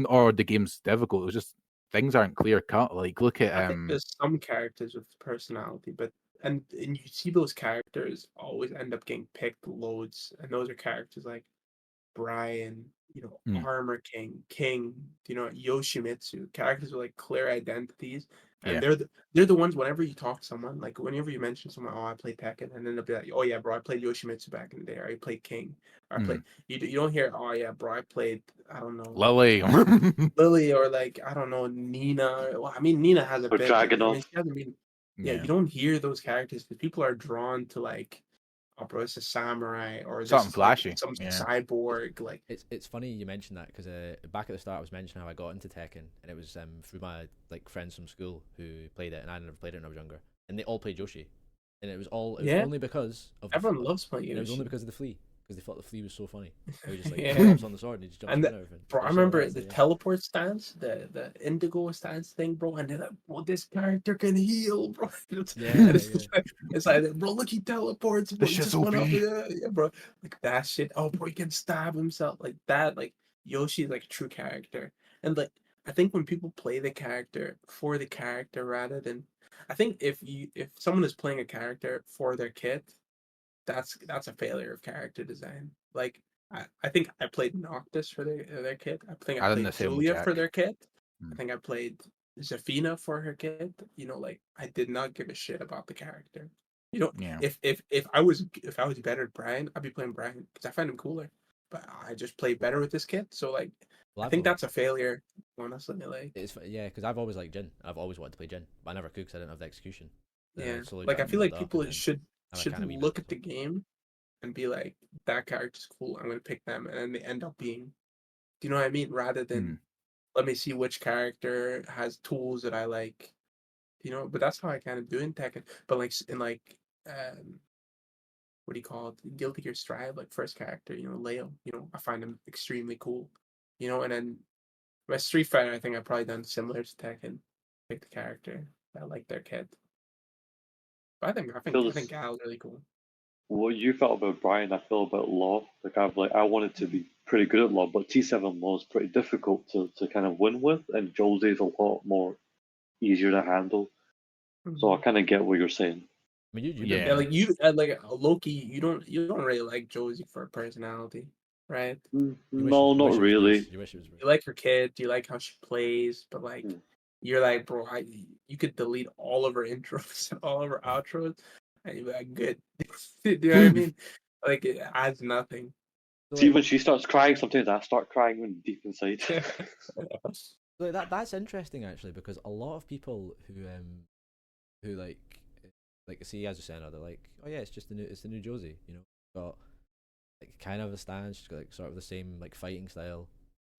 or the game's difficult. It was just things aren't clear cut. Like, look at I think there's some characters with personality, but and you see those characters always end up getting picked loads, and those are characters like Brian, you know, Armor King, you know, Yoshimitsu, characters with like clear identities, and they're the ones. Whenever you talk to someone, like whenever you mention someone, oh, I played Tekken, and then they'll be like, oh yeah, bro, I played Yoshimitsu back in the day, or I played King, or I played. You don't hear, oh yeah, bro, I played, I don't know, Lily, or like I don't know, Nina. Well, I mean, Nina has a bit. Dragunov. I mean, she hasn't been. Yeah, you don't hear those characters because people are drawn to like, oh, bro, it's a samurai or something flashy, some cyborg. Like it's funny you mentioned that because back at the start I was mentioning how I got into Tekken, and it was through my like friends from school who played it, and I never played it when I was younger, and they all played Yoshi, and it was only because of everyone loves playing Yoshi. It was only because of the flea. Because they thought the flea was so funny. He just like jumps on the sword and he just jumps on everything. Bro, I remember the teleport stance, the indigo stance thing, bro, and they're like, well, this character can heal, bro. It's like, bro, look, he teleports, bro. He just went up, yeah, bro. Like that shit. Oh, bro, he can stab himself like that. Like Yoshi's like a true character. And like I think when people play the character for the character rather than I think if someone is playing a character for their kit, that's a failure of character design. Like I think I played Noctis for their kit. I think I played Julia for their kit. I think I played Zafina for her kit. You know, like I did not give a shit about the character. You know, if I was better at Brian, I'd be playing Brian because I find him cooler. But I just play better with this kit. So like, I think that's a failure. Honestly, like because I've always liked Jin. I've always wanted to play Jin, but I never could because I didn't have the execution. Yeah, like I feel like people should look at the game and be like, that character's cool, I'm gonna pick them, and then they end up being, do you know what I mean? Rather than let me see which character has tools that I like, you know. But that's how I kind of do in Tekken. But like in like what do you call it? Guilty Gear Strive, like first character, you know, Leo, you know, I find him extremely cool, you know. And then my Street Fighter, I think I've probably done similar to Tekken, pick the character I like their kit. But I think Gal's really cool. What you felt about Brian, I feel about Law. Like I wanted to be pretty good at Law, but T7 Law is pretty difficult to kind of win with, and Josie is a lot more easier to handle. So I kind of get what you're saying. I mean, like Loki, you don't really like Josie for her personality, right? No, not really. You like her kid, you like how she plays, but like. You're like, bro, you could delete all of her intros, all of her outros, and you'd be like, good. Do you know what I mean? Like, it adds nothing. See, when she starts crying, sometimes I start crying when deep inside. So that's interesting actually, because a lot of people who like see Azucena, they're like, oh yeah, it's the new Josie, you know, got like kind of a stance, she's got like sort of the same like fighting style,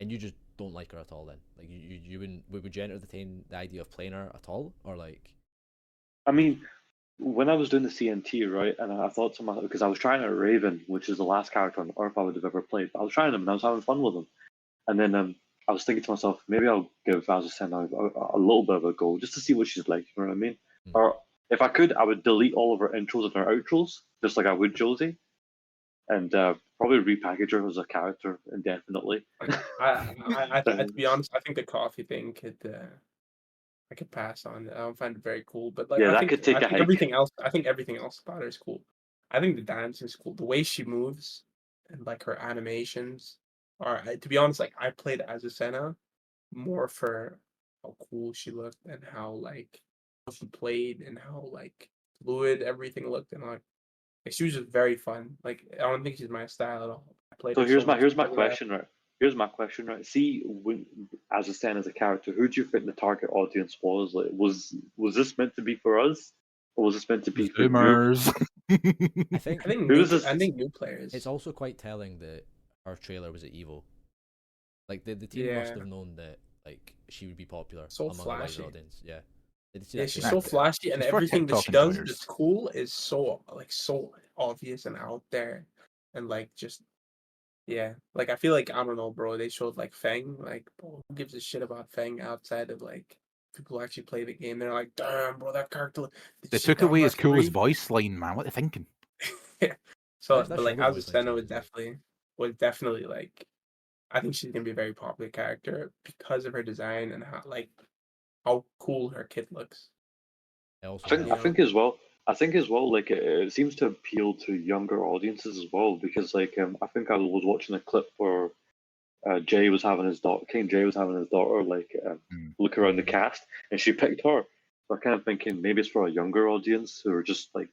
and you just don't like her at all. Then like you wouldn't, would you entertain the idea of playing her at all, or like? I mean, when I was doing the CNT, right, and I thought to myself, because I was trying out Raven, which is the last character on Earth I would have ever played, but I was trying him and I was having fun with him, and then I was thinking to myself, maybe I'll give Azucena a little bit of a go just to see what she's like. You know what I mean? Or if I could, I would delete all of her intros and her outros, just like I would Josie, and probably repackage her as a character indefinitely. To be honest, I think the coffee thing I could pass on. I don't find it very cool, but like I think everything else. I think everything else about her is cool. I think the dance is cool. The way she moves and like her animations. Or to be honest, like I played Azucena more for how cool she looked and how like she played and how like fluid everything looked, and like she was just very fun. Like I don't think she's my style at all. I played So her here's much my better than question, right? Here's my question, right? See, when as a Stan as a character, who do you think the target audience was? Like, was this meant to be for us, or was this meant to be for you? Zoomers. I think I think Who new, is this? I think new players. it's also quite telling that her trailer was at Evo. Like the team must have known that like she would be popular So among a flashy. wider audience. Yeah. Yeah, she's Yeah. so flashy, and It's for everything that TikTok she does enjoyers. that's cool is so obvious and out there, and like just yeah. Like I feel like I don't know, bro. They showed like Feng. Like, bro, who gives a shit about Feng outside of like people who actually play the game? They're like, damn, bro, that character. Did you They see took that away his coolest referee?" voice line, man. What are they thinking? Yeah. So, That's but like Shovel voice line Azucena changes, was definitely like I think she's gonna be a very popular character because of her design and how cool her kit looks. Also, I think as well. I think as well, like it seems to appeal to younger audiences as well because, like, I think I was watching a clip where Jay was having his daughter, King Jay was having his daughter, like look around the cast, and she picked her. So I'm kind of thinking maybe it's for a younger audience who are just like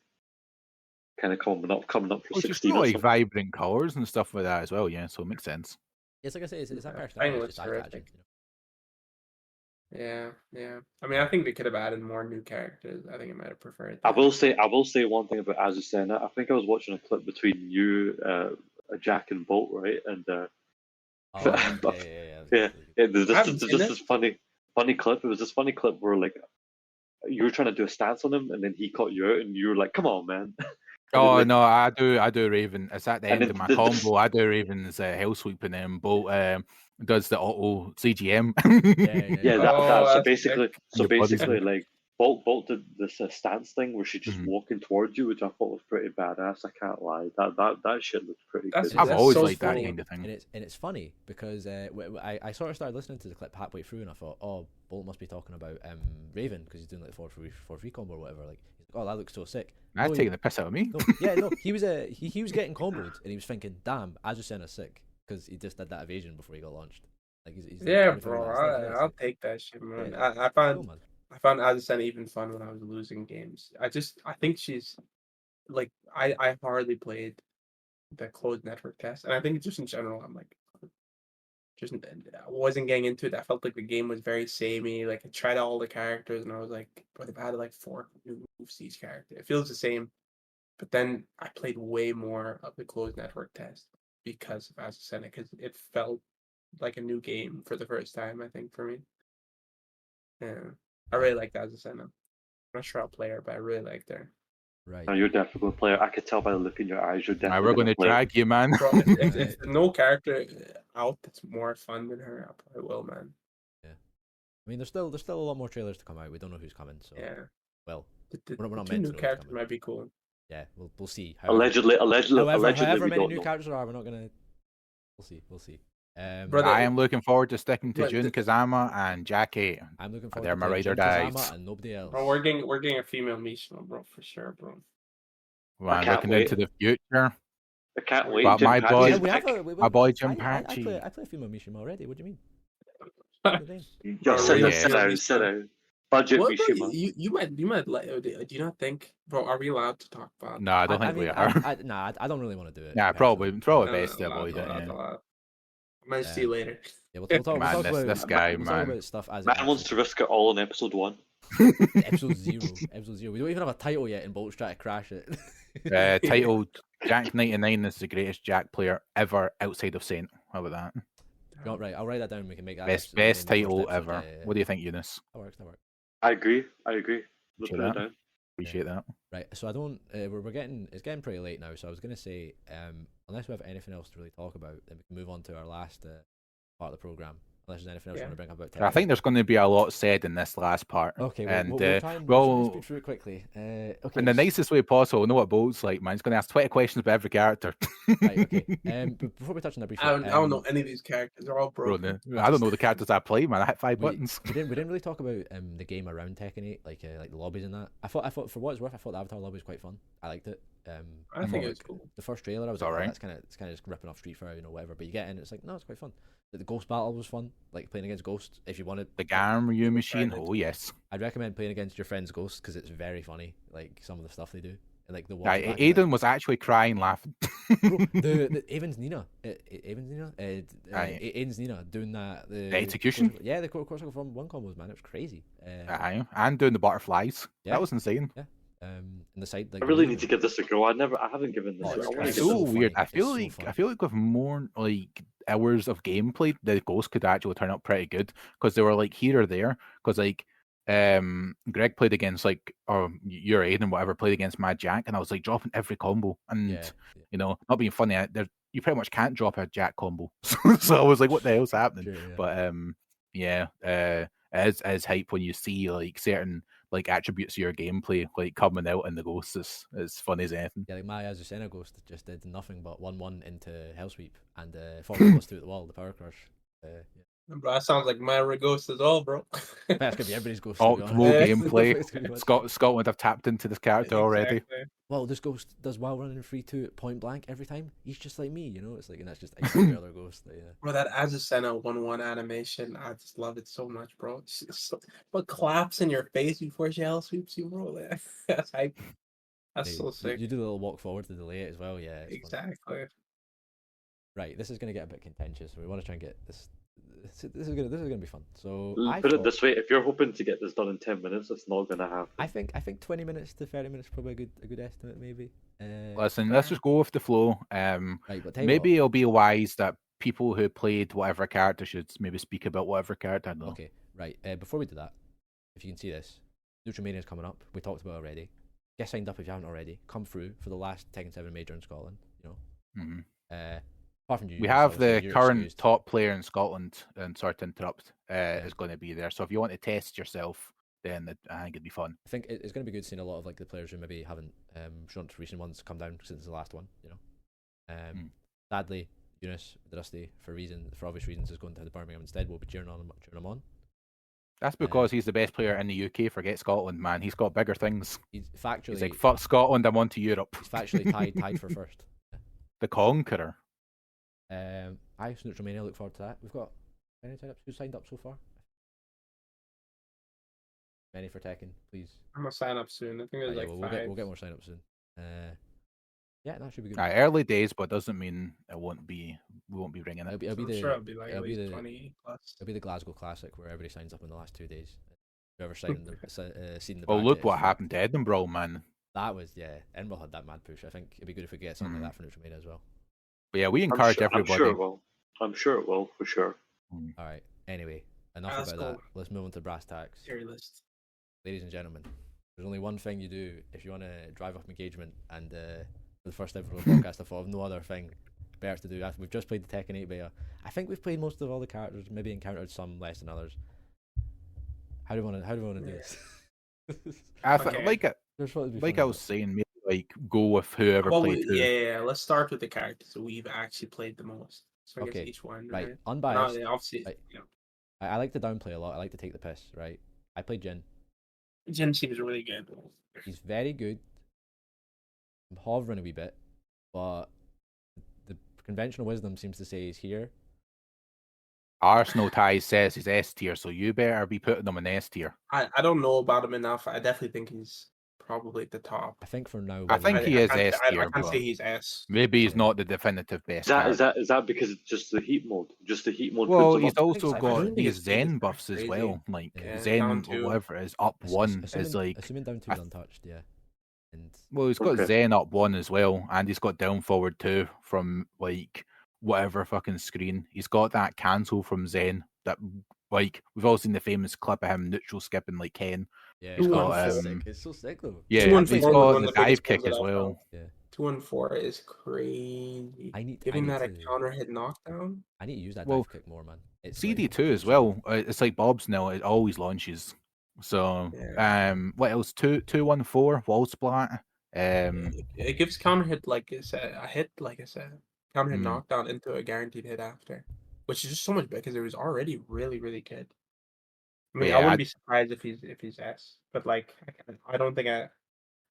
kind of coming up for Well, she's 16 got or like something. vibrant colours and stuff like that as well. Yeah, so it makes sense. it's like I say, it's that Feng personality. It's looks just eye-catching. terrific. Yeah. I mean, I think they could have added more new characters. I think I might have preferred I that. will say one thing about Azucena. I think I was watching a clip between you, Jack and Bolt, right? And Oh, yeah. there's I haven't just seen it. this funny clip. It was this funny clip where like you were trying to do a stance on him, and then he caught you out, and you were like, "Come on, man!" Oh like, no, I do Raven. It's at the and end of my combo. I do Raven's hell sweep, and then Bolt does the auto CGM. Yeah, that. So basically, Your body's like Bolt did this stance thing where she's just Mhm. walking towards you, which I thought was pretty badass. I can't lie. That shit looked pretty That's- good. I've that's always so liked that funny. kind of thing. And it's funny because I sort of started listening to the clip halfway through and I thought, oh, Bolt must be talking about Raven because he's doing like the 4-3 combo or whatever. Like, he's like, oh, that looks so sick. That's No, taking the piss out of me. no, he was he was getting comboed and he was thinking, damn, Azucena's sick because he just did that evasion before he got launched. Like he's Yeah, like, bro. yeah, I'll take that shit, man. Yeah, I found cool, man. I found Azucena even fun when I was losing games. I think she's like I hardly played the closed network test, and I think just in general I'm like just I wasn't getting into it. I felt like the game was very samey. Like I tried all the characters, and I was like, but they've added like 4 new moves to each character. It feels the same, but then I played way more of the closed network test because of Azucena, because it felt like a new game for the first time. I think for me, yeah, I really liked Azucena. I'm not sure I'll play her, but I really liked her. Right. No, you're definitely a player. I could tell by the look in your eyes. You're definitely. We're going to drag you, man. Bro, if no character out that's more fun than her, I probably will, man. Yeah. I mean, there's still a lot more trailers to come out. We don't know who's coming, so Yeah. well, We're not meant two to new know who's characters coming. might be cool. Yeah, we'll see. Allegedly, However we many don't new know. characters there are, we're not gonna. We'll see. Brother, I am looking forward to sticking to But Jun the- Kazama and Jackie. I'm looking forward They're to my playing ride or Jin Kazama dies. and nobody else. bro, we're getting a female Mishima, bro, for sure, bro. Well, I'm can't looking wait. into the future. I can't wait. But Jim my Patchy's boy- Yeah, we back. have My boy Jim I Patchy. play a female Mishima already. What do you mean? What do you mean? Yo, Bro, sit really? down. Budget What, bro, Mishima. you might like. Do you not think, bro? Are we allowed to talk about? No, I don't think we are. I don't really want to do it. Yeah, probably personally. best to allowed, avoid it. allowed, Yeah. allowed. I might see you later. Yeah, we'll talk Man, about this guy, we'll man. talk about stuff as Man wants to risk it all in episode 1. episode 0. Episode 0. We don't even have a title yet, and Bolt's trying to crash it. Titled Jack99 is the greatest Jack player ever outside of Saint. How about that? Right, I'll write that down. We can make that Best episode, best the first title episode. ever. Yeah. What do you think, Eunice? That works. I agree. We'll Appreciate put it that. down. Appreciate that. Right, so I don't. We're getting. It's getting pretty late now. So I was gonna say, unless we have anything else to really talk about, then we can move on to our last part of the program. Unless there's anything else you want to bring up about. I think there's going to be a lot said in this last part. Okay, and we'll try and well, speed through it quickly. Okay. in the nicest way possible. I know what Bolt's like, man. He's going to ask 20 questions about every character. Right, okay. But before we touch on that briefly, I don't know any of these characters. They're all Bro, broken. I don't know the characters I play, man. I hit 5 buttons. We didn't really talk about the game around Tekken 8, like the lobbies and that. I thought for what it's worth, I thought the Avatar lobby was quite fun. I liked it. I think it's cool. The first trailer, I was It's like, alright. it's kind of just ripping off Street Fighter, whatever. But you get in, it's like, no, it's quite fun. The Ghost battle was fun, like playing against Ghost. If you wanted The Garmu machine. Oh yes. I'd recommend playing against your friend's Ghost because it's very funny. Like some of the stuff they do, and like the Aiden was actually crying, laughing. the Avon's Nina, Aiden's Nina doing that. The execution. The course from one combos, man. It was crazy. And doing the butterflies. Yeah. That was insane. Yeah. And the side. Like, I really need to give this a go. I haven't given this. It's so weird. I feel like with more like hours of gameplay, the Ghost could actually turn out pretty good because they were like here or there. Because like Greg played against or your Aiden, whatever, played against Mad Jack, and I was like dropping every combo, and you know, not being funny, you pretty much can't drop a Jack combo. So I was like, what the hell's happening? Sure, yeah. But it is hype when you see like certain like attributes of your gameplay like coming out in the Ghost. It's funny as anything. Yeah, like my Azucena Ghost just did nothing but 1-1 into Hell Sweep and 4+2 at the wall, the Power Crush. Bro, that sounds like my Ghost as well, bro. That's gonna be everybody's Ghost. Optimal gameplay. Scotland have tapped into this character already. Well, this Ghost does while running 3-2 at point blank every time. He's just like me, you know. It's like, and that's just every other Ghost. Bro, that Azucena 1-1 animation, I just love it so much, bro. What claps in your face before she Hell Sweeps you, bro? That's hype. That's so sick. You do the little walk forward to delay it as well, yeah. Exactly. Fun. Right, this is gonna get a bit contentious. So we want to try and get this. This is gonna be fun. So put it this way: if you're hoping to get this done in 10 minutes, it's not gonna happen. I think 20 minutes to 30 minutes is probably a good estimate, maybe. Listen, let's just go with the flow. Right, but maybe it'll be wise that people who played whatever character should maybe speak about whatever character. I don't know. Okay, right. Before we do that, if you can see this, Neutral is coming up. We talked about it already. Get signed up if you haven't already. Come through for the last Tekken 7 major in Scotland. You know. Mm-hmm. Apart from you, we have the current top player in Scotland, and sorry to interrupt, is going to be there. So if you want to test yourself, then I think it'd be fun. I think it's going to be good seeing a lot of like the players who maybe haven't shown to recent ones come down since the last one. You know, sadly, Eunice Dusty, for obvious reasons, is going to the Birmingham instead. We'll be cheering him on. That's because he's the best player in the UK. Forget Scotland, man. He's got bigger things. He's like, fuck Scotland, I'm on to Europe. He's factually tied for first. The Conqueror. Neutral Mania, look forward to that. We've got many sign-ups. Who's signed up so far? Many for Tekken, please. I'm gonna sign up soon. I think there's five. We'll get more sign-ups soon. Yeah, that should be good. Early days, but doesn't mean we won't be ringing it. It'll be like at least 20 plus. It'll be the Glasgow Classic where everybody signs up in the last 2 days. Whoever seen the. Oh, look what happened to Edinbrawl, man. That was Edinbrawl had that mad push. I think it'd be good if we get something like that for Neutral Mania as well. But yeah, we encourage everybody. I'm sure it will, for sure. All right. Anyway, enough about that. Let's move on to brass tacks. Tier list. Ladies and gentlemen, there's only one thing you do if you want to drive up engagement, and for the first ever podcast, I thought of no other thing better to do. We've just played the Tekken 8 beta. I think we've played most of all the characters, maybe encountered some less than others. How do we want to do this? I was saying, maybe like go with whoever played who. Yeah. Let's start with the characters that we've actually played the most. So I guess each one, right? Unbiased. No, obviously, I like to downplay a lot. I like to take the piss, right? I played Jin. Jin seems really good. He's very good. I'm hovering a wee bit, but the conventional wisdom seems to say he's here. Arsenal Ties says he's S tier, so you better be putting him in S tier. I don't know about him enough. I definitely think he's probably at the top. I think for now. I think he is S tier. I can't say he's S. Maybe he's not the definitive best. Is that because it's just the heat mode? Just the heat mode. Well, he's also got these Zen buffs as well. Like Zen or whatever it is, up one is like. Assuming down 2 is untouched, yeah. Well, he's got Zen up 1 as well, and he's got down forward 2 from like whatever fucking screen. He's got that cancel from Zen that like we've all seen the famous clip of him neutral skipping like Ken. Yeah, it's so sick though. Yeah, he's got the dive kick as well. Yeah, 2-4 is crazy. Giving that a counter hit knockdown. I need to use that dive kick more, man. It's CD2 as well. It's like Bob's now. It always launches. So, what else? 2-1-4 wall splat. It gives counter hit like it's a hit, like I said, counter hit knockdown into a guaranteed hit after, which is just so much better because it was already really, really good. I mean, I wouldn't be surprised if he's S, but like I don't think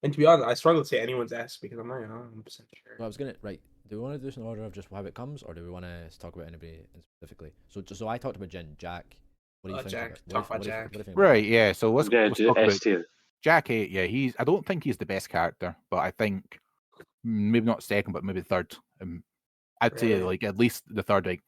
And to be honest, I struggle to say anyone's S because I'm not 100% sure. Well, I was gonna right. Do we want to do this in order of just how it comes, or do we want to talk about anybody specifically? So I talked about Jin, Jack. What do you think? Jack. What do you think about Right, yeah. So let's talk about S tier. Jack 8. Yeah, I don't think he's the best character, but I think maybe not second, but maybe third. I'd say like at least the third, like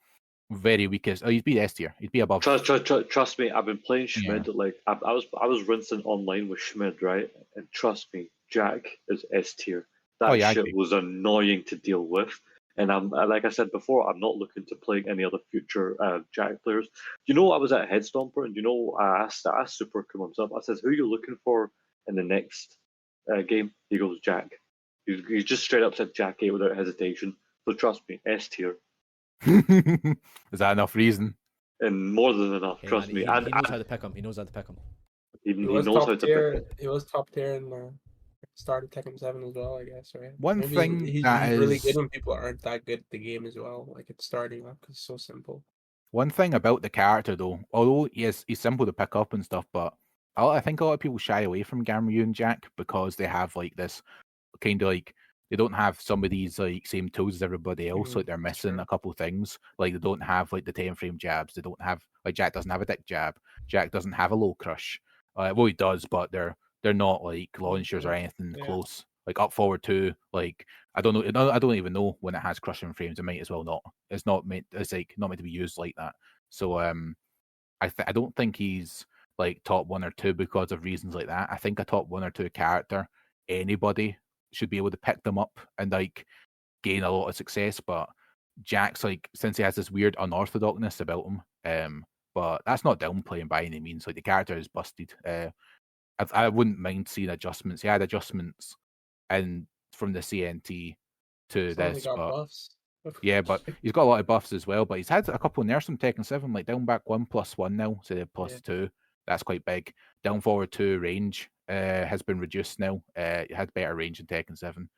very weakest. Oh, he'd be S tier. He'd be above. Trust me, I've been playing Schmid. Yeah. Like I was rinsing online with Schmid, right? And trust me, Jack is S tier. That shit was annoying to deal with. And I'm like I said before, I'm not looking to play any other future Jack players. You know, I was at Headstomper, and you know, I asked Super come himself. I said, "Who are you looking for in the next game?" He goes, "Jack." He just straight up said Jack 8 without hesitation. So trust me, S tier. Is that enough reason? And more than enough, trust me. He knows how to pick him. He knows how to pick him. He knows how to pick him. He was top tier in the start of Tekken 7 as well, I guess, right? One thing he's really good when people aren't that good at the game as well. Like it's starting up because it's so simple. One thing about the character though, although he's simple to pick up and stuff, but I think a lot of people shy away from Gamryu and Jack because they have like this kind of like they don't have some of these like same tools as everybody else. Like they're missing a couple things. Like they don't have like the 10 frame jabs. They don't have like Jack doesn't have a dick jab. Jack doesn't have a low crush. Well, he does, but they're not like launchers or anything close. Like up forward 2, like I don't know. I don't even know when it has crushing frames. It might as well not. It's not meant. It's like not meant to be used like that. So I don't think he's like top 1 or 2 because of reasons like that. I think a top 1 or 2 character, anybody should be able to pick them up and like gain a lot of success. But Jack's like, since he has this weird unorthodoxness about him, but that's not downplaying by any means. Like the character is busted. I wouldn't mind seeing adjustments. He had adjustments and from the CNT to this, but yeah, but he's got a lot of buffs as well. But he's had a couple of nerfs from Tekken 7, like down back 1+1 now, so they're +2. That's quite big. Down forward 2 range has been reduced now. It had better range in Tekken 7.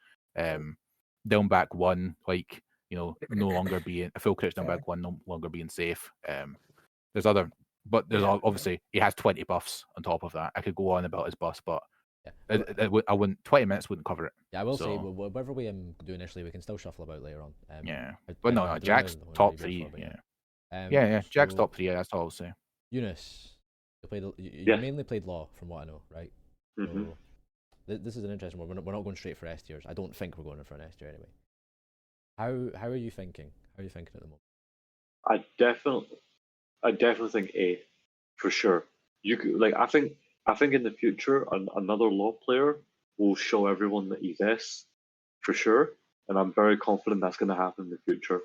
Down back 1, like no longer being a full crouch down back 1, no longer being safe. There's obviously he has 20 buffs on top of that. I could go on about his buffs, but I wouldn't. 20 minutes wouldn't cover it. Yeah, I will say whatever we do initially, we can still shuffle about later on. But no, Jack's top 3. Yeah. Jack's top 3. That's all I'll say. Eunice, you mainly played Law, from what I know, right? Mm-hmm. So, this is an interesting one. We're not going straight for S tiers. I don't think we're going for an S tier anyway. How are you thinking? How are you thinking at the moment? I definitely think A, for sure. You could I think in the future another Law player will show everyone that he's S, for sure, and I'm very confident that's going to happen in the future.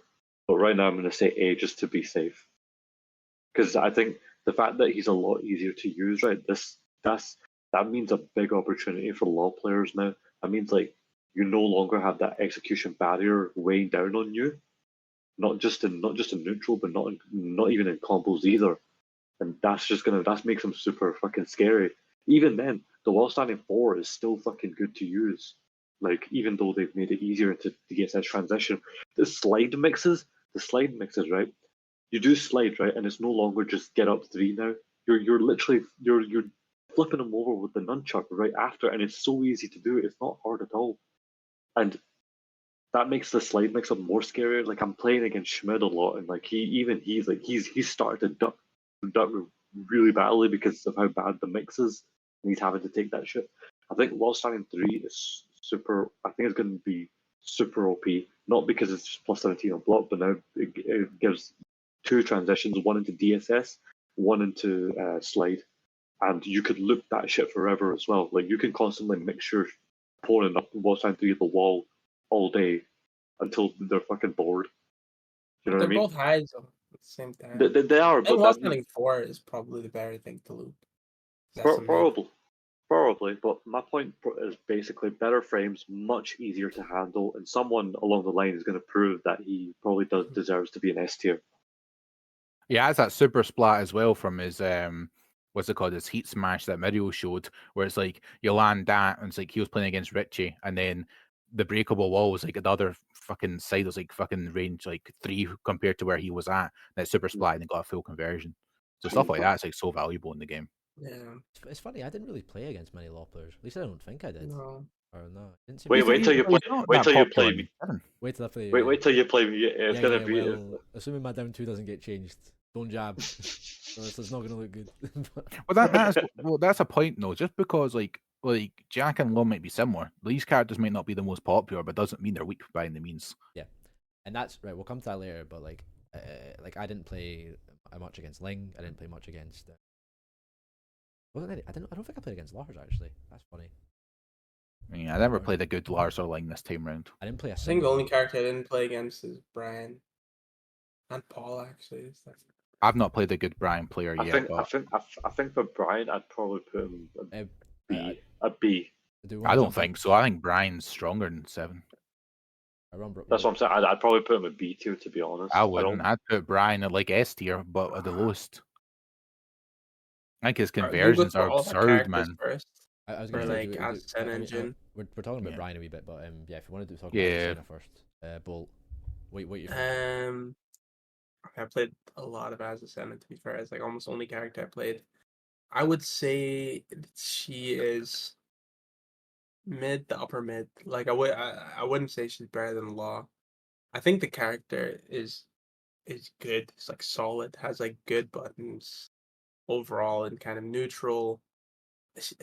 But right now I'm going to say A just to be safe, because I think the fact that he's a lot easier to use, right? That means a big opportunity for Law players now. That means like you no longer have that execution barrier weighing down on you. Not just in neutral, but not even in combos either, and that makes them super fucking scary. Even then, the wall standing 4 is still fucking good to use. Like even though they've made it easier to get that transition, the slide mixes, right? You do slide, right, and it's no longer just get up 3 now. You're literally flipping them over with the nunchuck right after, and it's so easy to do. It's not hard at all, and that makes the slide mix-up more scarier. Like I'm playing against Schmid a lot, and like he's started to duck really badly because of how bad the mix is, and he's having to take that shit. I think wall standing 3 is super. I think it's going to be super OP, not because it's just +17 on block, but now it gives 2 transitions, one into DSS, one into slide, and you could loop that shit forever as well. Like you can constantly mix your opponent up wall standing 3 at the wall all day until they're fucking bored. You know what I mean? They're both highs at the same time. They are, but wall standing 4 is probably the better thing to loop. Probably, but my point is basically better frames, much easier to handle, and someone along the line is going to prove that he probably deserves to be an S tier. Yeah, has that super splat as well from his what's it called, his heat smash that Mirio showed, where it's like you land that, and it's like he was playing against Richie, and then the breakable wall was like at the other fucking side was like fucking range like 3 compared to where he was at. And that super splat and got a full conversion. So stuff like that's like so valuable in the game. Yeah, it's funny. I didn't really play against many Law players. At least I don't think I did. No. Or no? Didn't seem Wait till you play. Wait till you play. Wait till I play. Wait till you play me. It's gonna be. Well, assuming my down 2 doesn't get changed, don't jab. So it's not gonna look good. That's a point though. Just because like Jack and Law might be similar, these characters might not be the most popular, but doesn't mean they're weak by any means. Yeah, and that's right. We'll come to that later. But like I didn't play much against Ling. I didn't play much against. Wasn't it? I don't think I played against Lars actually. That's funny. I mean, I never played a good Lars or Ling this time round. I didn't play a I think the only character I didn't play against is Brian. And Paul, actually. I've not played a good Brian player yet. I think for Brian, I'd probably put him a B. I don't think so. I think Brian's stronger than 7. That's what I'm saying. I'd probably put him a B tier, to be honest. I wouldn't. I'd put Brian at like S tier, but at the lowest. I think his conversions are absurd, man. First. I was going to like Ascent Engine. We're talking about Brian a wee bit, but yeah, if you wanted to talk about Ascent first, Bolt. What you think? I played a lot of Ascent, to be fair. It's like almost the only character I played. I would say she is mid to upper mid. Like I wouldn't say she's better than Law. I think the character is good. It's like solid, has like good buttons overall and kind of neutral.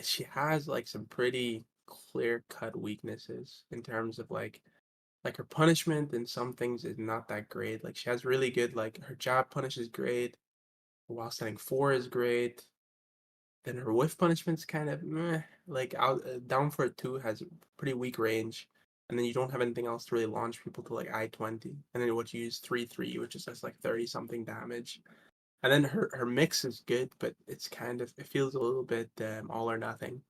She has like some pretty clear cut weaknesses in terms of like her punishment and some things is not that great. Like she has really good, like her jab punish is great, while standing 4 is great. Then her whiff punishment's kind of meh. Like down for 2 has pretty weak range, and then you don't have anything else to really launch people to like I-20. And then what you use 3-3, which is just like 30 something damage. And then her mix is good, but it's kind of, it feels a little bit all or nothing.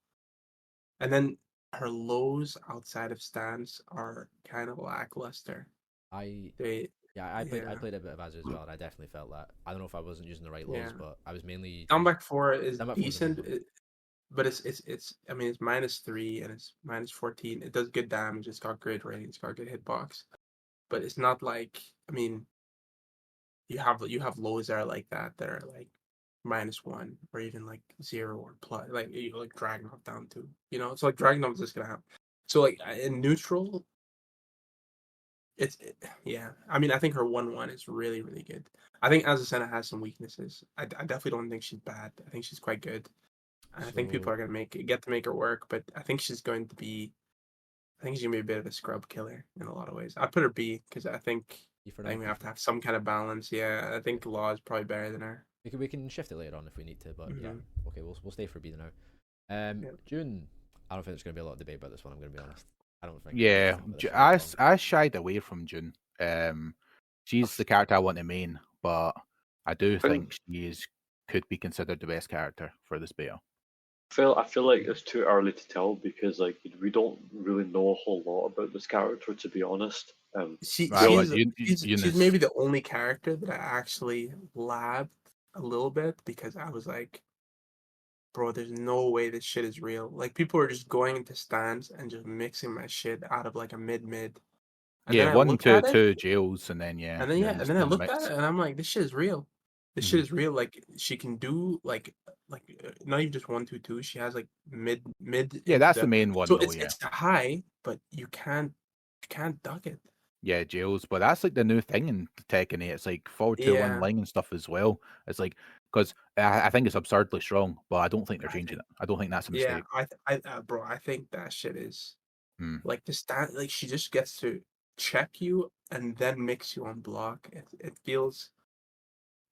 And then her lows outside of stance are kind of lackluster. I played a bit of Az as well, and I definitely felt that. I don't know if I wasn't using the right lows, but I was mainly down back 4 is decent, but it's I mean it's -3 and it's -14. It does good damage. It's got great range. It's got good hitbox, but it's not like, I mean, you have lows that are like that are like -1 or even like 0 or plus, like you like Dragunov down to, so like Dragunov's just gonna have, so like in neutral, yeah. I mean, I think her 1-1 is really, really good. I think Azucena has some weaknesses. I definitely don't think she's bad. I think she's quite good. And I think people are gonna get to make her work, but I think she's going to be a bit of a scrub killer in a lot of ways. I'd put her B because I think we have to have some kind of balance. Yeah, I think Law is probably better than her. We can shift it later on if we need to, but yeah, okay, we'll stay for B now. June, I don't think there's going to be a lot of debate about this one. I'm going to be honest. I don't think. Yeah, I shied away from June. She's the character I want to main, but I do think she could be considered the best character for this beta. I feel like it's too early to tell because like we don't really know a whole lot about this character, to be honest. She's maybe the only character that I actually labbed a little bit because I was like, bro, there's no way this shit is real. Like people are just going into stands and just mixing my shit out of like a mid. Yeah, 1, 2, 2 jails, and then and then I looked at it and I'm like, this shit is real. This shit is real. Like she can do like not even just 1, 2, 2. She has like mid. Yeah, that's the main one. So it's high, but you can't duck it. Yeah, jails, but that's like the new thing in Tekken 8. It's like forward 2-1 line and stuff as well. It's like because I think it's absurdly strong, but I don't think they're changing it. I don't think that's a mistake. Yeah, bro, I think that shit is like the stat. Like she just gets to check you and then mix you on block. It feels.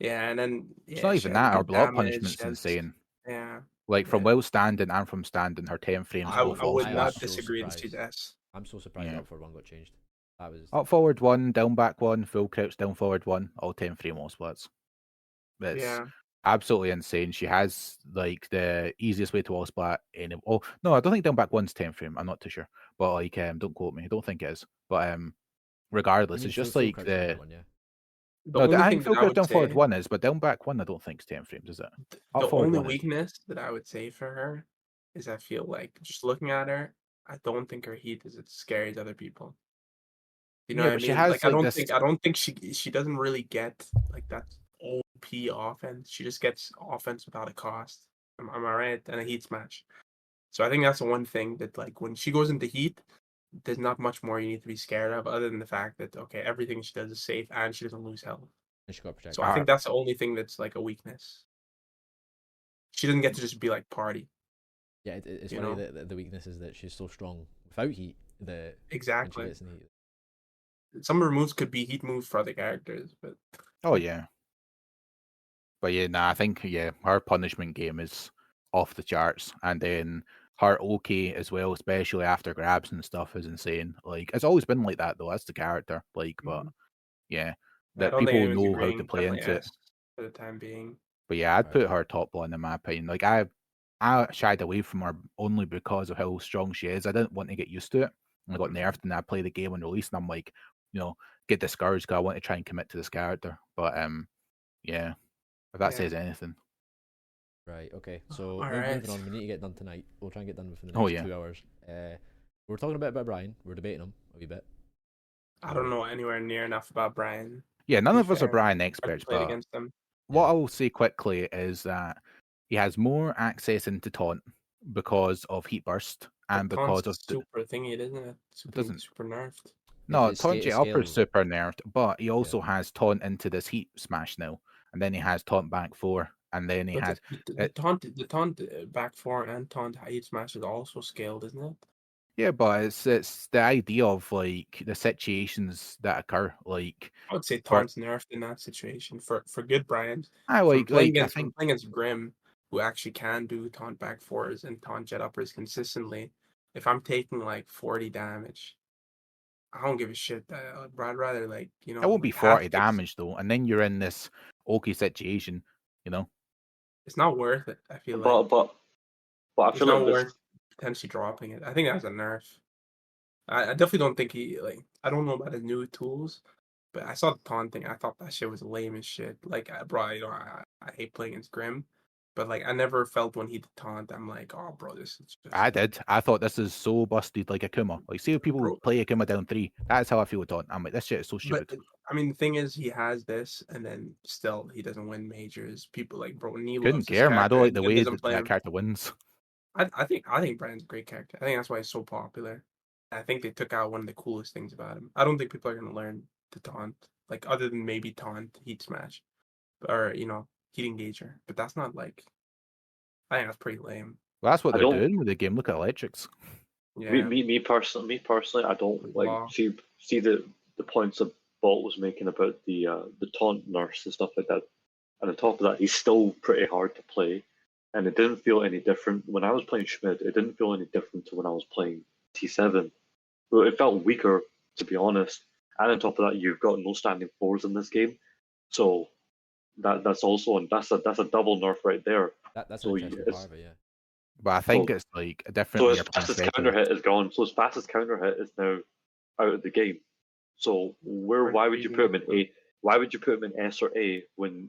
Yeah, and then it's not even that. Our block punishment's insane. Yeah, like from well standing and from standing, her 10 frames. I would not disagree with that. I'm so surprised up forward 1 got changed. That was up forward 1, down back 1, full crouch, down forward 1, all 10 frame all splits. That's absolutely insane. She has like the easiest way to all splat. Oh no, I don't think down back 1's 10 frame. I'm not too sure, but like don't quote me. I don't think it is. But regardless, it's just like the. I think full crouch down forward 1 is, but down back 1 I don't think is 10 frames, is it? The only weakness that I would say for her is I feel like just looking at her, I don't think her heat is as scary as other people. You know what I mean? She has, like, I don't think she doesn't really get like that OP offense. She just gets offense without a cost. Am I right? And a heat smash. So I think that's the one thing that like when she goes into heat, there's not much more you need to be scared of other than the fact that okay, everything she does is safe and she doesn't lose health. And she got protected. So I think that's the only thing that's like a weakness. She doesn't get to just be like party. Yeah, it's funny that the weakness is that she's so strong without heat. Exactly. When she gets in heat. Some of her moves could be heat moves for other characters, but Oh yeah. But yeah, I think her punishment game is off the charts, and then her OK as well, especially after grabs and stuff, is insane. Like it's always been like that though. That's the character. Like, but yeah, that people know how to play into it for the time being. But yeah, I'd put her top one in my opinion. Like I shied away from her only because of how strong she is. I didn't want to get used to it. And I got nerfed, and I played the game on release, and I'm like, get discouraged because I want to try and commit to this character. But yeah. If that says anything. Right, okay. So moving on, we need to get done tonight. We'll try and get done within the next 2 hours. We're talking about Brian. We're debating him a wee bit. I don't know anywhere near enough about Brian. Yeah, none of us are Brian experts, but against him. What I will say quickly is that he has more access into taunt because of heat burst and because of super thingy, isn't it? Super nerfed. No, taunt jet upper is super nerfed, but he also has taunt into this heat smash now. And then he has taunt back 4, and then he has the taunt back 4 and taunt heat smash is also scaled, isn't it? Yeah, but it's the idea of like the situations that occur. Like I would say taunt's nerfed in that situation for good Brians. I playing against Grim, who actually can do taunt back 4s and taunt jet uppers consistently. If I'm taking like 40 damage, I don't give a shit. I'd rather like it won't be 40 damage though, and then you're in this okay situation, It's not worth it. I feel but I feel like worth potentially dropping it. I think that's a nerf. I definitely don't think I don't know about his new tools, but I saw the taunt thing. I thought that shit was lame as shit. Like, bro, I hate playing against Grim, but like I never felt when he did taunt, I'm like, oh, bro, this is just. I did. I thought this is so busted, like Akuma. Like, see if people play Akuma down 3. That's how I feel with taunt. I'm like, this shit is so stupid. But I mean, the thing is, he has this, and then still he doesn't win majors. People like, bro, Nilo. Couldn't care, man. I don't like the way that character wins. I think Brian's a great character. I think that's why he's so popular. I think they took out one of the coolest things about him. I don't think people are gonna learn to taunt, like other than maybe taunt, heat smash, or heat engager. But that's not like. I think that's pretty lame. Well, that's what they're doing with the game. Look at electrics. Yeah. Me personally, I don't like see the points that Bolt was making about the taunt nurse and stuff like that. And on top of that, he's still pretty hard to play. And it didn't feel any different when I was playing Schmidt. It didn't feel any different to when I was playing T7. Well, it felt weaker, to be honest. And on top of that, you've got no standing 4s in this game, so that's also that's a double nerf right there. That's so part of it, yeah. But I think it's like a different. So his fastest counter hit is gone. So his fastest counter hit is now out of the game. So why would you put him in A? Why would you put him in S or A when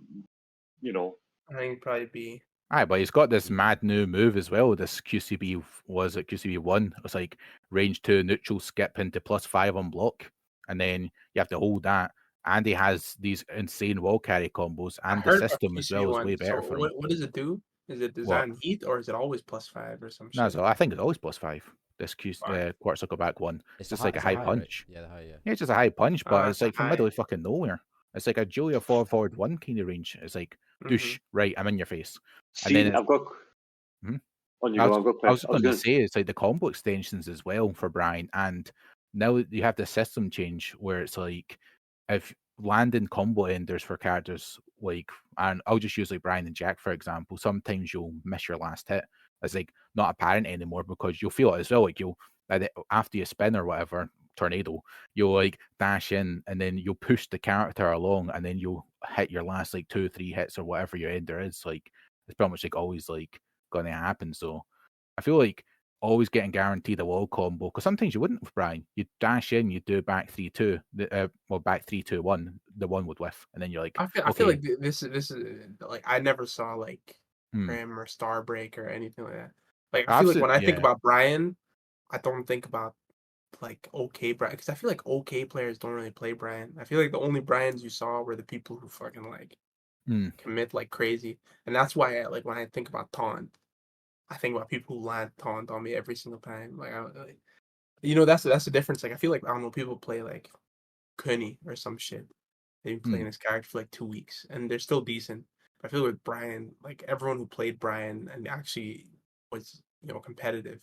I think probably B. Aye, but he's got this mad new move as well. This QCB was at QCB 1. It was like range 2 neutral skip into +5 on block, and then you have to hold that. And he has these insane wall carry combos, and the system as well is way better for him. What does it do? Is it designed heat or is it always +5 or some shit? No, so I think it's always +5. This quarter circle back one. It's just like a high punch. Right? Yeah, the high, yeah. Yeah, it's just a high punch, but it's like from middle of fucking nowhere. It's like a Julia forward 1 kind of range. It's like douche, right? I'm in your face. See, and then I've got. I was going to say it's like the combo extensions as well for Brian, and now you have the system change where it's like if landing combo enders for characters like, and I'll just use like Brian and Jack for example. Sometimes you'll miss your last hit. It's like not apparent anymore because you'll feel it as well. Like you'll after you spin or whatever. Tornado, you'll like dash in and then you'll push the character along and then you'll hit your last like 2-3 hits or whatever your ender is. Like it's pretty much like always like gonna happen. So I feel like always getting guaranteed a wall combo because sometimes you wouldn't with Brian. You dash in, you do back 3-2, back 3-2-1, the one would whiff, and then you're like. I feel like this is like I never saw like Grim or Starbreak or anything like that. Like I feel like when I think about Brian, I don't think about like okay Brian because I feel like okay players don't really play Brian. I feel like the only Brians you saw were the people who fucking like commit like crazy, and that's why like when I think about taunt, I think about people who land taunt on me every single time. That's the difference. Like I feel like, I don't know, people play like Kunny or some shit. They've been playing this character for like 2 weeks and they're still decent. But I feel with Brian, like everyone who played Brian and actually was, competitive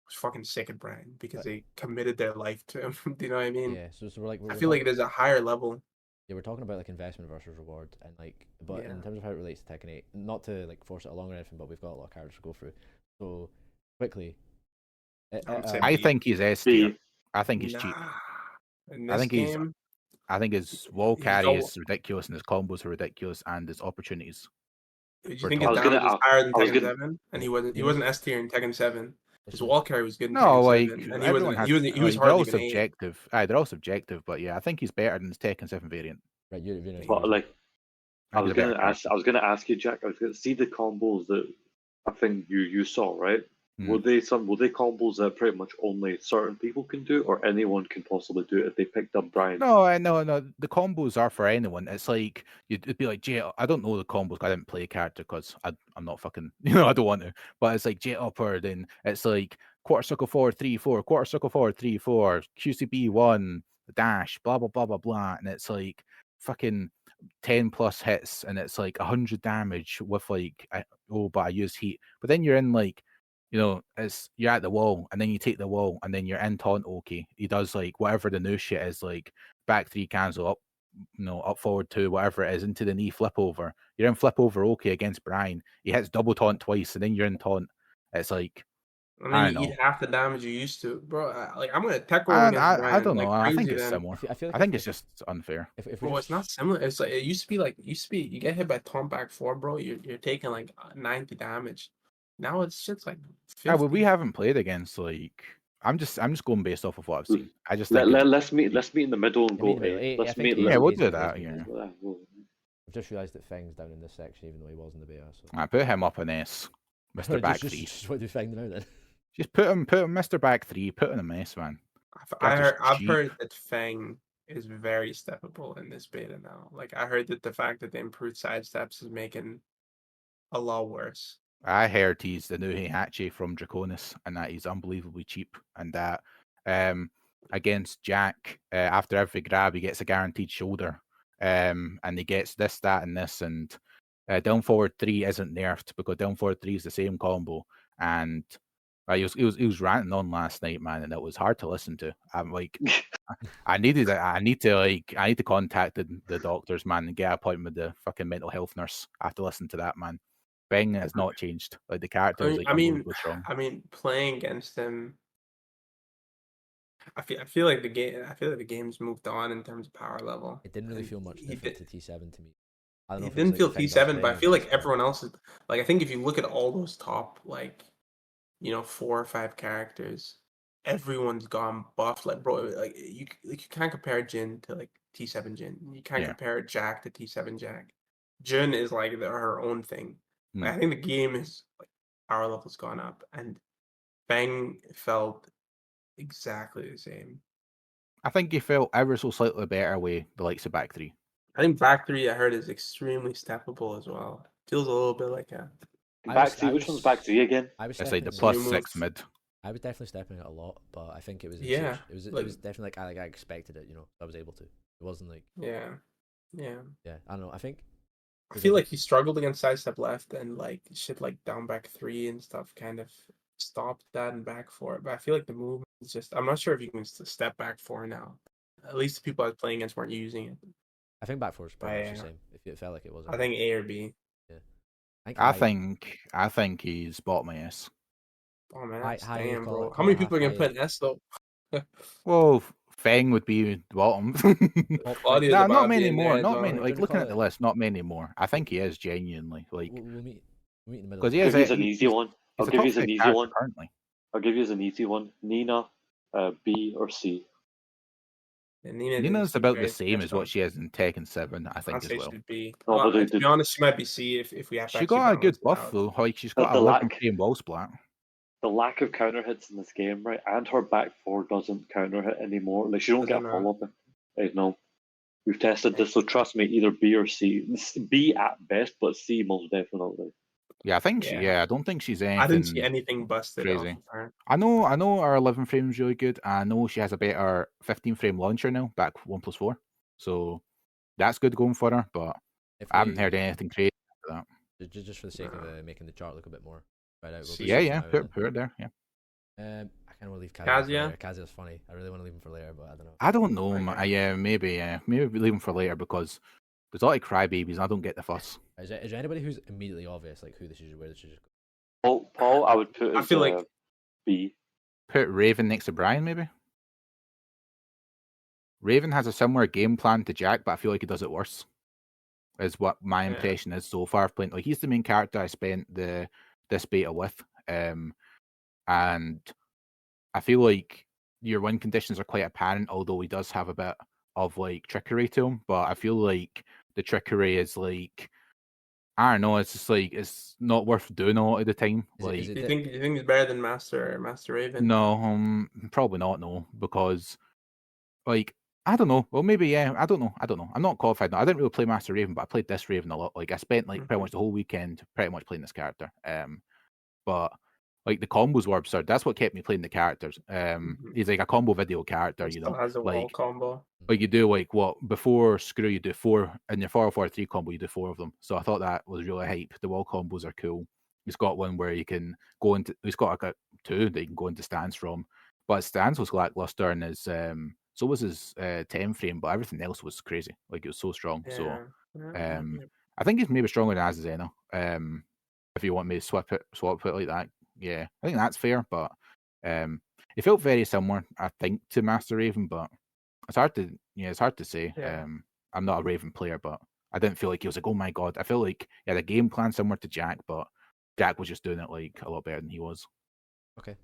was fucking sick at Brian because they committed their life to him. Do you know what I mean? Yeah. So we're like, I feel like there's a higher level. Yeah, we're talking about like investment versus reward, and like, but in terms of how it relates to Tekken 8, not to like force it along or anything, but we've got a lot of characters to go through. So quickly, I think he's S tier. I think he's cheap. In this game, I think his wall carry is ridiculous, and his combos are ridiculous, and his opportunities. Do you think his damage is higher than Tekken 7? And he wasn't S tier in Tekken 7. His wall carry was good in Tekken 7. And he was hardly subjective. They're all subjective, but yeah, I think he's better than his Tekken 7 variant. Right, but like, I was gonna ask you, Jack. I was gonna see the combos that I think you saw, right? Were they combos that pretty much only certain people can do, or anyone can possibly do it if they picked up Brian? No. The combos are for anyone. It's like it'd be like J. I don't know the combos. I didn't play a character because I'm not fucking. I don't want to. But it's like Jet Upper. Then it's like quarter circle forward 3-4, quarter circle forward 3-4, QCB 1 dash, blah blah blah blah blah, and it's like fucking 10 plus hits, and it's like 100 damage with like but I use heat. But then you're in like. It's you're at the wall, and then you take the wall, and then you're in taunt. Okay, he does like whatever the new shit is, like back 3 cancel up, up forward 2, whatever it is, into the knee flip over. You're in flip over. Okay, against Brian, he hits double taunt twice, and then you're in taunt. It's like you eat half the damage you used to, bro. I'm gonna tech over against Brian. I don't know. I think it's similar. I think it's just unfair. Bro, it's not similar. It's like it used to be. You get hit by taunt back 4, bro. You're taking like 90 damage. Now it's just like 50. Yeah, well, we haven't played against like. I'm just going based off of what I've seen. I just let's meet in the middle and go. Let's meet. Yeah, we'll do that. Yeah. I've just realised that Feng's down in this section, even though he was in the beta. So. I put him up an S, Mr. Back 3. Just what do Feng now then? Just put him, Mr. Back 3. Put in a mess, man. I've heard that Feng is very steppable in this beta now. Like I heard that the fact that they improved side steps is making a lot worse. I heard he's the new Heihachi from Draconis, and that he's unbelievably cheap, and that against Jack, after every grab he gets a guaranteed shoulder, and he gets this, that, and this, and down forward 3 isn't nerfed because down forward 3 is the same combo, and he was ranting on last night, man, and it was hard to listen to. I'm like, I need to contact the doctors, man, and get an appointment with the fucking mental health nurse. I have to listen to that, man. Feng has not changed. Like the character is unbelievably strong. Playing against him, I feel like the game's moved on in terms of power level. It didn't really feel much different to T7 to me. I don't know. It didn't feel T7, but I feel like everyone else is like. I think if you look at all those top 4 or 5 characters, everyone's gone buff. Like bro, like you can't compare Jin to like T7 Jin. You can't compare Jack to T7 Jack. Jin is like her own thing. I think the game is like power level's gone up, and Feng felt exactly the same. I think he felt ever so slightly better with the likes of back 3. I think back 3 I heard is extremely steppable as well. Feels a little bit like a back 3. Which one's back 3 again? It's like the +6 mid. I was definitely stepping it a lot, but I think it was it was definitely like I expected it. I was able to. It wasn't like yeah. I don't know. I feel like he struggled against sidestep left, and like shit like down back 3 and stuff kind of stopped that and back 4. But I feel like the movement is just. I'm not sure if you can step back 4 now. At least the people I was playing against weren't using it. I think back 4 is pretty much the same. If it felt like it was. I think A or B. Yeah. I think he's bought my S. Oh man, damn, bro. How many people are gonna put an S though? Well, Feng would be the bottom. No, not many more. Not many. Like looking at the list, not many more. I think he is genuinely like. We'll meet in the middle. Because he is an easy one. I'll give you an easy one. Currently. I'll give you an easy one. Nina, B or C. Yeah, Nina's about the same as what she is in Tekken 7, I think, as well. To be honest, she might be C if we have to. She got a good buff though. Like she's got a 11 wall splat. The lack of counter hits in this game, right? And her back 4 doesn't counter hit anymore. Like she don't get a follow up. No, we've tested this, so trust me, either B or C. B at best, but C most definitely. Yeah, I think Yeah. I don't think she's I didn't see anything anything busted crazy. off of her. I know our 11 frame's really good. I know she has a better 15 frame launcher now, back 1+4. So that's good going for her, but If I haven't we, heard anything crazy after that. just for the sake of making the chart look a bit more spread out, we'll go Yeah, Yeah, Suzu now, put it there. Yeah. I kind of want to leave Kazuya for Kazuya? later. Kazuya's funny. I really want to leave him for later, but I don't know. I don't know. Okay. Yeah, maybe we leave them for later because there's a lot of crybabies. And I don't get the fuss. Is there anybody who's immediately obvious, like who they should, where they should just go? Paul, I would put I as feel like B. Put Raven next to Brian, maybe. Raven has a similar game plan to Jack, but I feel like he does it worse. Is what my impression is so far. Playing like he's the main character I spent this beta with, and I feel like your win conditions are quite apparent. Although he does have a bit of like trickery to him, but I feel like the trickery is like I don't know. It's just like it's not worth doing a lot of the time. Is it you think he's better than Master Raven? No, probably not. No, because like I don't know. Well, maybe yeah. I don't know. I'm not qualified. I didn't really play Master Raven, but I played this Raven a lot. Like I spent like pretty much the whole weekend pretty much playing this character. But like the combos were absurd. That's what kept me playing the characters. He's like a combo video character. He You still know, has a wall like combo. you do like what before screw you do 4 in your 4-4-3 combo. You do 4 of them. So I thought that was really hype. The wall combos are cool. He's got one where you can go into. He's got like 2 that you can go into stance from. But his stance was lackluster, and his so was his 10 frame. But everything else was crazy. Like it was so strong. Yeah. So Yeah. I think he's maybe stronger than Azazel. If you want me to swap it like that, yeah, I think that's fair. But it felt very similar, I think, to Master Raven. But it's hard to say. Yeah. I'm not a Raven player, but I didn't feel like he was like, oh my god. I feel like he had a game plan similar to Jack, but Jack was just doing it like a lot better than he was. Okay.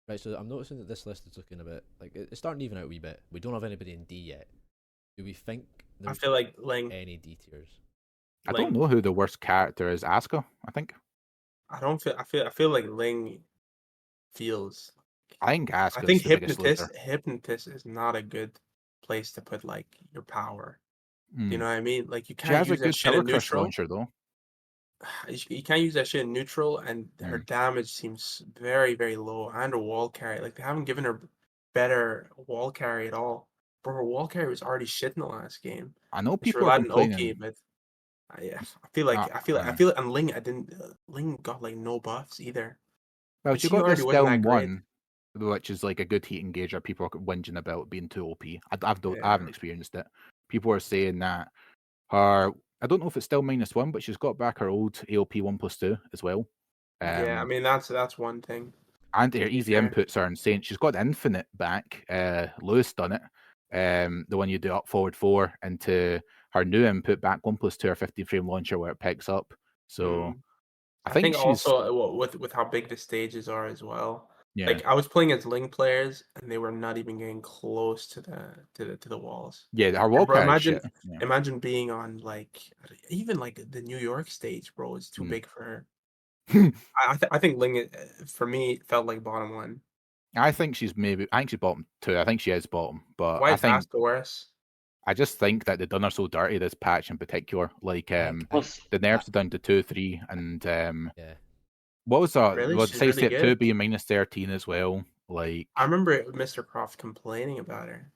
Right. So I'm noticing that this list is looking a bit like it's starting to even out a wee bit. We don't have anybody in D yet. Do we think I there's feel like Ling. any D tiers? I don't know who the worst character is. Asuka, I think. I don't feel. I feel like Ling feels. I think Asuka. I think the biggest loser. Hypnotist is not a good place to put like your power. Mm. You know what I mean? Like you She can't has a use that good shit power in crush neutral. launcher though. You can't use that shit in neutral, and her damage seems very, very low. And her wall carry, like they haven't given her better wall carry at all. But her wall carry was already shit in the last game. I know She people are relied on complaining. OK, but yeah, I feel like, and Ling, Ling got like no buffs either. Well, But she she got this already wasn't that down great. one, which is like a good heat engager. People are whinging about being too OP. I haven't experienced it. People are saying that her. I don't know if it's still -1, but she's got back her old AOP 1+2 as well. Yeah, I mean that's one thing. And her easy inputs are insane. She's got infinite back. Lewis done it. The one you do up forward 4 into her new input back 1+2 or 50 frame launcher where it picks up. So I think she's also with how big the stages are as well. Yeah. Like I was playing as Ling players and they were not even getting close to the walls. Yeah, her wall bro, imagine shit. Imagine being on like even like the New York stage, bro. It's too big for her. I think Ling for me felt like bottom 1. I think she's bottom 2. I think she is bottom, but why I think Asuka worse? I just think that they've done her so dirty this patch in particular. Like the nerfs are down to 2-3, and what was that? Really? Well, She's say really at 2 good? being -13 as well. Like I remember Mr. Croft complaining about her.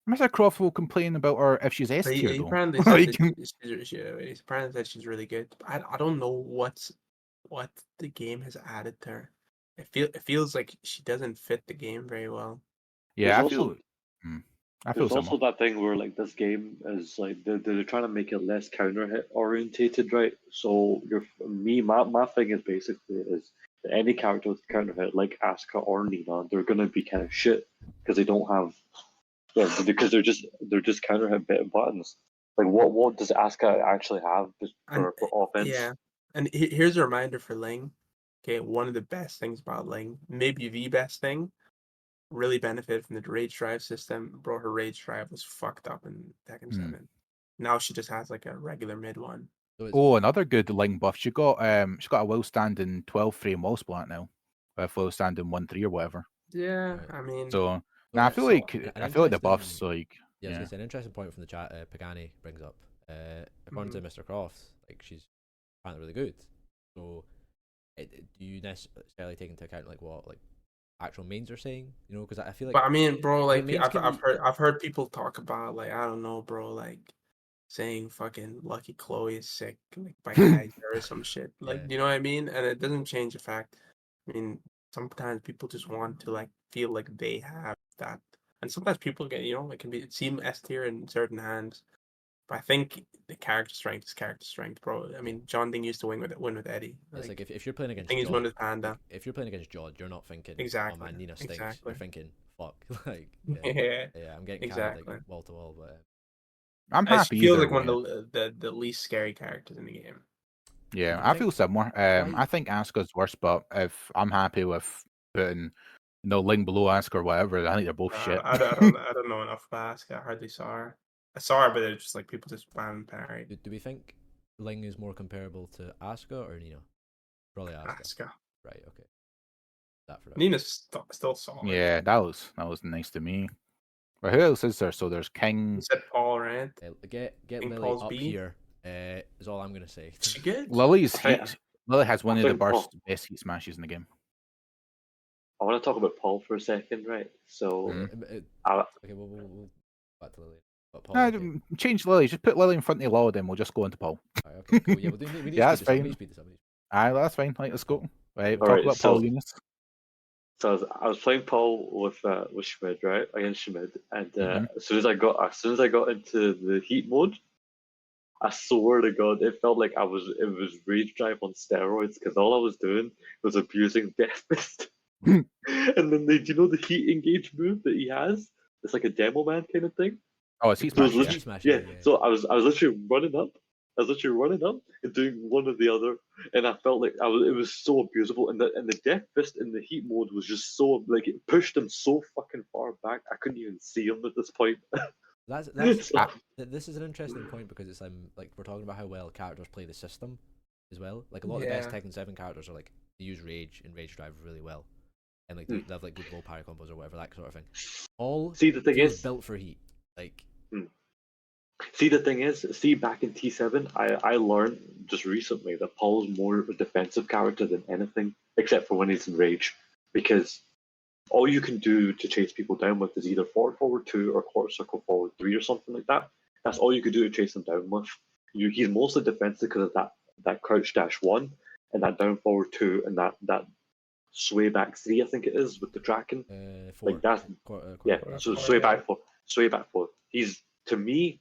Mr. Croft will complain about her if she's S tier He though. apparently said that apparently said she's really good. I don't know what the game has added to her. It feels like she doesn't fit the game very well. Yeah, There's I feel also that thing where like this game is like they're trying to make it less counter hit orientated, right? So my thing is basically is that any character with counter hit like Asuka or Nina, they're gonna be kind of shit because they don't have because they're just counter hit buttons. Like what does Asuka actually have for offense? Yeah, and here's a reminder for Ling. Okay, one of the best things about Ling, maybe the best thing, really benefited from the rage drive system. Bro, her rage drive was fucked up in Tekken 7. Now she just has like a regular mid one. Oh, another good Ling buff. She got a well standing 12 frame wall splat now. With well standing 1-3 or whatever. Yeah, I mean so I feel like the buffs like it's an interesting point from the chat Pagani brings up. According to Mr. Croft, like she's apparently really good. So, do you necessarily take into account like what like actual mains are saying? You know, because I feel like. But I mean, bro, like mains can I've heard people talk about like I don't know, bro, like saying fucking Lucky Chloe is sick like by Kaiser or some shit. Like, Yeah. you know what I mean? And it doesn't change the fact. I mean, sometimes people just want to like feel like they have that, and sometimes people get it can seem S tier in certain hands. But I think the character strength is character strength, bro. I mean, John Ding used to win with Eddie. It's like if you're playing against Ding, he's won Jod, with Panda. like, if you're playing against Jod, you're not thinking, Exactly. oh man, Nina stinks. Exactly. You're thinking, fuck, like Yeah. I'm getting Exactly. carried like wall to wall, but I'm I happy feel either like one way. of the least scary characters in the game. Yeah, you I think- feel similar. why- I think Asuka's worse, but if I'm happy with putting Ling below Asuka or whatever, I think they're both shit. I don't know enough about Asuka. I hardly saw her. I saw her, but it's just like people just ban and parry. do we think Ling is more comparable to Asuka or Nina? Probably Asuka. Asuka. Right. Okay. That for that. Nina's still solid. Yeah, that was nice to me. But who else is there? So there's King. You said Paul, right? Get Think Lily Paul's up B? here. Is all I'm gonna say. Is she good? Lily's I- heat. Lily has one of the think Paul- best heat smashes in the game. I want to talk about Paul for a second, right? So, Mhm. Okay, we'll back to Lily. But Paul, No, okay. change Lily. Just put Lily in front of Law, then we'll just go into Paul. Alright, okay, cool. Yeah, we need Yeah, to that's speed this up. We fine. need to speed this up. Aye, that's fine. Right, let's go. Right, All talk right, about so- Paul Eunice. So I was playing Paul with Schmid, right, against Schmid, and Mhm. as soon as I got into the heat mode, I swear to God, it felt like it was Rage Drive on steroids because all I was doing was abusing Death Fist. And then do you know the heat engage move that he has? It's like a demo man kind of thing. Oh, it's heat So it was smash. Yeah. Heat smash, Yeah. So I was literally running up. I was literally running up and doing one or the other, and I felt like it was so abusable. And the Death Fist in the heat mode was just so like it pushed him so fucking far back. I couldn't even see him at this point. That's So- this is an interesting point because it's like we're talking about how well characters play the system as well. Like a lot of the best Yeah. Tekken 7 characters are like they use Rage and Rage Drive really well, and like Hmm. they have like good low parry combos or whatever, that sort of thing. All See, the thing feels is, built for heat. Like back in T7, I learned just recently that Paul's more of a defensive character than anything, except for when he's in Rage, because all you can do to chase people down with is either forward 2 or quarter circle forward 3 or something like that. That's all you can do to chase them down with. He's mostly defensive because of that crouch dash 1 and that down forward 2 and that sway back 3, I think it is, with the tracking. 4. Like that's yeah. So sway back 4. He's, to me,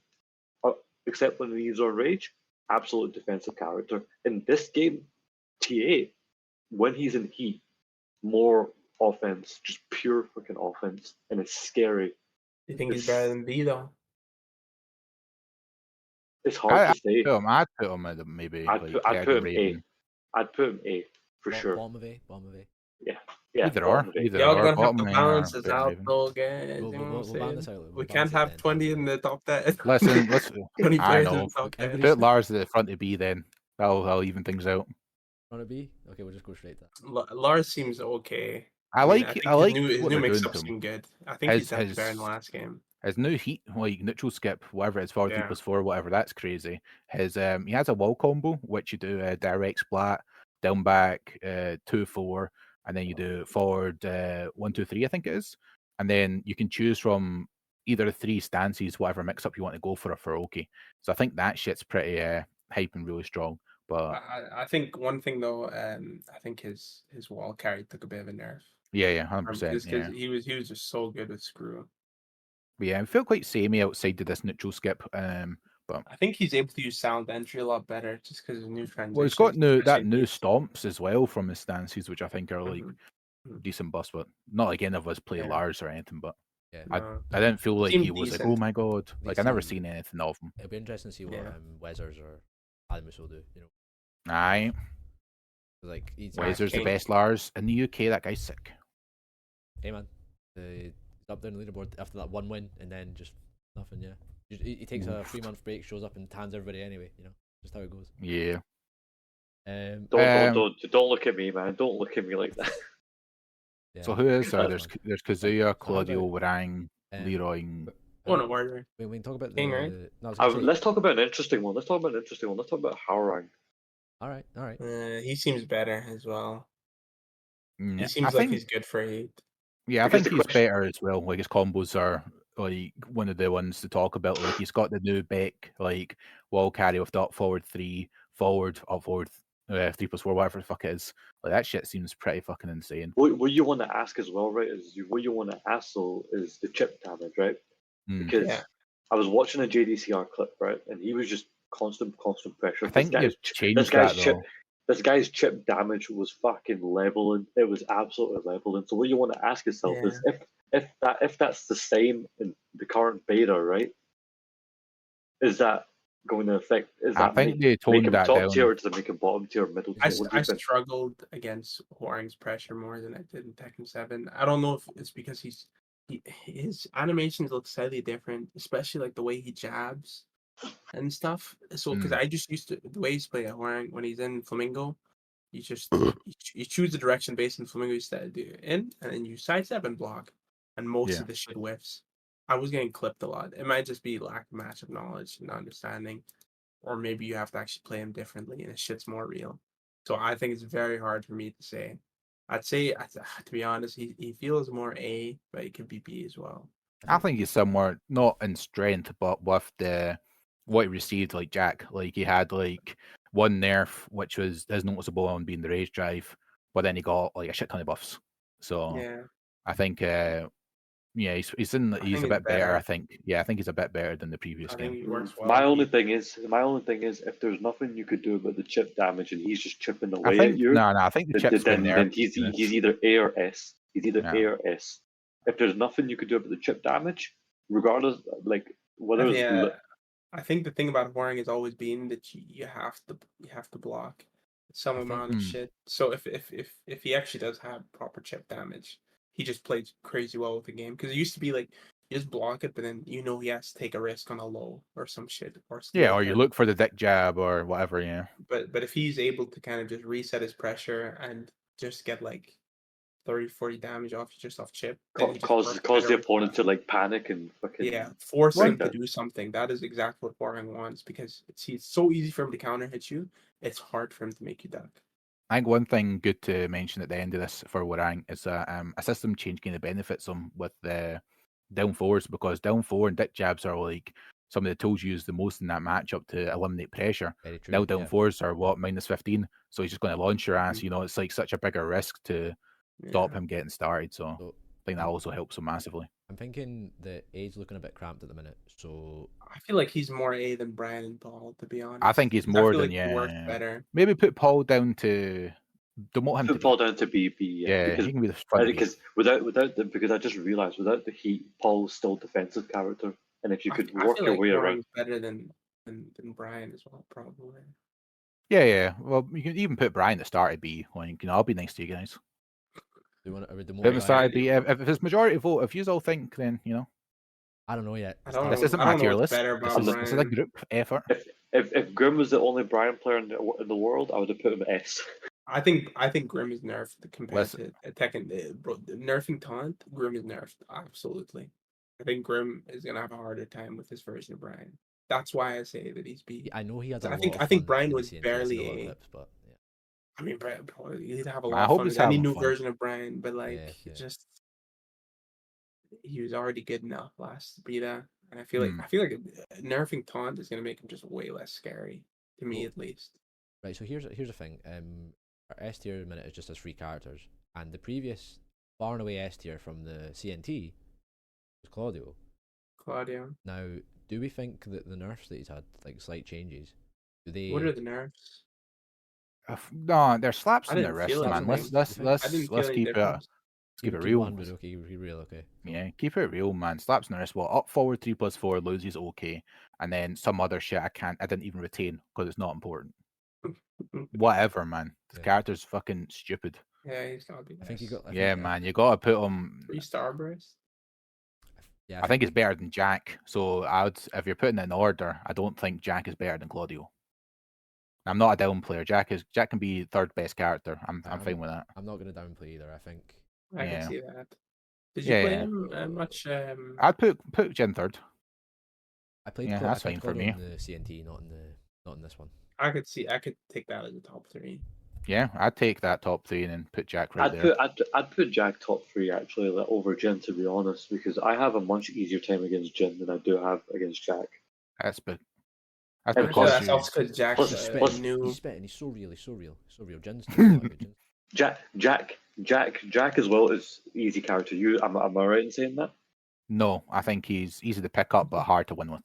except when he's on Rage, absolute defensive character. In this game, T8, when he's in heat, more offense, just pure fucking offense, and it's scary. You think he's better than B though? It's hard to say. I'd put him at maybe. I'd put him A. I'd put him A for sure. Bottom of A. Bottom of A. Yeah, Either or. bottom of A. Either Y'all or. gonna have Bottom to lane balance or this bit out even. though, guys. We'll You know what I'm ban saying? this out. We We'll can't balance it have then. 20 in the top 10. Listen, let's 20 I players in know. the top 10. put Lars at the front of B then. That'll even things out. Want to B? Okay, we'll just go straight to that. Lars seems okay. I mean, like think I like his what new they're doing mix-up to him. seemed good. I think he's His- definitely better in his- the last game. His new heat, like neutral skip, whatever it's 4 Yeah. 3+4, whatever, that's crazy. His he has a wall combo which you do direct splat, down back, 2-4, and then you do forward 1-2-3, I think it is, and then you can choose from either 3 stances, whatever mix up you want to go for a Faroki. So I think that shit's pretty hype and really strong. But I think one thing though, I think his wall carry took a bit of a nerf. yeah, 100%. Because Yeah. he was just so good with Screw. But yeah, I feel quite samey outside of this neutral skip. But I think he's able to use sound entry a lot better just because of new transitions. well, he's got new especially stomps as well from his stances, which I think are like Mhm. decent busts. But not like any of us play Yeah. Lars or anything. But Yeah. No. I didn't feel like Seemed he was like, decent. oh my god, They like I never seem- seen anything of him. It'll be interesting to see what Yeah. Wezzers or Adamus will do. You know, Aye, like he's Wazer's the King. best Lars in the UK. That guy's sick. Hey man, he's up there in the leaderboard after that one win, and then just nothing. Yeah, he takes a 3-month break, shows up and tans everybody anyway. You know, just how it goes. Yeah. Don't look at me, man. Don't look at me like that. Yeah. So who is there? That's There's fine. Kazuya, Claudio, Warang, Um, Leroy. And... Oh no, word. We can talk about King, the. right? No, I was gonna say- Let's talk about an interesting one. Let's talk about Harang. All right. He seems better as well. He I seems like think he's good for 8. Yeah, I Because think the he's question, better as well. Like his combos are like one of the ones to talk about. Like he's got the new Beck like wall carry with the up forward 3, forward, up forward 3+4, whatever the fuck it is. Like that shit seems pretty fucking insane. what you want to ask as well, right? What you want to ask though is the chip damage, right? Mm. Because Yeah. I was watching a JDCR clip, right, and he was just constant pressure. I think you've This changed guy's that chip, though. this guy's chip damage was fucking leveling. It was absolutely leveling. So what you want to ask yourself Yeah. is if that's the same in the current beta, right? Is that going to affect? Is I that think they make toned him that top tier, down. or does it make him bottom tier, middle tier? What do I you think? struggled against Huang's pressure more than I did in Tekken 7. I don't know if it's because his animations look slightly different, especially like the way he jabs and stuff. So because I just used to the way he's playing Huang when he's in Flamingo, you just you choose the direction based on Flamingo you start do in, and then you sidestep and block, and most Yeah. of the shit whiffs. I was getting clipped a lot. It might just be lack of matchup knowledge and understanding, or maybe you have to actually play him differently and his shit's more real. So I think it's very hard for me to say. I'd say, to be honest, he feels more A, but it could be B as well. I think he's somewhere not in strength, but with the what he received, like Jack. Like he had like one nerf, which was as noticeable on being the rage drive, but then he got like a shit ton of buffs. So Yeah, I think he's I a think bit it's better. I better. think I think he's a bit better than the previous I think game. he works well. My only thing is, if there's nothing you could do about the chip damage and he's just chipping away I think at you, no, I think the chip's been there. then he's either A or S. He's either Yeah. A or S. If there's nothing you could do about the chip damage, regardless, like whether I think the thing about Huang has always been that you have to block some amount of shit. So if he actually does have proper chip damage, he just plays crazy well with the game. Because it used to be like you just block it, but then he has to take a risk on a low or some shit or Yeah, or you look for the dick jab or whatever. Yeah. But if he's able to kind of just reset his pressure and just get like 30-40 damage just off chip, then he just cause works the better with opponent to like panic and fucking force like him to do something. That is exactly what Warren wants because it's so easy for him to counter hit you. It's hard for him to make you duck. I think one thing good to mention at the end of this for Warang is that a system change kind of benefits him with the down fours, because down 4 and dick jabs are like some of the tools used the most in that matchup to eliminate pressure. Very true. Now down 4s are what, -15, so he's just going to launch your ass. Mhm. You know, it's like such a bigger risk to stop him getting started. So I think that also helps him massively. I'm thinking the A's looking a bit cramped at the minute, so I feel like he's more A than Brian and Paul, to be honest. I think he's more than he works better. Maybe put Paul down to demote him to Paul down to B. Yeah, because he can be the front because because I just realized without the heat, Paul's still defensive character, and if you could work your way around, better than Brian as well, probably. Yeah. Well, you can even put Brian at start at B. Like, I'll be nice to you guys. do you want to Put him at start at B. If it's majority vote, if you all think, then I don't know yet. This isn't my tier list. This is a group effort. If Grim was the only Brian player in the world, I would have put him at S. I think Grim is nerfed compared to Tekken. Nerfing taunt, Grim is nerfed absolutely. I think Grim is gonna have a harder time with his version of Brian. That's why I say that he's B. I know he had. I think Brian was barely A. Clips, but yeah. I mean, Brian, he'd have a lot of fun with any new version of Brian, but just he was already good enough last beta, and I feel like nerfing taunt is gonna make him just way less scary to me, at least. Right. So here's the thing. Our S tier minute is just as 3 characters, and the previous far and away S tier from the CNT was Claudio. Now, do we think that the nerfs that he's had, like slight changes, What are the nerfs? No, they're slaps in the wrist, man. Let's keep it real. Okay, real okay. Yeah, keep it real, man. Slaps in the wrist. Well, up forward 3+4 loses okay, and then some other shit I didn't even retain because it's not important. Whatever, man. The character's fucking stupid. Yeah, he's gotta be nice. I think you got. Man, you gotta put him 3-star burst. Yeah, I think it's better than Jack. So if you're putting it in order, I don't think Jack is better than Claudio. I'm not a down player. Jack can be third best character. I'm fine with that. I'm not gonna downplay either. I think I can see that. Did you play him much? I'd put Gen third. I played. Yeah, that's fine for me. In the CNT, not in this one. I could take that as a top 3. Yeah, I'd take that top 3 and then put Jack right there. I'd put Jack top 3 actually, like, over Jin, to be honest, because I have a much easier time against Jin than I do have against Jack. That's And because That's also because Jack's plus- new. He's spitting. He's so real. Jin's not good. Jack as well is easy character. Am I right in saying that? no, I think he's easy to pick up but hard to win with.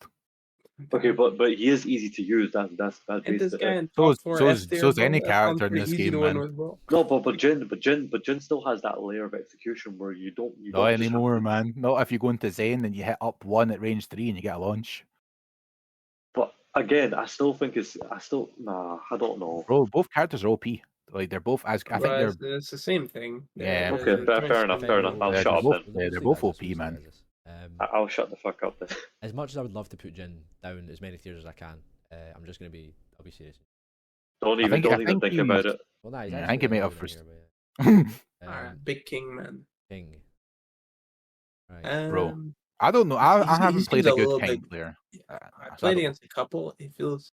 Okay, but he is easy to use. That's And this basically guy it. in top 4 so's bro, any that character sounds in pretty this easy game, to win man. with, bro. No, but Jin still has that layer of execution where you don't Not just have anymore, to- man. Not if you go into Zen and you hit up 1 at range 3 and you get a launch. But again, I don't know. Bro, both characters are OP. Like they're both as I think But they're it's the same thing. Yeah. Okay, fair enough. I'll they're shut up both, then. they're both OP, man. I'll shut the fuck up then. As much as I would love to put Jin down as many tiers as I can, I'm just gonna be. I'll be serious. Don't I even think think about he's- it. Well, nah, he's Yeah, I think he actually made up really for good in here, but Alright, big king, man. King. Right. Bro. I don't know. I He haven't seems played a a good little king bit- player. I so I played don't against a couple. It feels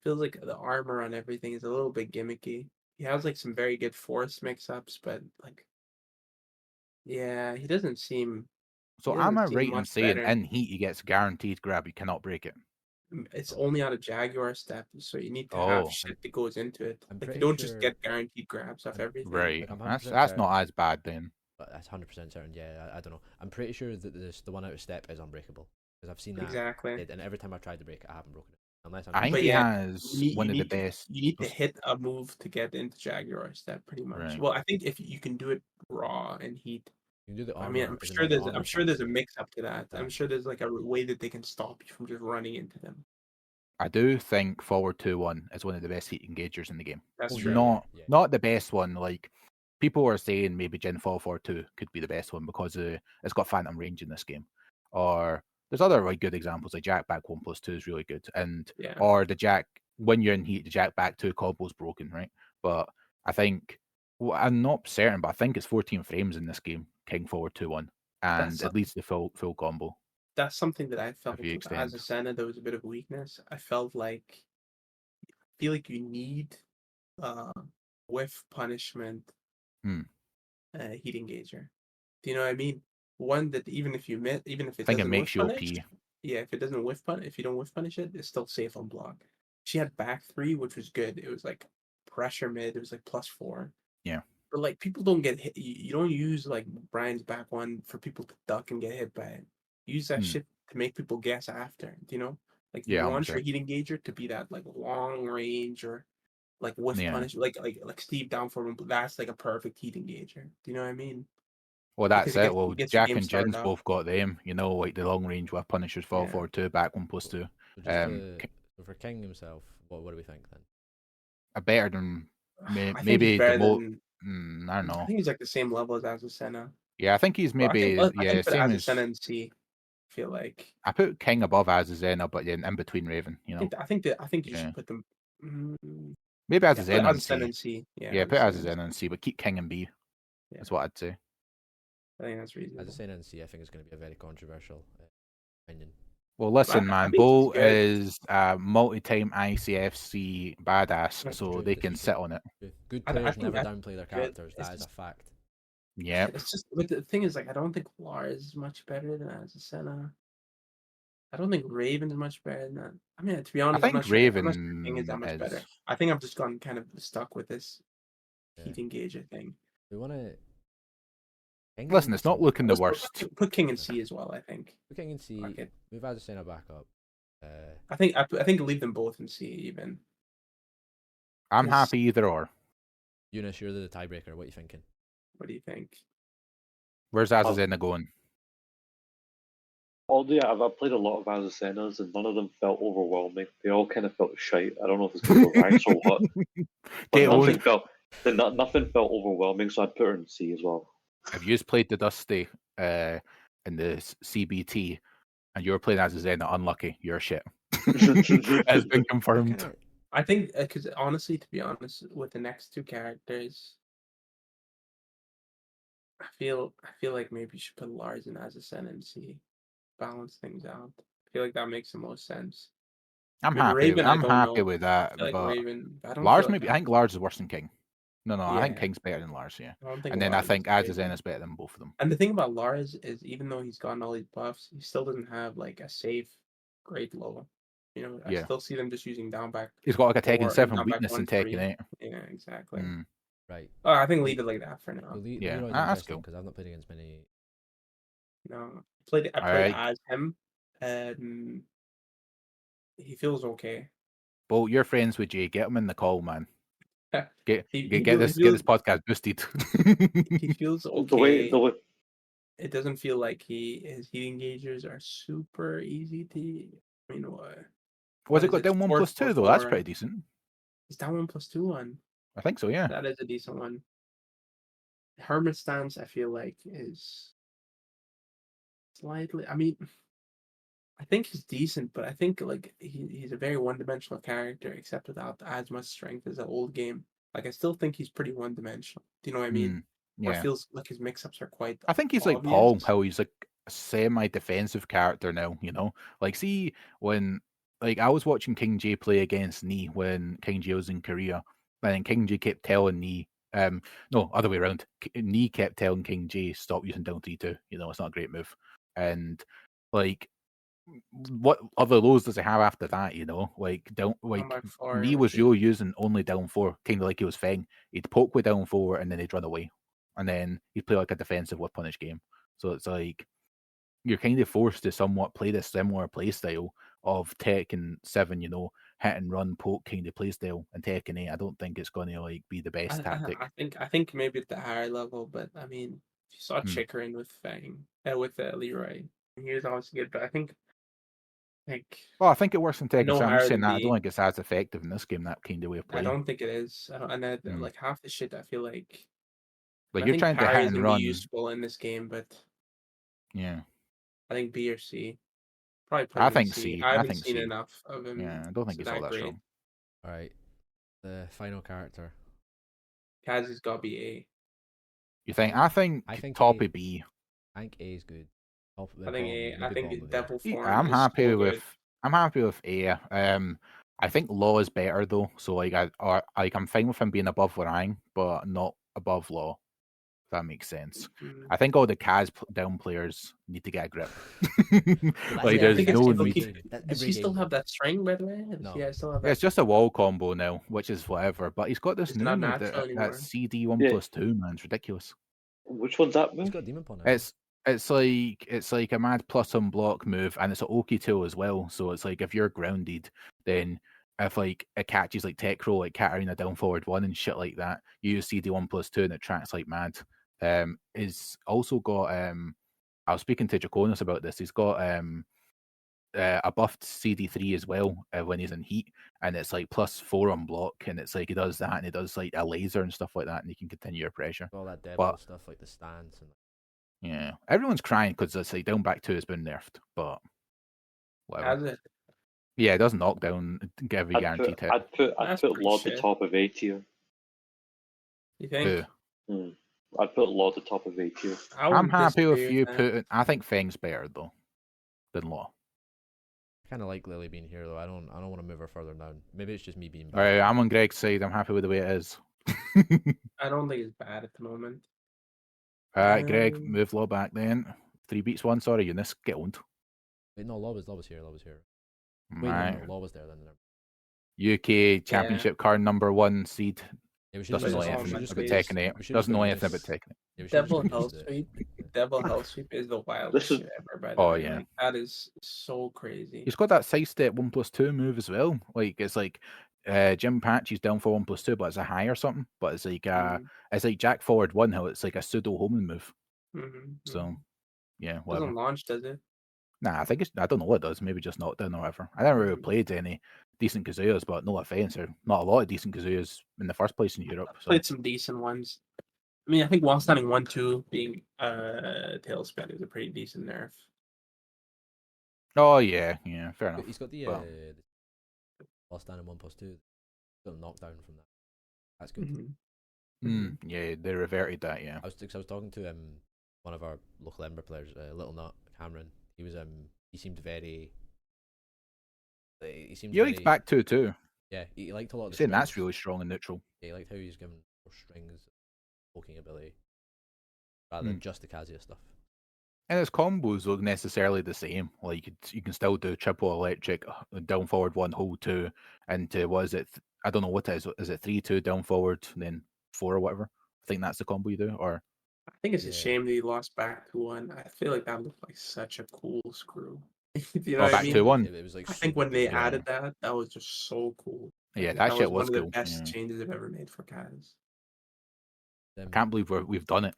like the armor on everything is a little bit gimmicky. He has like some very good force mix-ups, but like, yeah, he doesn't seem. So He am I doesn't seem right in much saying better. in heat he gets guaranteed grab, you cannot break it? It's only on a Jaguar step, so you need to Oh. have shit that goes into it. I'm Like, you pretty don't just sure- get guaranteed grabs off everything. Right. I'm That's 100% not as bad then. But that's 100% certain. Yeah, I don't know. I'm pretty sure that the one out of step is unbreakable because I've seen that. Exactly. And every time I tried to break it, I haven't broken it. Unless I'm. I think But he yeah, has You one of the need to- best. You need to hit a move to get into Jaguar step, pretty much. Right. Well, I think if you can do it raw and heat. You can do the I armor. mean, I'm there's sure another there's armor a mix up to that. I'm That- sure there's like a way that they can stop you from just running into them. I do think forward 2-1 is one of the best heat engagers in the game. That's Oh, true. yeah. Not the best one. Like people are saying maybe Gen 442 could be the best one because it's got phantom range in this game. Or there's other like good examples like Jack back 1+2 is really good. And Yeah. or the Jack when you're in heat, the Jack back 2 combo's broken, right? But I think I'm not certain, but I think it's 14 frames in this game, King forward 2-1. And That's at least the full combo. That's something that I felt you as a extend. Senna, there was a bit of a weakness. I feel like you need whiff punishment Hmm. heat engager. Do you know what I mean? One that even if you miss, even if it I think it doesn't makes whiff you punish, OP. yeah, if it doesn't if you don't whiff punish it, it's still safe on block. She had back 3, which was good. It was like pressure mid. It was like +4. Yeah. But like people don't get hit. You don't use like Brian's back 1 for people to duck and get hit by it. Use that shit to make people guess after. Do you know? Like you Yeah, want your 100%. heat engager to be that like long range or like whiff Yeah. punish, like Steve down for him. That's like a perfect heat engager. Do you know what I mean? Well, that's Because it. Well, gets your Jack game and started Jin's off. both got them. You know, like the long range with Punishers fall Yeah. forward 2, back 1+2. So just so for King himself, what do we think then? A better than I think maybe he's the better most. than. I don't know. I think he's like the same level as Azucena. Yeah, I think he's Well, maybe I think put same as. Azucena and C. I feel like. I put King above Azucena, but then in between Raven. You know, I think you Yeah. should put them. maybe Yeah, put Azucena and Azucena C. and C. Yeah, put Azucena and C, but keep King and B. Yeah. That's what I'd say. I think that's reasonable. As I say, NC, I think it's going to be a very controversial opinion. Well, listen, I man. think he's Bo good. is a multi-time ICFC badass, That's so true, they that's can true. sit on it. Good I players think never that- downplay their good. characters. It's That is a just- fact. Yep. It's just, but the thing is, like, I don't think Lars is much better than Azucena. I don't think Raven's much better than that. I mean, to be honest, think I'm not sure Raven King is that much better. is- I think I've just gone kind of stuck with this Yeah. heat engager thing. We want to. Listen, it's not looking the Let's worst. Put King and C as well. I think. Put King and C. Fuck it. Move Azucena back up. I think leave them both in C even. I'm Yes. happy either or. Eunice, you're the tiebreaker. What are you thinking? What do you think? Where's Azucena going? I've played a lot of Azucenas and none of them felt overwhelming. They all kind of felt shite. I don't know if it's because of ranks or what. But Get nothing owned. nothing felt overwhelming, so I'd put her in C as well. If you just played the Dusty in the CBT and you were playing Azucena, unlucky, you're shit. Has been confirmed. I think because honestly, to be honest, with the next two characters, I feel like maybe you should put Lars and Azucena and C, balance things out. I feel like that makes the most sense. I mean, Raven, I I'm don't happy know. with I that. feel like But Raven. I don't Lars, feel like maybe I think Lars is worse than King. No, I think Yeah. King's better than Lars. Yeah, I don't think and then I Lars think is great. Azazen is better than both of them. And the thing about Lars is, even though he's gotten all these buffs, he still doesn't have like a safe great low. You know, I Yeah. still see them just using down back He's got like a Tekken 4 and 7 down back weakness 1, in Tekken 3. 8. Yeah, exactly. Mm. Right. Oh, I think leave it like that for now. So Yeah, Leroy's that's interesting cool. because I've not played against many. No, I played Alright. as him, and he feels okay. Well, you're friends with Jay. Get him in the call, man. Get He this feels podcast boosted. he feels The okay. way It doesn't feel like his heating gauges are super easy to. I mean, what? Was it is got down 1 plus 2 though? That's 4? pretty decent. Is that 1+2 one? I think so. Yeah. That is a decent one. Hermit stance, I feel like, is slightly. I mean, I think he's decent, but I think like he's a very one-dimensional character, except without as much strength as the old game. Like I still think he's pretty one-dimensional. Do you know what I mean? Or it Yeah. feels like his mix-ups are quite. I think he's like obvious. Paul, how he's like a semi-defensive character now. You know, like see when like I was watching King J play against Nee when King J was in Korea, and then King J kept telling Nee, no, other way around. Nee kept telling King J stop using down T2. You know, it's not a great move, and like. What other lows does he have after that? You know, like down, like by far, Nee was really using only down 4, kind of like he was Feng. He'd poke with down 4 and then he'd run away, and then he'd play like a defensive whip punish game. So it's like you're kind of forced to somewhat play this similar play style of Tekken 7. You know, hit and run, poke kind of play style, and Tekken 8. I don't think it's going to like be the best tactic. I think maybe at the higher level, but I mean, if you saw Chikrin with Fang, with Leroy, he was obviously good. But I think. Well, I think it works in Tekken. No So I'm just higher saying than that I don't B. think it's as effective in this game. That kind of way of I playing. don't think it is. Like half the shit, I feel like. Like I you're think trying to parry hit is and gonna run. be useful in this game, but Yeah. I think B or C. Probably put I him in think C. C. I I haven't think seen C. enough of him. Yeah, I don't think he's all that great. strong. All right, the final character. Kaz's got to be A. You think? I think top A. of B. I think A is good. I think A. I think Devil Form. I'm happy so with. Good. I'm happy with A. I think Law is better though. So like I'm fine with him being above Warang, but not above Law. If that makes sense. I think all the Kaz down players need to get a grip. Like there's no need. Does he still have that string, by the way? No. Yeah, still have that. Yeah, it's just a wall combo now, which is whatever. But he's got this It's new not move natural anymore. that CD 1+2, man. It's ridiculous. Which one's that move? He's got Demon Paw now. It's like a mad plus unblock move, and it's an Oki tool as well. So it's like if you're grounded, then if like it catches like tech roll, like Katarina down forward 1 and shit like that, you use CD 1+2 and it tracks like mad. Is also got I was speaking to Draconis about this. He's got a buffed CD3 as well when he's in heat, and it's like +4 on block, and it's like he does that, and he does like a laser and stuff like that, and he can continue your pressure. All that devil stuff like the stance and. Yeah, everyone's crying because it's like down back 2 has been nerfed, but whatever. Has it? Yeah, it does knock down every guaranteed hit. I'd put Law at the top of A tier. You think? I'd put Law at the top of A tier. I'm happy with you putting. I think Feng's better though than Law. I kind of like Lily being here though. I don't want to move her further down. Maybe it's just me being bad. All right, I'm on Greg's side. I'm happy with the way it is. I don't think it's bad at the moment. All right, Greg, move Law back then. 3 beats 1. Sorry, Eunice, get owned. Wait, no, Law was here. Wait, right. no, Law was there then. UK Championship card number 1 seed. Yeah, doesn't know anything about Tekken 8. Doesn't know anything about Tekken 8. Devil Hell Sweep. Devil Hell Sweep is the wildest shit ever. By the way. Yeah, like, that is so crazy. He's got that sidestep 1+2 move as well. Like it's like Jim Patchy's down for 1+2, but it's a high or something. But it's like it's like Jack forward 1. How it's like a pseudo homing move. So yeah, whatever. Doesn't launch, does it? Nah, I think I don't know what it does. Maybe just knockdown or whatever. I never really played any decent Kazuyas, but no offense, there not a lot of decent Kazuyas in the first place in Europe. So. Played some decent ones. I mean, I think while standing 1-2 being Tailspin is a pretty decent nerf. Oh yeah, fair enough. He's got the while standing 1+2. Got a knockdown from that. That's good. Yeah, they reverted that. Yeah, I was talking to one of our local Edinburgh players, Little Nut Cameron. He was he seemed very He seems You liked very, back 2 too. yeah, he liked a lot of the Saying that's strings. really strong and neutral. Yeah, he liked how he's given more strings, poking ability, rather than just the Kazuya stuff. And his combos look necessarily the same. Like you can still do triple electric, down forward 1, hold 2, into what is it? I don't know what it is. Is it 3-2 down forward, and then 4 or whatever? I think that's the combo you do. Or I think it's a Yeah. shame that he lost back to 1. I feel like that looked like such a cool screw. You know Oh, what I back mean? to 1. It was like I so think when good they to play. added that was just so cool. Yeah, Like, that was shit one was of the cool. best Yeah. changes they've ever made for Kaz. I can't believe we've done it.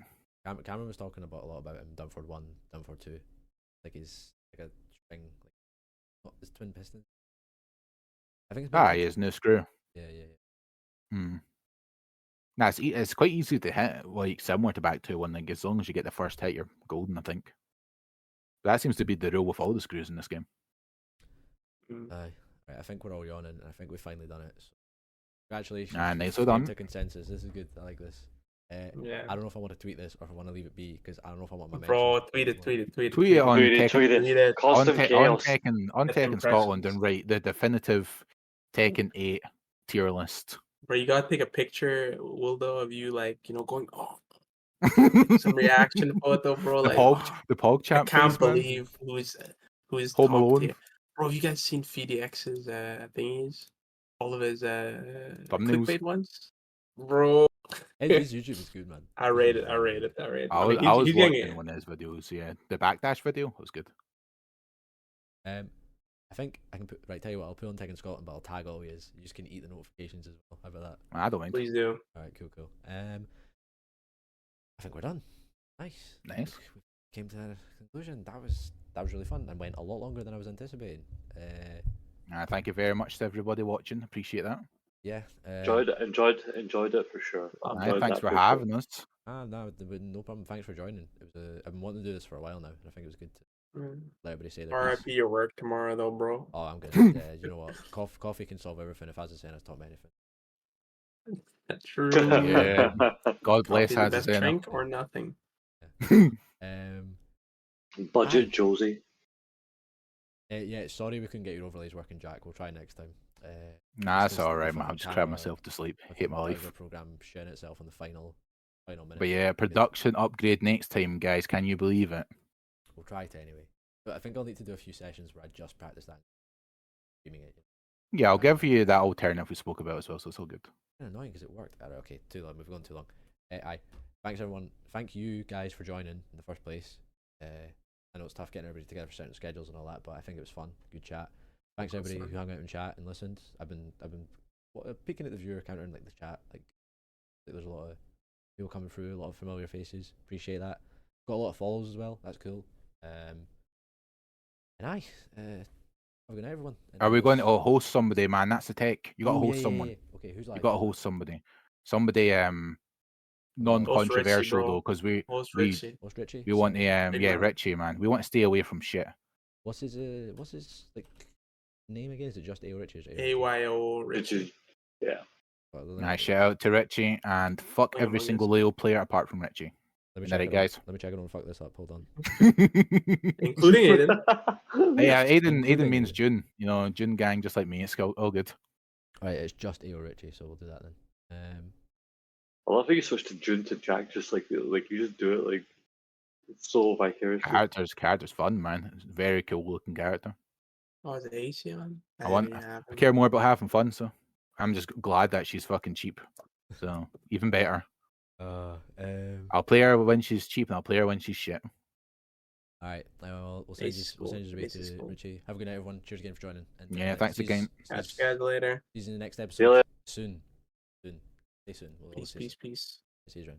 Cameron was talking about a lot about him down forward 1, down forward 2. Like he's like a string, like not his twin piston. I think it's He is no screw. Yeah. Nah, it's quite easy to hit, like similar to back 2-1. Like as long as you get the first hit, you're golden. I think. But that seems to be the rule with all the screws in this game. Aye. Right, I think we're all yawning, and I think we've finally done it. So congratulations. Nicely Came done. to consensus. This is good. I like this. Yeah. I don't know if I want to tweet this or if I want to leave it be because I don't know if I want my Bro, mentions. tweet it. Tweet it on Tweet it, Tekken, tweet Tweet it. it. Cause on, some chaos. on Get Tekken them Scotland, impressions. and write the definitive Tekken 8 tier list. Bro, you gotta take a picture, Wildo, of you like, going, some reaction photo, bro. The Like, the I PogChamp can't face, man. believe who's Home top Alone. tier. Bro, you guys seen FDX's thingies? All of his Thumbnails. clickbait ones? Bro, His YouTube is good, man. I rate it. I rate it. I was watching one of his videos. Yeah, the backdash video was good. I think I can put tell you what, I'll put on Tekken Scotland, but I'll tag all he is. You just can eat the notifications as well. How about that? I don't mind. Please do. Alright, cool. I think we're done. Nice. Nice. We came to a conclusion. That was really fun and went a lot longer than I was anticipating. Thank you very much to everybody watching. Appreciate that. Yeah. Enjoyed it for sure. Thanks for having us. No problem. Thanks for joining. It was I've been wanting to do this for a while now, and I think it was good to let everybody say their piece. RIP your work tomorrow, though, bro. Oh, I'm good. You know what? Coffee can solve everything. If as I saying, it's taught me anything. That's true. Yeah. God bless Coffee, the has best us drink or nothing. Budget Josie. Yeah, sorry we couldn't get your overlays working, Jack. We'll try next time. Nah, Just it's 'cause the alright, man. fucking I'm just crying camera- myself to sleep. the Hate my fucking life. browser program shitting itself on the final minute. But yeah, production upgrade next time, guys. Can you believe it? We'll try to anyway. But I think I'll need to do a few sessions where I just practice that. Streaming it. Yeah, I'll give you that alternative we spoke about as well, so it's all good. Kind of annoying because it worked. Alright, okay, too long. We've gone too long. Aye. Thanks everyone. Thank you guys for joining in the first place. I know it's tough getting everybody together for certain schedules and all that, but I think it was fun. Good chat. Thanks everybody who hung out and chat and listened. I've been peeking at the viewer counter and like the chat. Like there's a lot of people coming through, a lot of familiar faces. Appreciate that. Got a lot of follows as well. That's cool. And have a good night, everyone. And Are we going to host somebody, man? That's the tech. You got to host someone. Yeah. Okay, who's like? You got to host somebody. Somebody non-controversial though, because we Richie. What's Richie? we want to Big man. Richie, man. We want to stay away from shit. What's his like name again? Is it just A.O. Richie? AYO Richie. Yeah. Nice shout out to Richie and fuck Oh, every my single Leo player apart from Richie. Let me Is check that it right, guys? Let me check it on. Fuck this up. Hold on. Including Aiden. Yeah, Aiden Including means Aiden. June. You know, June gang, just like me. It's all good. Right, it's just A.O. Richie, so we'll do that then. I love how you switched to June to Jack, just like you just do it like it's so vicarious. Character's fun, man. It's a very cool looking character. Oh, is it AC on? I care more about having fun, so I'm just glad that she's fucking cheap. So even better. I'll play her when she's cheap, and I'll play her when she's shit. All right, we'll send Ace you away Ace is to cool. Richie. Have a good night, everyone. Cheers again for joining. And, Yeah, thanks again. Catch you guys later. See you in the next See you episode. later. Soon. Stay soon. We'll Peace, see peace, peace. you around.